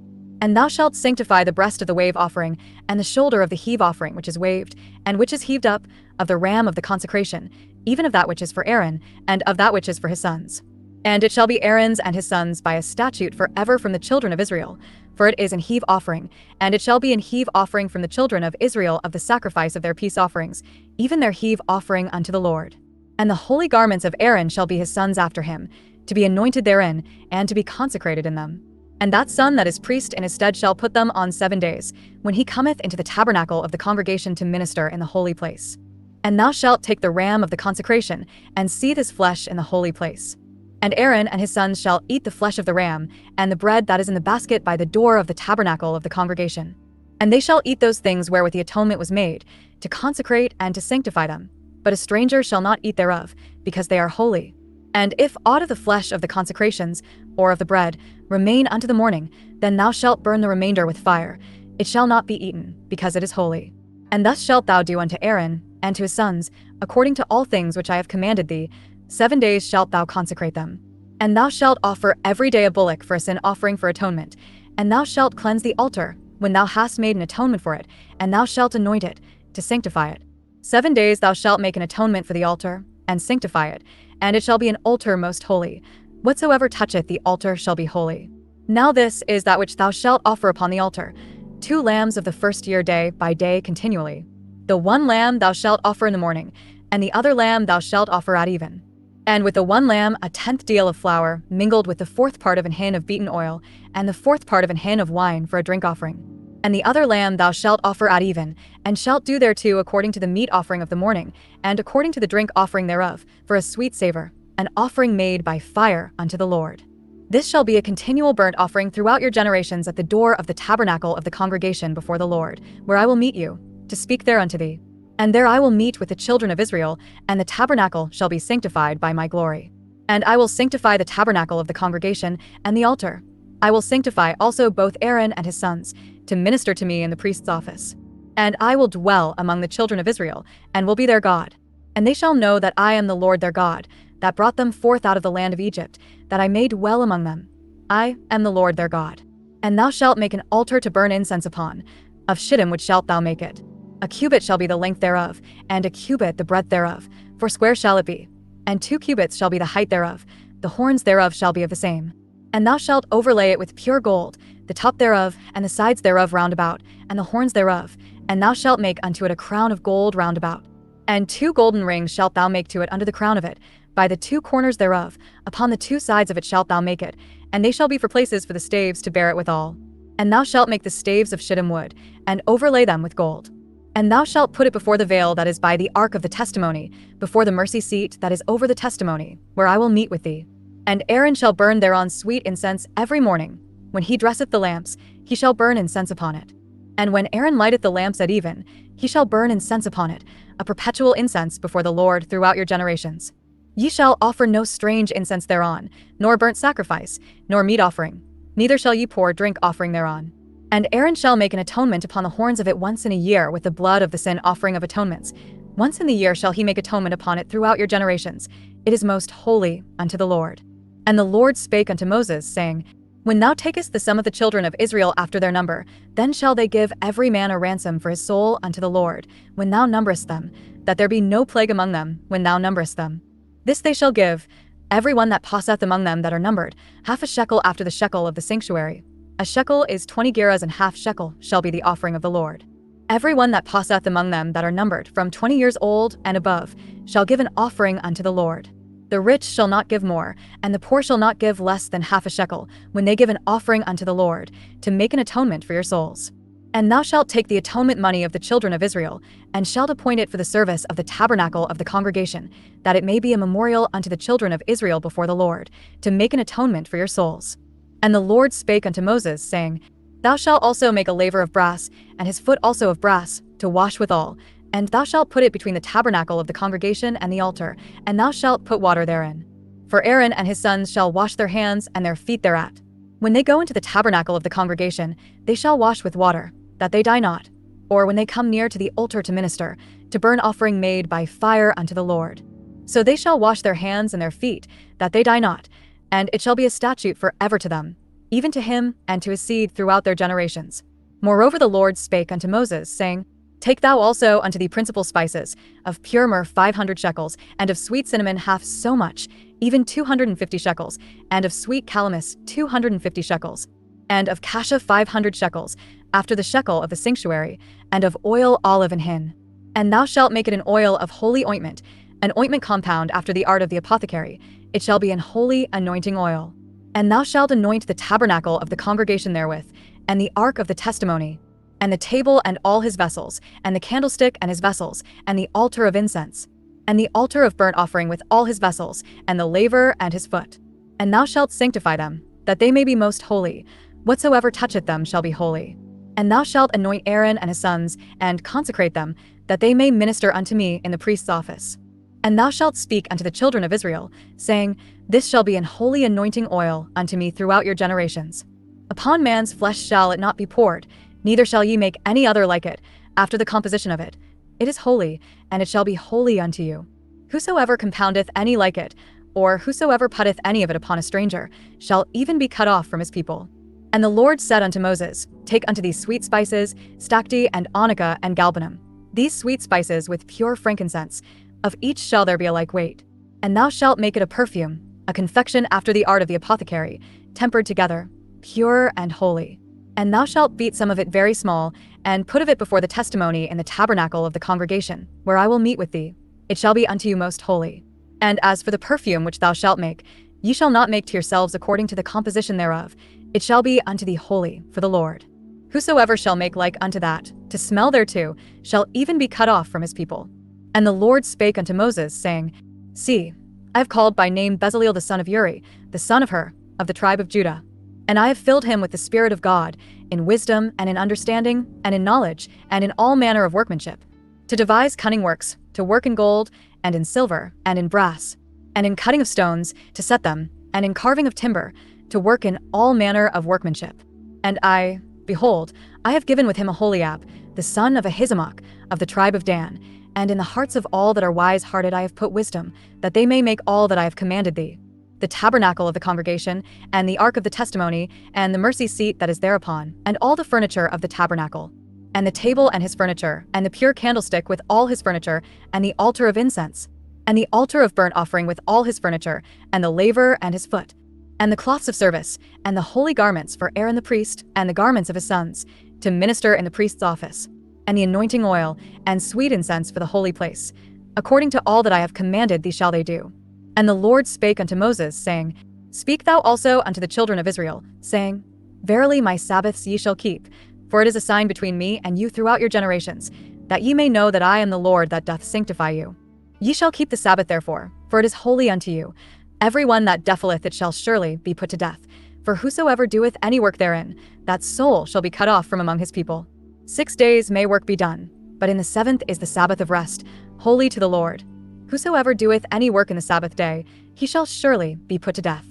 And thou shalt sanctify the breast of the wave offering, and the shoulder of the heave offering which is waved, and which is heaved up, of the ram of the consecration, even of that which is for Aaron, and of that which is for his sons. And it shall be Aaron's and his sons by a statute forever from the children of Israel, for it is an heave offering, and it shall be an heave offering from the children of Israel of the sacrifice of their peace offerings, even their heave offering unto the Lord. And the holy garments of Aaron shall be his sons after him, to be anointed therein, and to be consecrated in them. And that son that is priest in his stead shall put them on 7 days, when he cometh into the tabernacle of the congregation to minister in the holy place. And thou shalt take the ram of the consecration, and seethe his flesh in the holy place. And Aaron and his sons shall eat the flesh of the ram, and the bread that is in the basket by the door of the tabernacle of the congregation. And they shall eat those things wherewith the atonement was made, to consecrate and to sanctify them. But a stranger shall not eat thereof, because they are holy. And if aught of the flesh of the consecrations, or of the bread, remain unto the morning, then thou shalt burn the remainder with fire. It shall not be eaten, because it is holy. And thus shalt thou do unto Aaron, and to his sons, according to all things which I have commanded thee. 7 days shalt thou consecrate them. And thou shalt offer every day a bullock for a sin offering for atonement. And thou shalt cleanse the altar, when thou hast made an atonement for it, and thou shalt anoint it, to sanctify it. 7 days thou shalt make an atonement for the altar, and sanctify it, and it shall be an altar most holy. Whatsoever toucheth the altar shall be holy. Now this is that which thou shalt offer upon the altar: 2 lambs of the first year day by day continually. The one lamb thou shalt offer in the morning, and the other lamb thou shalt offer at even. And with the one lamb 1/10 deal of flour, mingled with the 4th part of an hin of beaten oil, and the 4th part of an hin of wine for a drink offering. And the other lamb thou shalt offer at even, and shalt do thereto according to the meat offering of the morning, and according to the drink offering thereof, for a sweet savour, an offering made by fire unto the Lord. This shall be a continual burnt offering throughout your generations at the door of the tabernacle of the congregation before the Lord, where I will meet you, to speak there unto thee. And there I will meet with the children of Israel, and the tabernacle shall be sanctified by my glory. And I will sanctify the tabernacle of the congregation and the altar. I will sanctify also both Aaron and his sons, to minister to me in the priest's office. And I will dwell among the children of Israel, and will be their God. And they shall know that I am the Lord their God, that brought them forth out of the land of Egypt, that I may dwell among them. I am the Lord their God. And thou shalt make an altar to burn incense upon. Of shittim which shalt thou make it. A cubit shall be the length thereof, and a cubit the breadth thereof, for square shall it be. And 2 cubits shall be the height thereof, the horns thereof shall be of the same. And thou shalt overlay it with pure gold, the top thereof, and the sides thereof round about, and the horns thereof, and thou shalt make unto it a crown of gold round about. And 2 golden rings shalt thou make to it under the crown of it, by the 2 corners thereof, upon the 2 sides of it shalt thou make it, and they shall be for places for the staves to bear it withal. And thou shalt make the staves of shittim wood, and overlay them with gold. And thou shalt put it before the veil that is by the ark of the testimony, before the mercy seat that is over the testimony, where I will meet with thee. And Aaron shall burn thereon sweet incense every morning. When he dresseth the lamps, he shall burn incense upon it. And when Aaron lighteth the lamps at even, he shall burn incense upon it, a perpetual incense before the Lord throughout your generations. Ye shall offer no strange incense thereon, nor burnt sacrifice, nor meat offering, neither shall ye pour drink offering thereon. And Aaron shall make an atonement upon the horns of it once in a year with the blood of the sin offering of atonements. Once in the year shall he make atonement upon it throughout your generations. It is most holy unto the Lord. And the Lord spake unto Moses, saying, When thou takest the sum of the children of Israel after their number, then shall they give every man a ransom for his soul unto the Lord, when thou numberest them, that there be no plague among them, when thou numberest them. This they shall give, every one that passeth among them that are numbered, 1/2 shekel after the shekel of the sanctuary. A shekel is 20 gerahs, and 1/2 shekel shall be the offering of the Lord. Every one that passeth among them that are numbered, from 20 years old and above, shall give an offering unto the Lord. The rich shall not give more, and the poor shall not give less than 1/2 shekel, when they give an offering unto the Lord, to make an atonement for your souls. And thou shalt take the atonement money of the children of Israel, and shalt appoint it for the service of the tabernacle of the congregation, that it may be a memorial unto the children of Israel before the Lord, to make an atonement for your souls. And the Lord spake unto Moses, saying, Thou shalt also make a laver of brass, and his foot also of brass, to wash withal, and thou shalt put it between the tabernacle of the congregation and the altar, and thou shalt put water therein. For Aaron and his sons shall wash their hands and their feet thereat. When they go into the tabernacle of the congregation, they shall wash with water, that they die not, or when they come near to the altar to minister, to burn offering made by fire unto the Lord. So they shall wash their hands and their feet, that they die not, and it shall be a statute for ever to them, even to him and to his seed throughout their generations. Moreover the Lord spake unto Moses, saying, Take thou also unto thee principal spices, of pure myrrh 500 shekels, and of sweet cinnamon 1/2 so much, even 250 shekels, and of sweet calamus 250 shekels, and of cassia 500 shekels, after the shekel of the sanctuary, and of oil olive and hin. And thou shalt make it an oil of holy ointment, an ointment compound after the art of the apothecary. It shall be an holy anointing oil. And thou shalt anoint the tabernacle of the congregation therewith, and the ark of the testimony, and the table and all his vessels, and the candlestick and his vessels, and the altar of incense, and the altar of burnt offering with all his vessels, and the laver and his foot. And thou shalt sanctify them, that they may be most holy. Whatsoever toucheth them shall be holy. And thou shalt anoint Aaron and his sons, and consecrate them, that they may minister unto me in the priest's office. And thou shalt speak unto the children of Israel, saying, This shall be an holy anointing oil unto me throughout your generations. Upon man's flesh shall it not be poured, neither shall ye make any other like it, after the composition of it. It is holy, and it shall be holy unto you. Whosoever compoundeth any like it, or whosoever putteth any of it upon a stranger, shall even be cut off from his people. And the Lord said unto Moses, Take unto these sweet spices, stacte and onycha and galbanum, these sweet spices with pure frankincense, of each shall there be a like weight. And thou shalt make it a perfume, a confection after the art of the apothecary, tempered together, pure and holy. And thou shalt beat some of it very small, and put of it before the testimony in the tabernacle of the congregation, where I will meet with thee. It shall be unto you most holy. And as for the perfume which thou shalt make, ye shall not make to yourselves according to the composition thereof. It shall be unto thee holy for the Lord. Whosoever shall make like unto that, to smell thereto, shall even be cut off from his people. And the Lord spake unto Moses, saying, See, I have called by name Bezaleel the son of Uri, the son of Hur, of the tribe of Judah. And I have filled him with the Spirit of God, in wisdom and in understanding, and in knowledge, and in all manner of workmanship, to devise cunning works, to work in gold, and in silver, and in brass, and in cutting of stones, to set them, and in carving of timber, to work in all manner of workmanship. And I, behold, I have given with him Aholiab, the son of Ahisamach, of the tribe of Dan, and in the hearts of all that are wise-hearted I have put wisdom, that they may make all that I have commanded thee. The tabernacle of the congregation, and the ark of the testimony, and the mercy seat that is thereupon, and all the furniture of the tabernacle, and the table and his furniture, and the pure candlestick with all his furniture, and the altar of incense, and the altar of burnt offering with all his furniture, and the laver and his foot, and the cloths of service, and the holy garments for Aaron the priest, and the garments of his sons, to minister in the priest's office, and the anointing oil, and sweet incense for the holy place. According to all that I have commanded thee shall they do. And the Lord spake unto Moses, saying, Speak thou also unto the children of Israel, saying, Verily my Sabbaths ye shall keep, for it is a sign between me and you throughout your generations, that ye may know that I am the Lord that doth sanctify you. Ye shall keep the Sabbath therefore, for it is holy unto you. Every one that defileth it shall surely be put to death. For whosoever doeth any work therein, that soul shall be cut off from among his people. 6 days may work be done, but in the 7th is the Sabbath of rest, holy to the Lord. Whosoever doeth any work in the Sabbath day, he shall surely be put to death.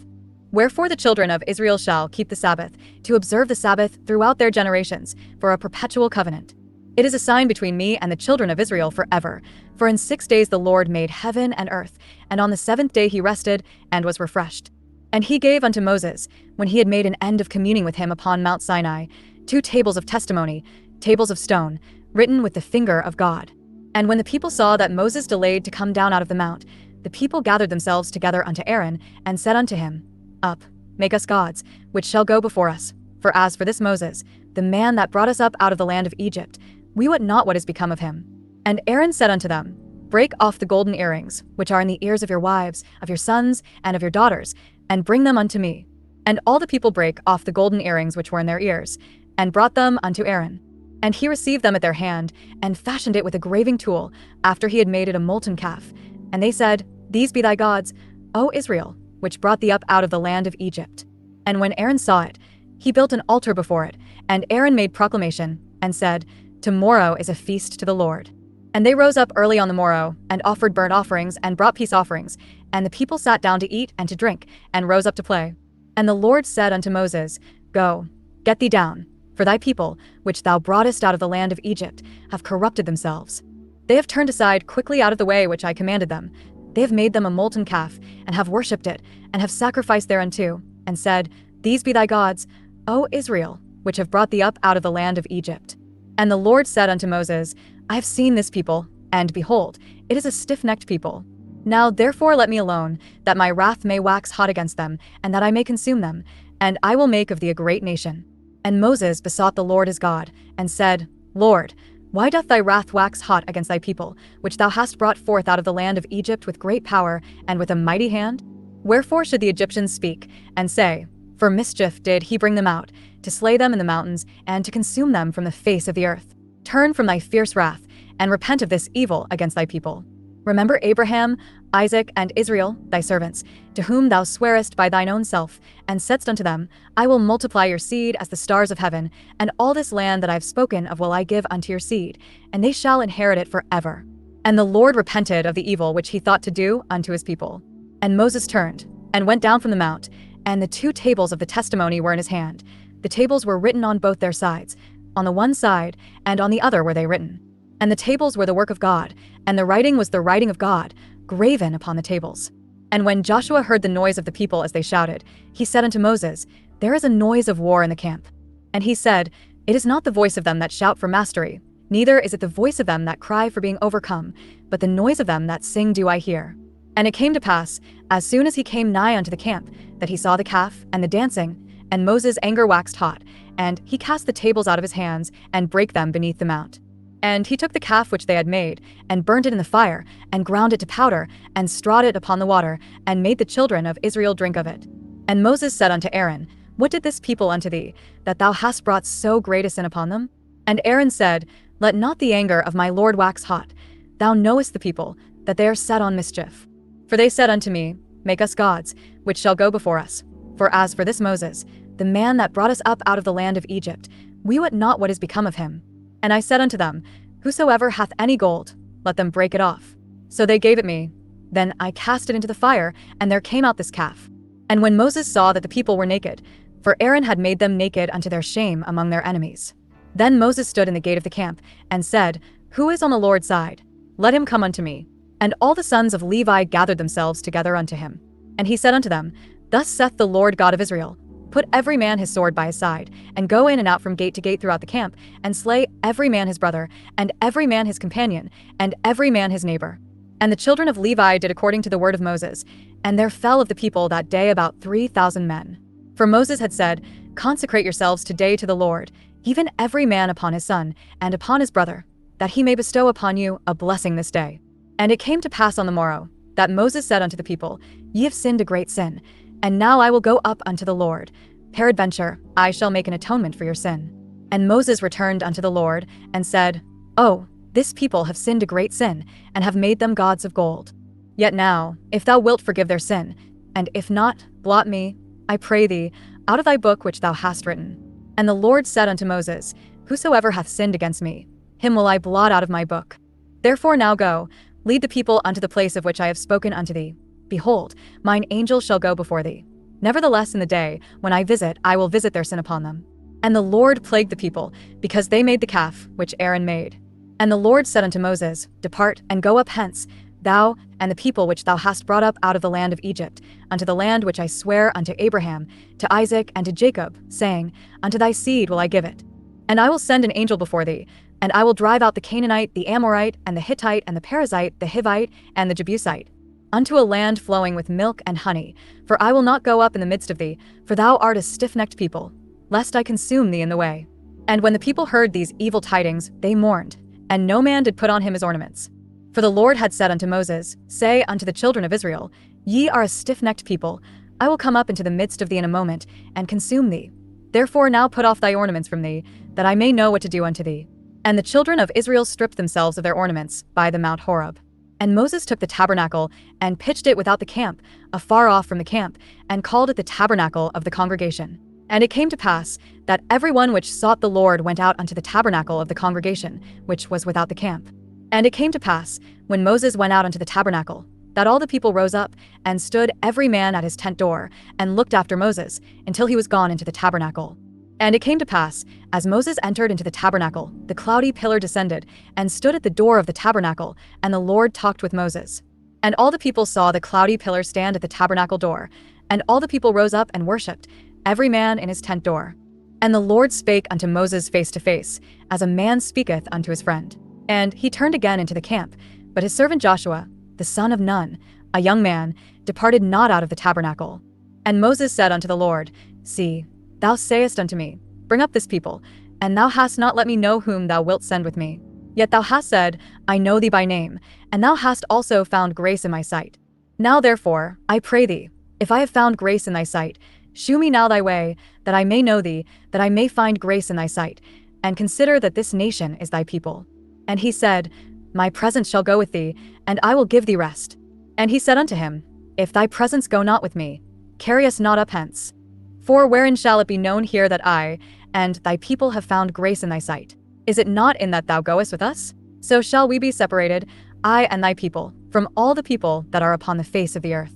Wherefore the children of Israel shall keep the Sabbath, to observe the Sabbath throughout their generations, for a perpetual covenant. It is a sign between me and the children of Israel forever. For in 6 days the Lord made heaven and earth, and on the 7th day he rested, and was refreshed. And he gave unto Moses, when he had made an end of communing with him upon Mount Sinai, 2 tables of testimony, tables of stone, written with the finger of God. And when the people saw that Moses delayed to come down out of the mount, the people gathered themselves together unto Aaron, and said unto him, Up, make us gods, which shall go before us. For as for this Moses, the man that brought us up out of the land of Egypt, we wot not what is become of him. And Aaron said unto them, Break off the golden earrings, which are in the ears of your wives, of your sons, and of your daughters, and bring them unto me. And all the people brake off the golden earrings which were in their ears, and brought them unto Aaron. And he received them at their hand, and fashioned it with a graving tool, after he had made it a molten calf. And they said, These be thy gods, O Israel, which brought thee up out of the land of Egypt. And when Aaron saw it, he built an altar before it, and Aaron made proclamation, and said, Tomorrow is a feast to the Lord. And they rose up early on the morrow, and offered burnt offerings, and brought peace offerings. And the people sat down to eat and to drink, and rose up to play. And the Lord said unto Moses, Go, get thee down, for thy people, which thou broughtest out of the land of Egypt, have corrupted themselves. They have turned aside quickly out of the way which I commanded them. They have made them a molten calf, and have worshipped it, and have sacrificed thereunto, and said, These be thy gods, O Israel, which have brought thee up out of the land of Egypt. And the Lord said unto Moses, I have seen this people, and behold, it is a stiff-necked people. Now therefore let me alone, that my wrath may wax hot against them, and that I may consume them, and I will make of thee a great nation. And Moses besought the Lord his God, and said, Lord, why doth thy wrath wax hot against thy people, which thou hast brought forth out of the land of Egypt with great power, and with a mighty hand? Wherefore should the Egyptians speak, and say, For mischief did he bring them out, to slay them in the mountains, and to consume them from the face of the earth. Turn from thy fierce wrath, and repent of this evil against thy people. Remember Abraham, Isaac, and Israel, thy servants, to whom thou swarest by thine own self, and saidst unto them, I will multiply your seed as the stars of heaven, and all this land that I have spoken of will I give unto your seed, and they shall inherit it forever. And the Lord repented of the evil which he thought to do unto his people. And Moses turned, and went down from the mount, and the 2 tables of the testimony were in his hand. The tables were written on both their sides, on the one side, and on the other were they written. And the tables were the work of God, and the writing was the writing of God, graven upon the tables. And when Joshua heard the noise of the people as they shouted, he said unto Moses, There is a noise of war in the camp. And he said, It is not the voice of them that shout for mastery, neither is it the voice of them that cry for being overcome, but the noise of them that sing do I hear. And it came to pass, as soon as he came nigh unto the camp, that he saw the calf and the dancing, and Moses' anger waxed hot, and he cast the tables out of his hands, and brake them beneath the mount. And he took the calf which they had made, and burnt it in the fire, and ground it to powder, and strawed it upon the water, and made the children of Israel drink of it. And Moses said unto Aaron, What did this people unto thee, that thou hast brought so great a sin upon them? And Aaron said, Let not the anger of my Lord wax hot. Thou knowest the people, that they are set on mischief. For they said unto me, Make us gods, which shall go before us. For as for this Moses, the man that brought us up out of the land of Egypt, we wot not what is become of him. And I said unto them, Whosoever hath any gold, let them break it off. So they gave it me. Then I cast it into the fire, and there came out this calf. And when Moses saw that the people were naked, for Aaron had made them naked unto their shame among their enemies. Then Moses stood in the gate of the camp, and said, Who is on the Lord's side? Let him come unto me. And all the sons of Levi gathered themselves together unto him. And he said unto them, Thus saith the Lord God of Israel, Put every man his sword by his side, and go in and out from gate to gate throughout the camp, and slay every man his brother, and every man his companion, and every man his neighbor. And the children of Levi did according to the word of Moses, and there fell of the people that day about 3,000 men. For Moses had said, Consecrate yourselves today to the Lord, even every man upon his son, and upon his brother, that he may bestow upon you a blessing this day. And it came to pass on the morrow, that Moses said unto the people, Ye have sinned a great sin, and now I will go up unto the Lord. Peradventure, I shall make an atonement for your sin. And Moses returned unto the Lord, and said, Oh, this people have sinned a great sin, and have made them gods of gold. Yet now, if thou wilt forgive their sin, and if not, blot me, I pray thee, out of thy book which thou hast written. And the Lord said unto Moses, Whosoever hath sinned against me, him will I blot out of my book. Therefore now go, lead the people unto the place of which I have spoken unto thee. Behold, mine angel shall go before thee. Nevertheless in the day, when I will visit their sin upon them. And the Lord plagued the people, because they made the calf which Aaron made. And the Lord said unto Moses, Depart, and go up hence, thou and the people which thou hast brought up out of the land of Egypt, unto the land which I sware unto Abraham, to Isaac, and to Jacob, saying, Unto thy seed will I give it. And I will send an angel before thee, and I will drive out the Canaanite, the Amorite, and the Hittite, and the Perizzite, the Hivite, and the Jebusite, unto a land flowing with milk and honey. For I will not go up in the midst of thee, for thou art a stiff-necked people, lest I consume thee in the way. And when the people heard these evil tidings, they mourned, and no man did put on him his ornaments. For the Lord had said unto Moses, Say unto the children of Israel, Ye are a stiff-necked people, I will come up into the midst of thee in a moment, and consume thee. Therefore now put off thy ornaments from thee, that I may know what to do unto thee. And the children of Israel stripped themselves of their ornaments by the Mount Horeb. And Moses took the tabernacle, and pitched it without the camp, afar off from the camp, and called it the tabernacle of the congregation. And it came to pass, that every one which sought the Lord went out unto the tabernacle of the congregation, which was without the camp. And it came to pass, when Moses went out unto the tabernacle, that all the people rose up, and stood every man at his tent door, and looked after Moses, until he was gone into the tabernacle. And it came to pass, as Moses entered into the tabernacle, the cloudy pillar descended, and stood at the door of the tabernacle, and the Lord talked with Moses. And all the people saw the cloudy pillar stand at the tabernacle door, and all the people rose up and worshipped, every man in his tent door. And the Lord spake unto Moses face to face, as a man speaketh unto his friend. And he turned again into the camp, but his servant Joshua, the son of Nun, a young man, departed not out of the tabernacle. And Moses said unto the Lord, See, thou sayest unto me, Bring up this people, and thou hast not let me know whom thou wilt send with me. Yet thou hast said, I know thee by name, and thou hast also found grace in my sight. Now therefore, I pray thee, if I have found grace in thy sight, shew me now thy way, that I may know thee, that I may find grace in thy sight, and consider that this nation is thy people. And he said, My presence shall go with thee, and I will give thee rest. And he said unto him, If thy presence go not with me, carry us not up hence. For wherein shall it be known here that I and thy people have found grace in thy sight? Is it not in that thou goest with us? So shall we be separated, I and thy people, from all the people that are upon the face of the earth.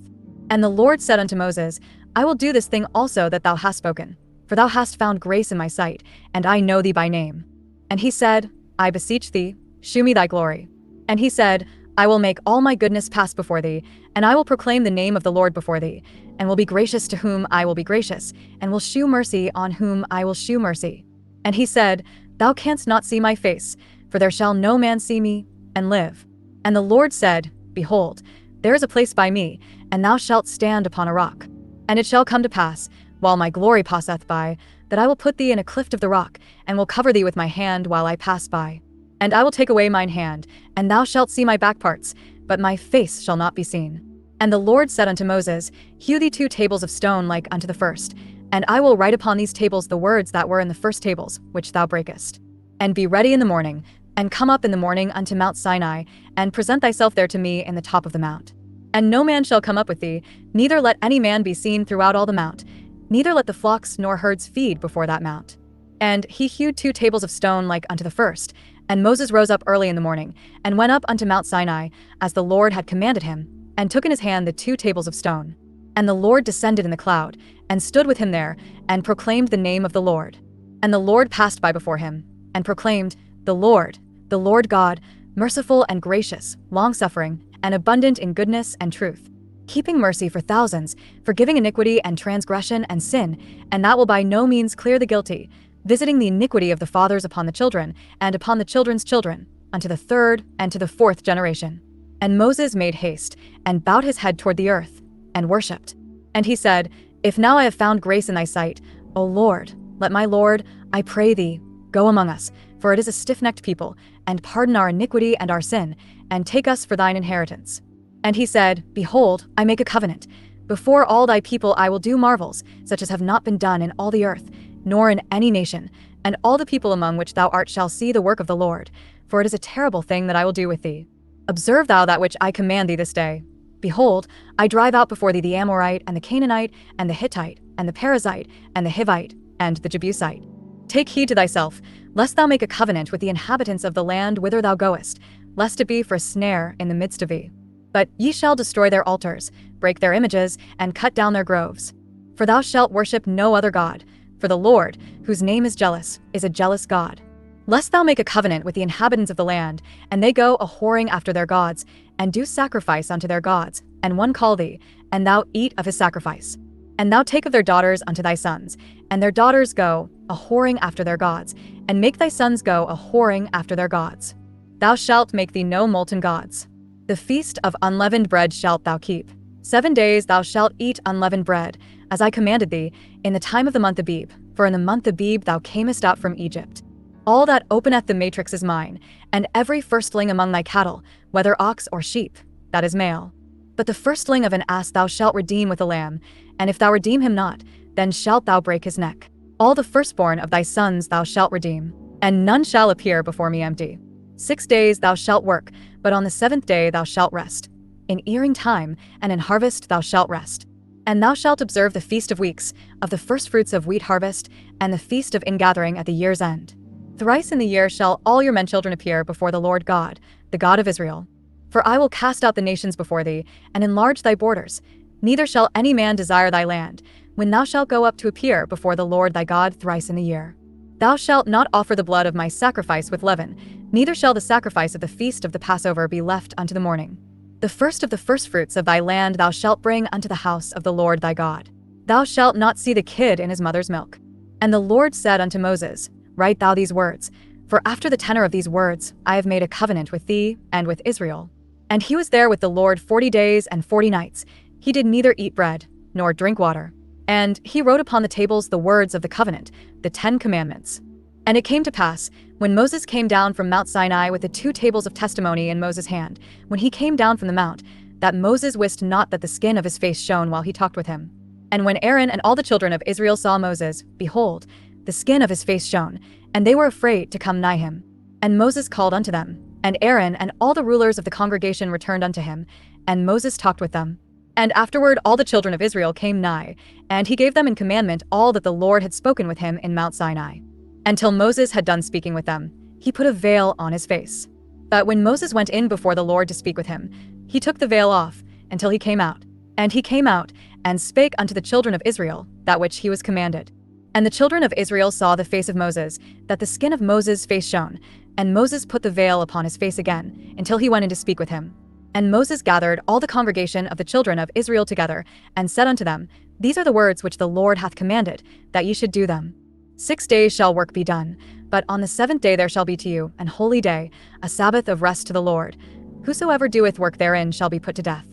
And the Lord said unto Moses, I will do this thing also that thou hast spoken, for thou hast found grace in my sight, and I know thee by name. And he said, I beseech thee, shew me thy glory. And he said, I will make all my goodness pass before thee, and I will proclaim the name of the Lord before thee, and will be gracious to whom I will be gracious, and will shew mercy on whom I will shew mercy. And he said, Thou canst not see my face, for there shall no man see me, and live. And the Lord said, Behold, there is a place by me, and thou shalt stand upon a rock. And it shall come to pass, while my glory passeth by, that I will put thee in a cleft of the rock, and will cover thee with my hand while I pass by. And I will take away mine hand, and thou shalt see my back parts, but my face shall not be seen. And the Lord said unto Moses, Hew thee 2 tables of stone like unto the first, and I will write upon these tables the words that were in the first tables, which thou breakest. And be ready in the morning, and come up in the morning unto Mount Sinai, and present thyself there to me in the top of the mount. And no man shall come up with thee, neither let any man be seen throughout all the mount, neither let the flocks nor herds feed before that mount. And he hewed 2 tables of stone like unto the first. And Moses rose up early in the morning, and went up unto Mount Sinai, as the Lord had commanded him, and took in his hand the 2 tables of stone. And the Lord descended in the cloud, and stood with him there, and proclaimed the name of the Lord. And the Lord passed by before him, and proclaimed, the Lord God, merciful and gracious, long-suffering, and abundant in goodness and truth, keeping mercy for thousands, forgiving iniquity and transgression and sin, and that will by no means clear the guilty, visiting the iniquity of the fathers upon the children, and upon the children's children, unto the 3rd and to the 4th generation. And Moses made haste, and bowed his head toward the earth, and worshipped. And he said, If now I have found grace in thy sight, O Lord, let my Lord, I pray thee, go among us, for it is a stiff-necked people, and pardon our iniquity and our sin, and take us for thine inheritance. And he said, Behold, I make a covenant. Before all thy people I will do marvels, such as have not been done in all the earth, nor in any nation, and all the people among which thou art shall see the work of the Lord, for it is a terrible thing that I will do with thee. Observe thou that which I command thee this day. Behold, I drive out before thee the Amorite, and the Canaanite, and the Hittite, and the Perizzite, and the Hivite, and the Jebusite. Take heed to thyself, lest thou make a covenant with the inhabitants of the land whither thou goest, lest it be for a snare in the midst of thee. But ye shall destroy their altars, break their images, and cut down their groves. For thou shalt worship no other God, for the Lord, whose name is a jealous God. Lest thou make a covenant with the inhabitants of the land, and they go a-whoring after their gods, and do sacrifice unto their gods, and one call thee, and thou eat of his sacrifice. And thou take of their daughters unto thy sons, and their daughters go a-whoring after their gods, and make thy sons go a-whoring after their gods. Thou shalt make thee no molten gods. The feast of unleavened bread shalt thou keep. 7 days thou shalt eat unleavened bread, as I commanded thee, in the time of the month Abib, for in the month Abib thou camest out from Egypt. All that openeth the matrix is mine, and every firstling among thy cattle, whether ox or sheep, that is male. But the firstling of an ass thou shalt redeem with a lamb, and if thou redeem him not, then shalt thou break his neck. All the firstborn of thy sons thou shalt redeem, and none shall appear before me empty. 6 days thou shalt work, but on the 7th day thou shalt rest. In earing time and in harvest thou shalt rest. And thou shalt observe the feast of weeks, of the firstfruits of wheat harvest, and the feast of ingathering at the year's end. Thrice in the year shall all your men-children appear before the Lord God, the God of Israel. For I will cast out the nations before thee, and enlarge thy borders. Neither shall any man desire thy land, when thou shalt go up to appear before the Lord thy God thrice in the year. Thou shalt not offer the blood of my sacrifice with leaven, neither shall the sacrifice of the feast of the Passover be left unto the morning. The first of the firstfruits of thy land thou shalt bring unto the house of the Lord thy God. Thou shalt not see the kid in his mother's milk. And the Lord said unto Moses, Write thou these words, for after the tenor of these words I have made a covenant with thee and with Israel. And he was there with the Lord 40 days and 40 nights. He did neither eat bread, nor drink water. And he wrote upon the tables the words of the covenant, the 10 commandments. And it came to pass, when Moses came down from Mount Sinai with the 2 tables of testimony in Moses' hand, when he came down from the mount, that Moses wist not that the skin of his face shone while he talked with him. And when Aaron and all the children of Israel saw Moses, behold, the skin of his face shone, and they were afraid to come nigh him. And Moses called unto them, And Aaron and all the rulers of the congregation returned unto him, and Moses talked with them. And afterward all the children of Israel came nigh, and he gave them in commandment all that the Lord had spoken with him in Mount Sinai. Until Moses had done speaking with them, he put a veil on his face. But when Moses went in before the Lord to speak with him, he took the veil off until he came out. And he came out and spake unto the children of Israel that which he was commanded. And the children of Israel saw the face of Moses, that the skin of Moses' face shone. And Moses put the veil upon his face again, until he went in to speak with him. And Moses gathered all the congregation of the children of Israel together, and said unto them, These are the words which the Lord hath commanded, that ye should do them. 6 days shall work be done, but on the 7th day there shall be to you an holy day, a Sabbath of rest to the Lord. Whosoever doeth work therein shall be put to death.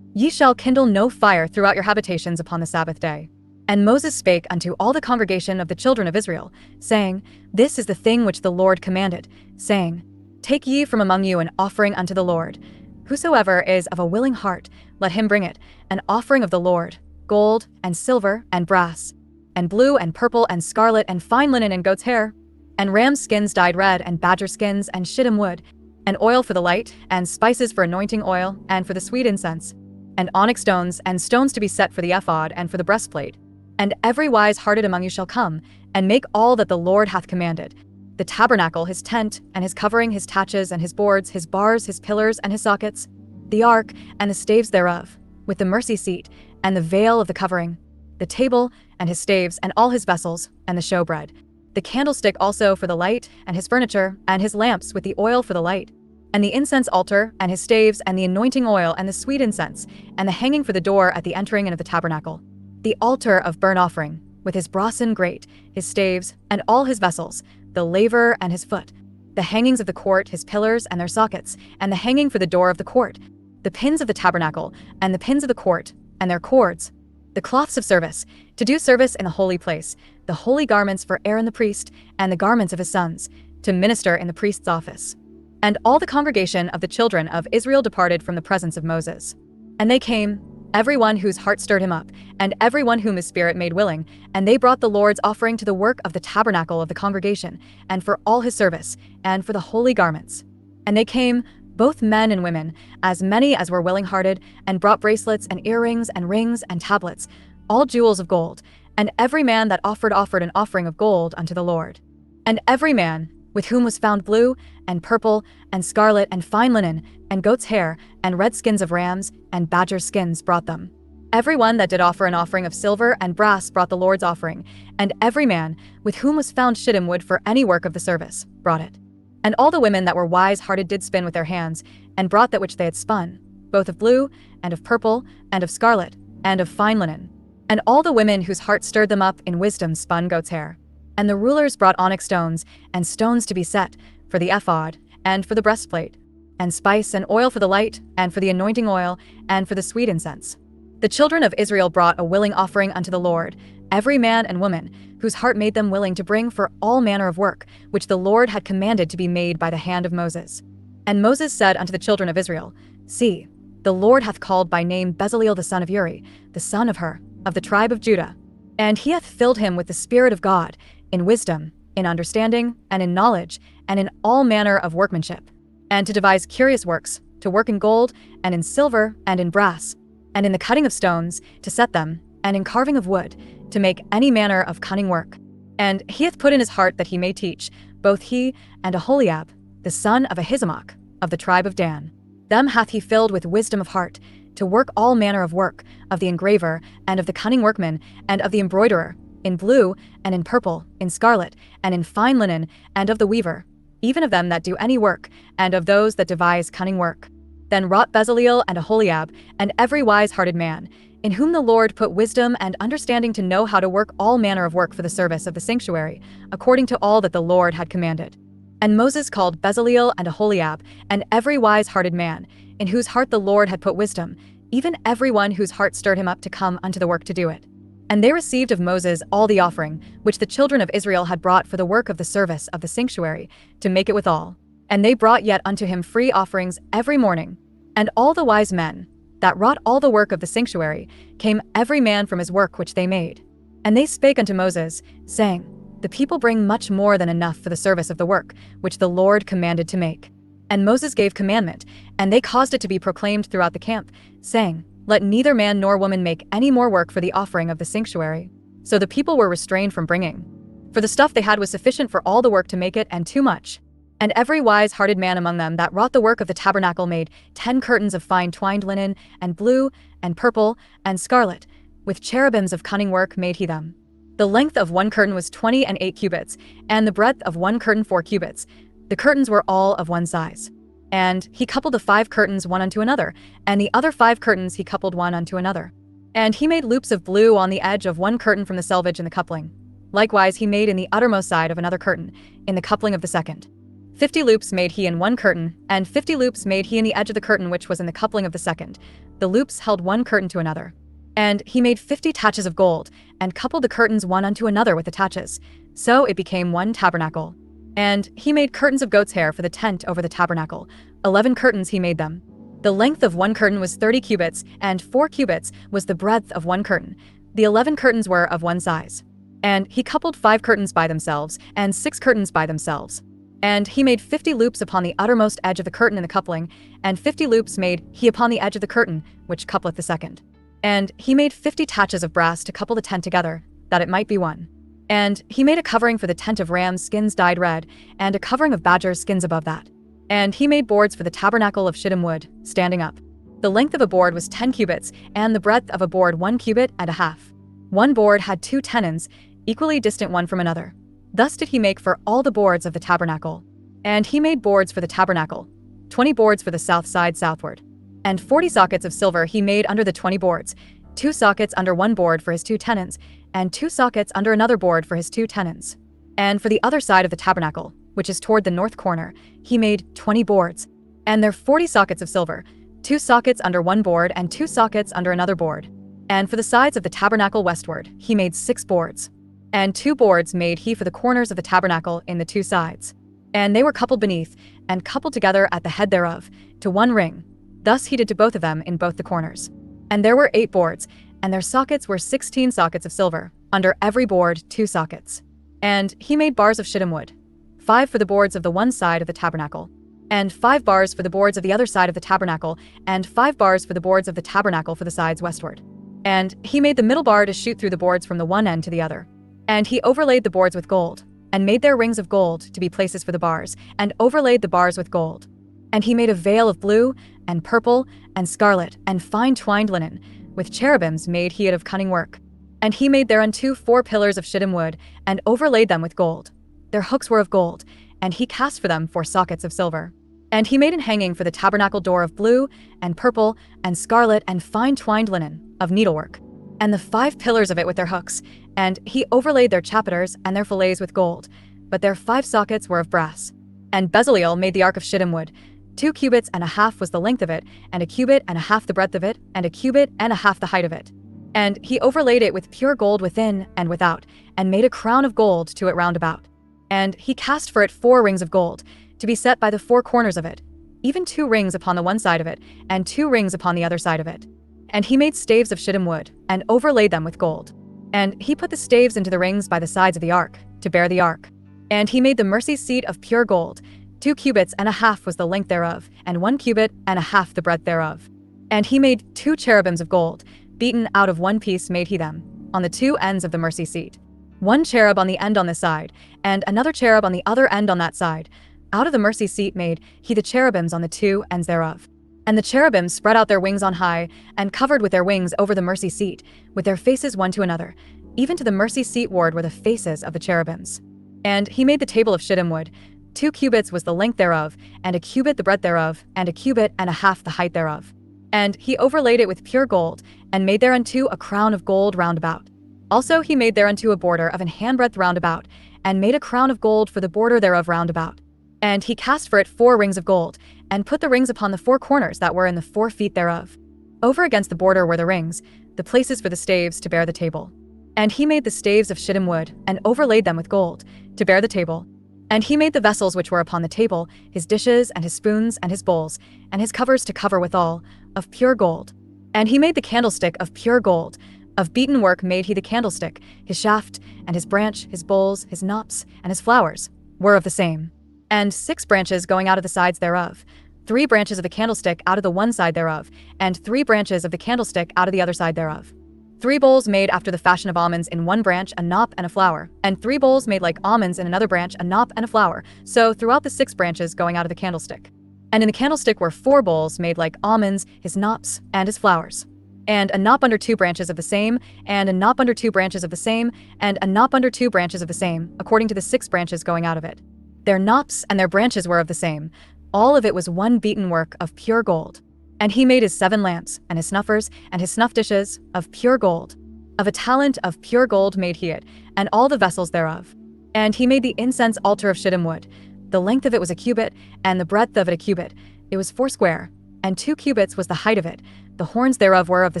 Ye shall kindle no fire throughout your habitations upon the Sabbath day. And Moses spake unto all the congregation of the children of Israel, saying, This is the thing which the Lord commanded, saying, Take ye from among you an offering unto the Lord. Whosoever is of a willing heart, let him bring it, an offering of the Lord, gold, and silver, and brass, and blue, and purple, and scarlet, and fine linen, and goat's hair, and ram's skins dyed red, and badger skins, and shittim wood, and oil for the light, and spices for anointing oil, and for the sweet incense, and onyx stones, and stones to be set for the ephod, and for the breastplate. And every wise-hearted among you shall come, and make all that the Lord hath commanded: the tabernacle, his tent, and his covering, his taches, and his boards, his bars, his pillars, and his sockets, the ark, and the staves thereof, with the mercy seat, and the veil of the covering, the table, and his staves, and all his vessels, and the showbread, the candlestick also for the light, and his furniture, and his lamps with the oil for the light, and the incense altar, and his staves, and the anointing oil, and the sweet incense, and the hanging for the door at the entering in of the tabernacle, the altar of burnt offering, with his brasen grate, his staves, and all his vessels, the laver and his foot, the hangings of the court, his pillars and their sockets, and the hanging for the door of the court, the pins of the tabernacle, and the pins of the court, and their cords, the cloths of service, to do service in the holy place, the holy garments for Aaron the priest, and the garments of his sons, to minister in the priest's office. And all the congregation of the children of Israel departed from the presence of Moses. And they came, every one whose heart stirred him up, and every one whom his spirit made willing, and they brought the Lord's offering to the work of the tabernacle of the congregation, and for all his service, and for the holy garments. And they came, both men and women, as many as were willing-hearted, and brought bracelets, and earrings, and rings, and tablets, all jewels of gold, and every man that offered an offering of gold unto the Lord. And every man, with whom was found blue, and purple, and scarlet, and fine linen, and goat's hair, and red skins of rams, and badger skins brought them. Every one that did offer an offering of silver and brass brought the Lord's offering, and every man, with whom was found shittim wood for any work of the service, brought it. And all the women that were wise-hearted did spin with their hands, and brought that which they had spun, both of blue, and of purple, and of scarlet, and of fine linen. And all the women whose heart stirred them up in wisdom spun goat's hair. And the rulers brought onyx stones, and stones to be set, for the ephod, and for the breastplate, and spice and oil for the light, and for the anointing oil, and for the sweet incense. The children of Israel brought a willing offering unto the Lord, every man and woman, whose heart made them willing to bring for all manner of work, which the Lord had commanded to be made by the hand of Moses. And Moses said unto the children of Israel, See, the Lord hath called by name Bezaleel the son of Uri, the son of Hur, of the tribe of Judah. And he hath filled him with the Spirit of God, in wisdom, in understanding, and in knowledge, and in all manner of workmanship, and to devise curious works, to work in gold, and in silver, and in brass, and in the cutting of stones, to set them, and in carving of wood, to make any manner of cunning work. And he hath put in his heart that he may teach, both he and Aholiab, the son of Ahisamach, of the tribe of Dan. Them hath he filled with wisdom of heart, to work all manner of work, of the engraver, and of the cunning workman, and of the embroiderer, in blue, and in purple, in scarlet, and in fine linen, and of the weaver, even of them that do any work, and of those that devise cunning work. Then wrought Bezaleel and Aholiab, and every wise-hearted man, in whom the Lord put wisdom and understanding to know how to work all manner of work for the service of the sanctuary, according to all that the Lord had commanded. And Moses called Bezaleel and Aholiab, and every wise-hearted man, in whose heart the Lord had put wisdom, even every one whose heart stirred him up to come unto the work to do it. And they received of Moses all the offering, which the children of Israel had brought for the work of the service of the sanctuary, to make it withal. And they brought yet unto him free offerings every morning. And all the wise men, that wrought all the work of the sanctuary, came every man from his work which they made. And they spake unto Moses, saying, The people bring much more than enough for the service of the work, which the Lord commanded to make. And Moses gave commandment, and they caused it to be proclaimed throughout the camp, saying, "Let neither man nor woman make any more work for the offering of the sanctuary." So the people were restrained from bringing. For the stuff they had was sufficient for all the work to make it, and too much. And every wise-hearted man among them that wrought the work of the tabernacle made 10 curtains of fine twined linen, and blue, and purple, and scarlet. With cherubims of cunning work made he them. The length of one curtain was 20 and 8 cubits, and the breadth of one curtain 4 cubits. The curtains were all of one size. And he coupled the 5 curtains one unto another, and the other 5 curtains he coupled one unto another. And he made loops of blue on the edge of one curtain from the selvage in the coupling. Likewise he made in the uttermost side of another curtain, in the coupling of the second. 50 loops made he in one curtain, and 50 loops made he in the edge of the curtain which was in the coupling of the second. The loops held one curtain to another. And he made 50 taches of gold, and coupled the curtains one unto another with the taches. So it became one tabernacle. And he made curtains of goat's hair for the tent over the tabernacle. 11 curtains he made them. The length of one curtain was 30 cubits, and 4 cubits was the breadth of one curtain. The 11 curtains were of one size. And he coupled 5 curtains by themselves, and 6 curtains by themselves. And he made 50 loops upon the uttermost edge of the curtain in the coupling, and 50 loops made he upon the edge of the curtain, which coupleth the second. And he made 50 taches of brass to couple the tent together, that it might be one. And he made a covering for the tent of rams' skins dyed red, and a covering of badgers' skins above that. And he made boards for the tabernacle of shittim wood, standing up. The length of a board was 10 cubits, and the breadth of a board 1 cubit and a half. One board had 2 tenons, equally distant one from another. Thus did he make for all the boards of the tabernacle. And he made boards for the tabernacle, 20 boards for the south side southward. And 40 sockets of silver he made under the 20 boards, 2 sockets under one board for his 2 tenons, and 2 sockets under another board for his 2 tenons. And for the other side of the tabernacle, which is toward the north corner, he made 20 boards. And there 40 sockets of silver, 2 sockets under one board and 2 sockets under another board. And for the sides of the tabernacle westward, he made 6 boards. And 2 boards made he for the corners of the tabernacle in the 2 sides. And they were coupled beneath, and coupled together at the head thereof, to one ring. Thus he did to both of them in both the corners. And there were 8 boards, and their sockets were 16 sockets of silver, under every board 2 sockets. And he made bars of shittim wood, 5 for the boards of the one side of the tabernacle, and 5 bars for the boards of the other side of the tabernacle, and 5 bars for the boards of the tabernacle for the sides westward. And he made the middle bar to shoot through the boards from the one end to the other. And he overlaid the boards with gold, and made their rings of gold to be places for the bars, and overlaid the bars with gold. And he made a veil of blue, and purple, and scarlet, and fine twined linen, with cherubims made he it of cunning work. And he made thereunto 4 pillars of shittim wood, and overlaid them with gold. Their hooks were of gold, and he cast for them 4 sockets of silver. And he made an hanging for the tabernacle door of blue, and purple, and scarlet, and fine twined linen, of needlework. And the 5 pillars of it with their hooks, and he overlaid their chapiters and their fillets with gold, but their 5 sockets were of brass. And Bezaleel made the ark of shittim wood. 2 cubits and a half was the length of it, and a cubit and a half the breadth of it, and a cubit and a half the height of it. And he overlaid it with pure gold within and without, and made a crown of gold to it round about. And he cast for it 4 rings of gold, to be set by the 4 corners of it, even 2 rings upon the one side of it, and 2 rings upon the other side of it. And he made staves of shittim wood, and overlaid them with gold. And he put the staves into the rings by the sides of the ark, to bear the ark. And he made the mercy seat of pure gold. 2 cubits and a half was the length thereof, and 1 cubit and a half the breadth thereof. And he made 2 cherubims of gold, beaten out of one piece made he them, on the 2 ends of the mercy seat. 1 cherub on the end on this side, and another cherub on the other end on that side. Out of the mercy seat made he the cherubims on the 2 ends thereof. And the cherubims spread out their wings on high, and covered with their wings over the mercy seat, with their faces one to another. Even to the mercy seat ward were the faces of the cherubims. And he made the table of shittim wood. 2 cubits was the length thereof, and a cubit the breadth thereof, and a cubit and a half the height thereof. And he overlaid it with pure gold, and made thereunto a crown of gold round about. Also he made thereunto a border of an handbreadth round about, and made a crown of gold for the border thereof round about. And he cast for it 4 rings of gold, and put the rings upon the 4 corners that were in the 4 feet thereof. Over against the border were the rings, the places for the staves to bear the table. And he made the staves of shittim wood, and overlaid them with gold, to bear the table. And he made the vessels which were upon the table, his dishes, and his spoons, and his bowls, and his covers to cover withal, of pure gold. And he made the candlestick of pure gold. Of beaten work made he the candlestick, his shaft, and his branch, his bowls, his knops, and his flowers, were of the same. and 6 branches going out of the sides thereof, 3 branches of the candlestick out of the one side thereof, and 3 branches of the candlestick out of the other side thereof. 3 bowls made after the fashion of almonds, in one branch a knop and a flower, and 3 bowls made like almonds in another branch a knop and a flower, so throughout the 6 branches going out of the candlestick. And in the candlestick were 4 bowls made like almonds, his knops, and his flowers. And a knop under 2 branches of the same, and a knop under 2 branches of the same, and a knop under 2 branches of the same, according to the 6 branches going out of it. Their knops and their branches were of the same. All of it was one beaten work of pure gold. And he made his 7 lamps, and his snuffers, and his snuff dishes, of pure gold. Of a talent of pure gold made he it, and all the vessels thereof. And he made the incense altar of shittim wood. The length of it was a cubit, and the breadth of it a cubit. It was 4 square, and 2 cubits was the height of it. The horns thereof were of the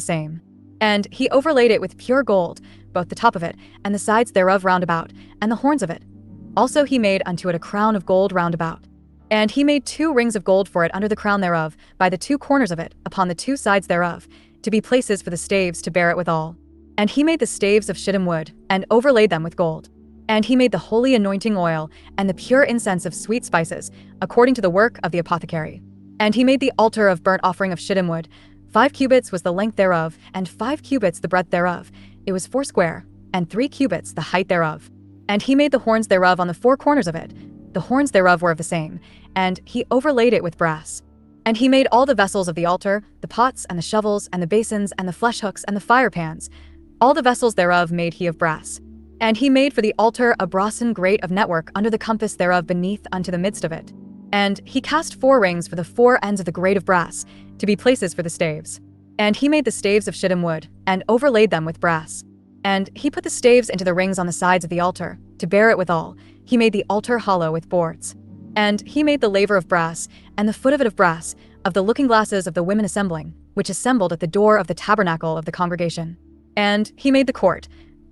same. And he overlaid it with pure gold, both the top of it, and the sides thereof round about, and the horns of it. Also he made unto it a crown of gold round about. And he made 2 rings of gold for it under the crown thereof, by the 2 corners of it, upon the 2 sides thereof, to be places for the staves to bear it withal. And he made the staves of shittim wood, and overlaid them with gold. And he made the holy anointing oil, and the pure incense of sweet spices, according to the work of the apothecary. And he made the altar of burnt offering of shittim wood. 5 cubits was the length thereof, and 5 cubits the breadth thereof. It was 4 square, and 3 cubits the height thereof. And he made the horns thereof on the 4 corners of it. The horns thereof were of the same, and he overlaid it with brass. And he made all the vessels of the altar, the pots and the shovels and the basins and the flesh hooks and the fire pans. All the vessels thereof made he of brass. And he made for the altar a brassen grate of network under the compass thereof beneath unto the midst of it. And he cast 4 rings for the 4 ends of the grate of brass, to be places for the staves. And he made the staves of shittim wood, and overlaid them with brass. And he put the staves into the rings on the sides of the altar, to bear it withal. He made the altar hollow with boards. And he made the laver of brass, and the foot of it of brass, of the looking glasses of the women assembling, which assembled at the door of the tabernacle of the congregation. And he made the court.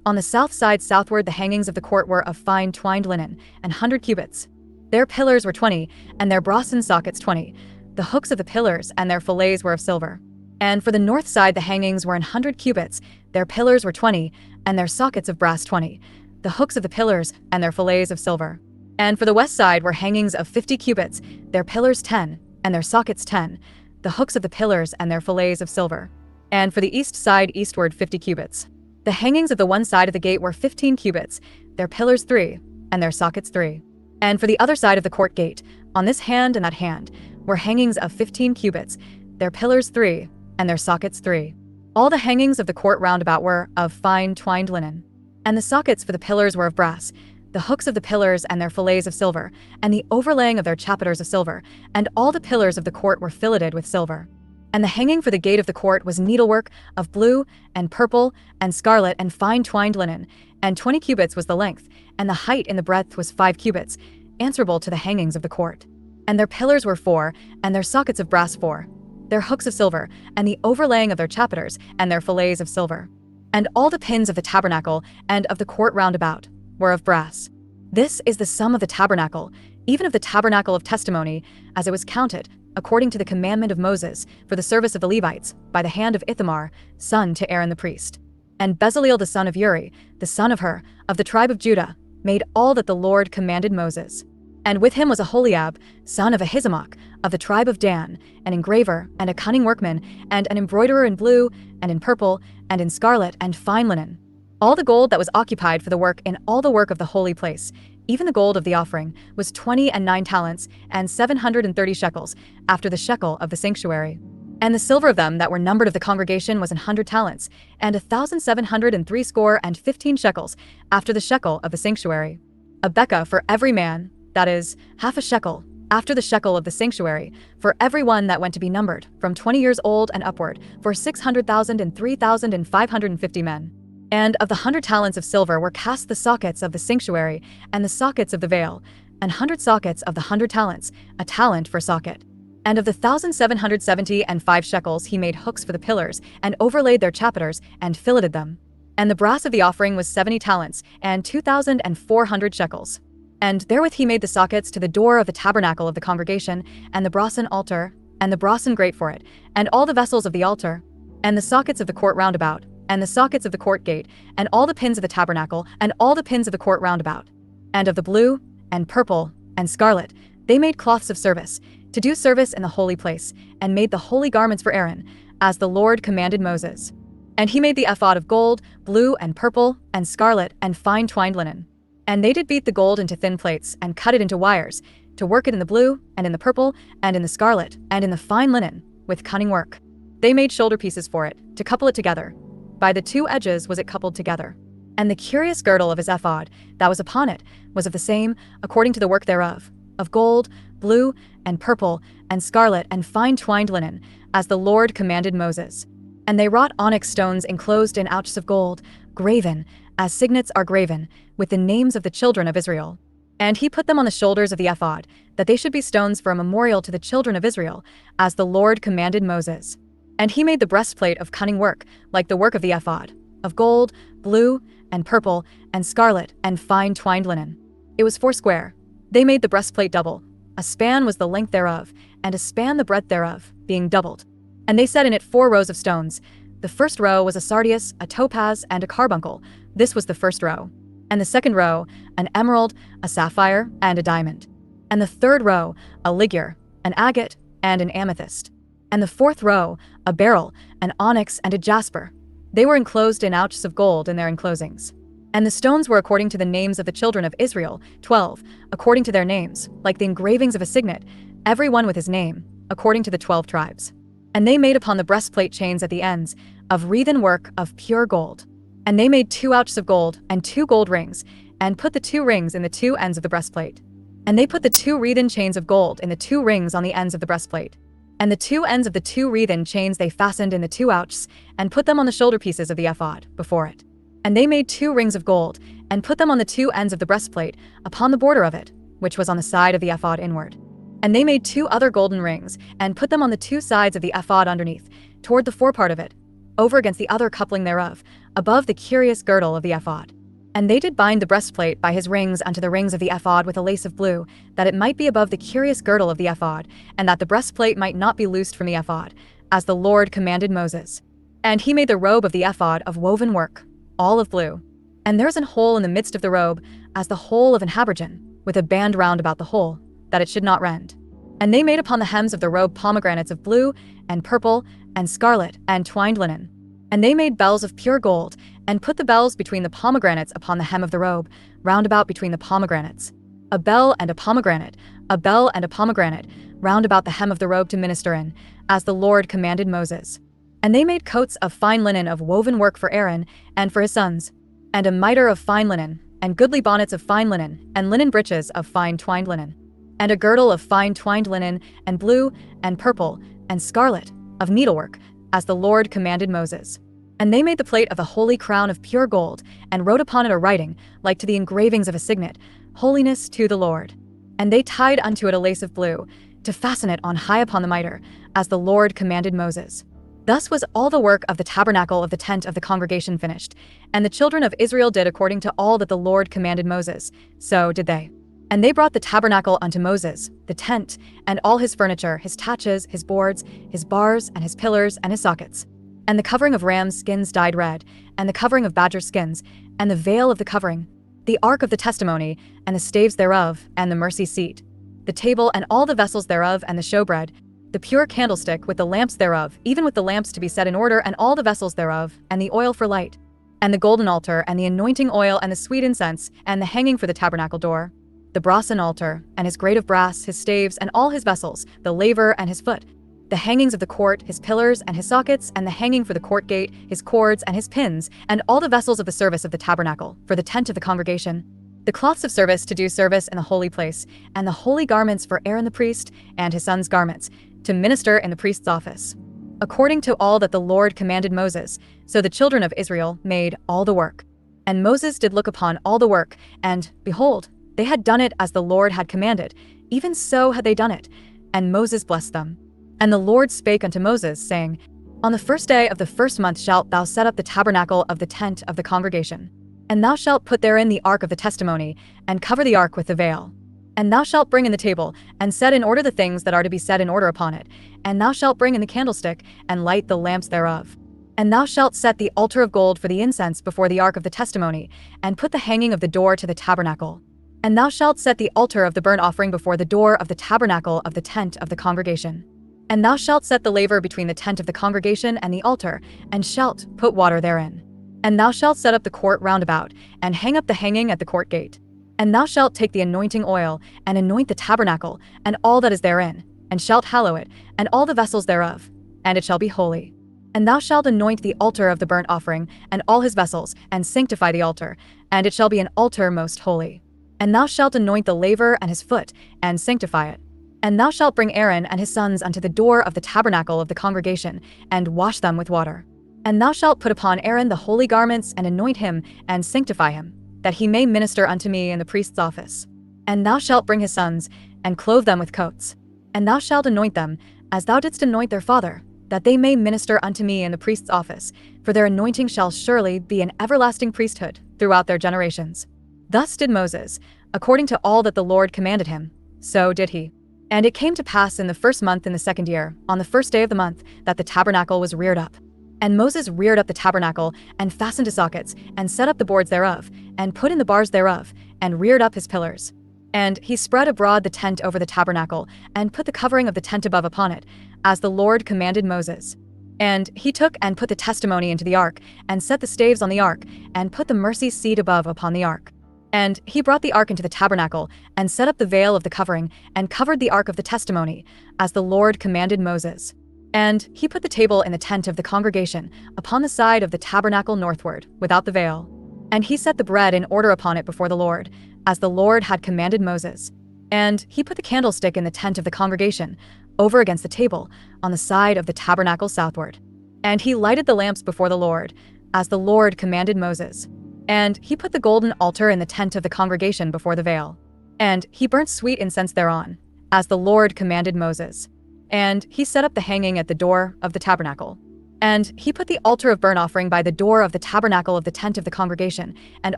On the south side southward the hangings of the court were of fine twined linen, 100 cubits. Their pillars were 20, and their brassen sockets 20. The hooks of the pillars and their fillets were of silver. And for the north side the hangings were 100 cubits, their pillars were 20, and their sockets of brass 20. The hooks of the pillars and their fillets of silver. And for the west side were hangings of 50 cubits, their pillars 10, and their sockets 10, the hooks of the pillars and their fillets of silver. And for the east side eastward 50 cubits. The hangings of the one side of the gate were 15 cubits, their pillars 3, and their sockets 3. And for the other side of the court gate, on this hand and that hand, were hangings of 15 cubits, their pillars 3, and their sockets 3. All the hangings of the court round about were of fine twined linen. And the sockets for the pillars were of brass, the hooks of the pillars and their fillets of silver, and the overlaying of their chapiters of silver, and all the pillars of the court were filleted with silver. And the hanging for the gate of the court was needlework of blue, and purple, and scarlet, and fine twined linen, and 20 cubits was the length, and the height in the breadth was 5 cubits, answerable to the hangings of the court. And their pillars were 4, and their sockets of brass 4, their hooks of silver, and the overlaying of their chapiters, and their fillets of silver. And all the pins of the tabernacle, and of the court round about, were of brass. This is the sum of the tabernacle, even of the tabernacle of testimony, as it was counted, according to the commandment of Moses, for the service of the Levites, by the hand of Ithamar, son to Aaron the priest. And Bezaleel the son of Uri, the son of Hur, of the tribe of Judah, made all that the Lord commanded Moses. And with him was Aholiab, son of Ahisamach, of the tribe of Dan, an engraver, and a cunning workman, and an embroiderer in blue, and in purple, and in scarlet, and fine linen. All the gold that was occupied for the work in all the work of the holy place, even the gold of the offering, was 29 talents, and 730 shekels, after the shekel of the sanctuary. And the silver of them that were numbered of the congregation was 100 talents, and 1,703 score and 15 shekels, after the shekel of the sanctuary. A bekah for every man, that is, half a shekel, after the shekel of the sanctuary, for every one that went to be numbered, from 20 years old and upward, for 600,000 and 3,550 men. And of the 100 talents of silver were cast the sockets of the sanctuary, and the sockets of the veil, 100 sockets of the 100 talents, a talent for socket. And of the 1,770 and 5 shekels he made hooks for the pillars, and overlaid their chapiters, and filleted them. And the brass of the offering was 70 talents, and 2,400 shekels. And therewith he made the sockets to the door of the tabernacle of the congregation, and the brassen altar, and the brassen grate for it, and all the vessels of the altar, and the sockets of the court round about, and the sockets of the court gate, and all the pins of the tabernacle, and all the pins of the court round about, and of the blue, and purple, and scarlet, they made cloths of service, to do service in the holy place, and made the holy garments for Aaron, as the Lord commanded Moses. And he made the ephod of gold, blue, and purple, and scarlet, and fine twined linen. And they did beat the gold into thin plates, and cut it into wires, to work it in the blue, and in the purple, and in the scarlet, and in the fine linen, with cunning work. They made shoulder pieces for it, to couple it together. By the two edges was it coupled together. And the curious girdle of his ephod, that was upon it, was of the same, according to the work thereof, of gold, blue, and purple, and scarlet, and fine twined linen, as the Lord commanded Moses. And they wrought onyx stones enclosed in ouches of gold, graven, as signets are graven, with the names of the children of Israel. And he put them on the shoulders of the ephod, that they should be stones for a memorial to the children of Israel, as the Lord commanded Moses. And he made the breastplate of cunning work, like the work of the ephod, of gold, blue, and purple, and scarlet, and fine twined linen. It was foursquare. They made the breastplate double. A span was the length thereof, and a span the breadth thereof, being doubled. And they set in it 4 rows of stones. The first row was a sardius, a topaz, and a carbuncle. This was the first row. And the second row, an emerald, a sapphire, and a diamond. And the third row, a ligure, an agate, and an amethyst. And the fourth row, a beryl, an onyx, and a jasper. They were enclosed in ouches of gold in their enclosings. And the stones were according to the names of the children of Israel, 12, according to their names, like the engravings of a signet, every one with his name, according to the 12 tribes. And they made upon the breastplate chains at the ends, of wreathen work of pure gold. And they made 2 ouches of gold, and 2 gold rings, and put the 2 rings in the 2 ends of the breastplate. And they put the 2 wreathen chains of gold in the 2 rings on the ends of the breastplate. And the 2 ends of the 2 wreathen chains they fastened in the 2 ouches, and put them on the shoulder pieces of the ephod, before it. And they made 2 rings of gold, and put them on the 2 ends of the breastplate, upon the border of it, which was on the side of the ephod inward. And they made 2 other golden rings, and put them on the 2 sides of the ephod underneath, toward the forepart of it, over against the other coupling thereof, above the curious girdle of the ephod. And they did bind the breastplate by his rings unto the rings of the ephod with a lace of blue, that it might be above the curious girdle of the ephod, and that the breastplate might not be loosed from the ephod, as the Lord commanded Moses. And he made the robe of the ephod of woven work, all of blue. And there is an hole in the midst of the robe, as the hole of an habergeon, with a band round about the hole, that it should not rend. And they made upon the hems of the robe pomegranates of blue, and purple, and scarlet, and twined linen. And they made bells of pure gold, and put the bells between the pomegranates upon the hem of the robe, round about between the pomegranates. A bell and a pomegranate, a bell and a pomegranate, round about the hem of the robe to minister in, as the Lord commanded Moses. And they made coats of fine linen of woven work for Aaron, and for his sons, and a mitre of fine linen, and goodly bonnets of fine linen, and linen breeches of fine twined linen, and a girdle of fine twined linen, and blue, and purple, and scarlet, of needlework, as the Lord commanded Moses. And they made the plate of a holy crown of pure gold, and wrote upon it a writing, like to the engravings of a signet, Holiness to the Lord. And they tied unto it a lace of blue, to fasten it on high upon the mitre, as the Lord commanded Moses. Thus was all the work of the tabernacle of the tent of the congregation finished, and the children of Israel did according to all that the Lord commanded Moses, so did they. And they brought the tabernacle unto Moses, the tent, and all his furniture, his taches, his boards, his bars, and his pillars, and his sockets, and the covering of rams' skins dyed red, and the covering of badger skins, and the veil of the covering, the ark of the testimony, and the staves thereof, and the mercy seat, the table, and all the vessels thereof, and the showbread, the pure candlestick with the lamps thereof, even with the lamps to be set in order, and all the vessels thereof, and the oil for light, and the golden altar, and the anointing oil, and the sweet incense, and the hanging for the tabernacle door, the brasen altar, and his grate of brass, his staves, and all his vessels, the laver and his foot, the hangings of the court, his pillars, and his sockets, and the hanging for the court gate, his cords, and his pins, and all the vessels of the service of the tabernacle, for the tent of the congregation, the cloths of service to do service in the holy place, and the holy garments for Aaron the priest, and his sons' garments, to minister in the priest's office, according to all that the Lord commanded Moses. So the children of Israel made all the work. And Moses did look upon all the work, and, behold, they had done it as the Lord had commanded, even so had they done it. And Moses blessed them. And the Lord spake unto Moses, saying, On the first day of the first month shalt thou set up the tabernacle of the tent of the congregation. And thou shalt put therein the ark of the testimony, and cover the ark with the veil. And thou shalt bring in the table, and set in order the things that are to be set in order upon it. And thou shalt bring in the candlestick, and light the lamps thereof. And thou shalt set the altar of gold for the incense before the ark of the testimony, and put the hanging of the door to the tabernacle. And thou shalt set the altar of the burnt offering before the door of the tabernacle of the tent of the congregation. And thou shalt set the laver between the tent of the congregation and the altar, and shalt put water therein. And thou shalt set up the court round about, and hang up the hanging at the court gate. And thou shalt take the anointing oil, and anoint the tabernacle, and all that is therein, and shalt hallow it, and all the vessels thereof, and it shall be holy. And thou shalt anoint the altar of the burnt offering, and all his vessels, and sanctify the altar, and it shall be an altar most holy. And thou shalt anoint the laver and his foot, and sanctify it. And thou shalt bring Aaron and his sons unto the door of the tabernacle of the congregation, and wash them with water. And thou shalt put upon Aaron the holy garments, and anoint him, and sanctify him, that he may minister unto me in the priest's office. And thou shalt bring his sons, and clothe them with coats. And thou shalt anoint them, as thou didst anoint their father, that they may minister unto me in the priest's office, for their anointing shall surely be an everlasting priesthood throughout their generations. Thus did Moses, according to all that the Lord commanded him, so did he. And it came to pass in the first month in the second year, on the first day of the month, that the tabernacle was reared up. And Moses reared up the tabernacle, and fastened his sockets, and set up the boards thereof, and put in the bars thereof, and reared up his pillars. And he spread abroad the tent over the tabernacle, and put the covering of the tent above upon it, as the Lord commanded Moses. And he took and put the testimony into the ark, and set the staves on the ark, and put the mercy seat above upon the ark. And he brought the ark into the tabernacle, and set up the veil of the covering, and covered the ark of the testimony, as the Lord commanded Moses. And he put the table in the tent of the congregation, upon the side of the tabernacle northward, without the veil. And he set the bread in order upon it before the Lord, as the Lord had commanded Moses. And he put the candlestick in the tent of the congregation, over against the table, on the side of the tabernacle southward. And he lighted the lamps before the Lord, as the Lord commanded Moses. And he put the golden altar in the tent of the congregation before the veil. And he burnt sweet incense thereon, as the Lord commanded Moses. And he set up the hanging at the door of the tabernacle. And he put the altar of burnt offering by the door of the tabernacle of the tent of the congregation, and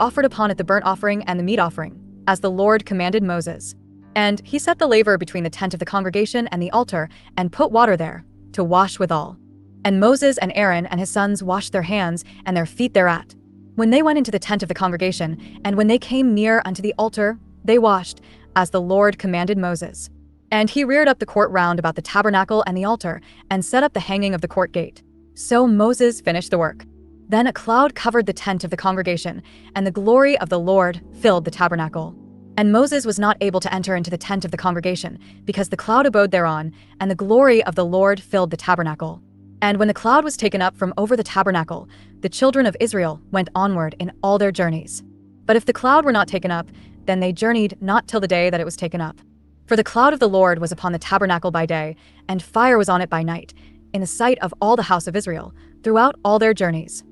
offered upon it the burnt offering and the meat offering, as the Lord commanded Moses. And he set the laver between the tent of the congregation and the altar, and put water there, to wash withal. And Moses and Aaron and his sons washed their hands and their feet thereat, when they went into the tent of the congregation, and when they came near unto the altar, they washed, as the Lord commanded Moses. And he reared up the court round about the tabernacle and the altar, and set up the hanging of the court gate. So Moses finished the work. Then a cloud covered the tent of the congregation, and the glory of the Lord filled the tabernacle. And Moses was not able to enter into the tent of the congregation, because the cloud abode thereon, and the glory of the Lord filled the tabernacle. And when the cloud was taken up from over the tabernacle, the children of Israel went onward in all their journeys. But if the cloud were not taken up, then they journeyed not till the day that it was taken up. For the cloud of the Lord was upon the tabernacle by day, and fire was on it by night, in the sight of all the house of Israel, throughout all their journeys.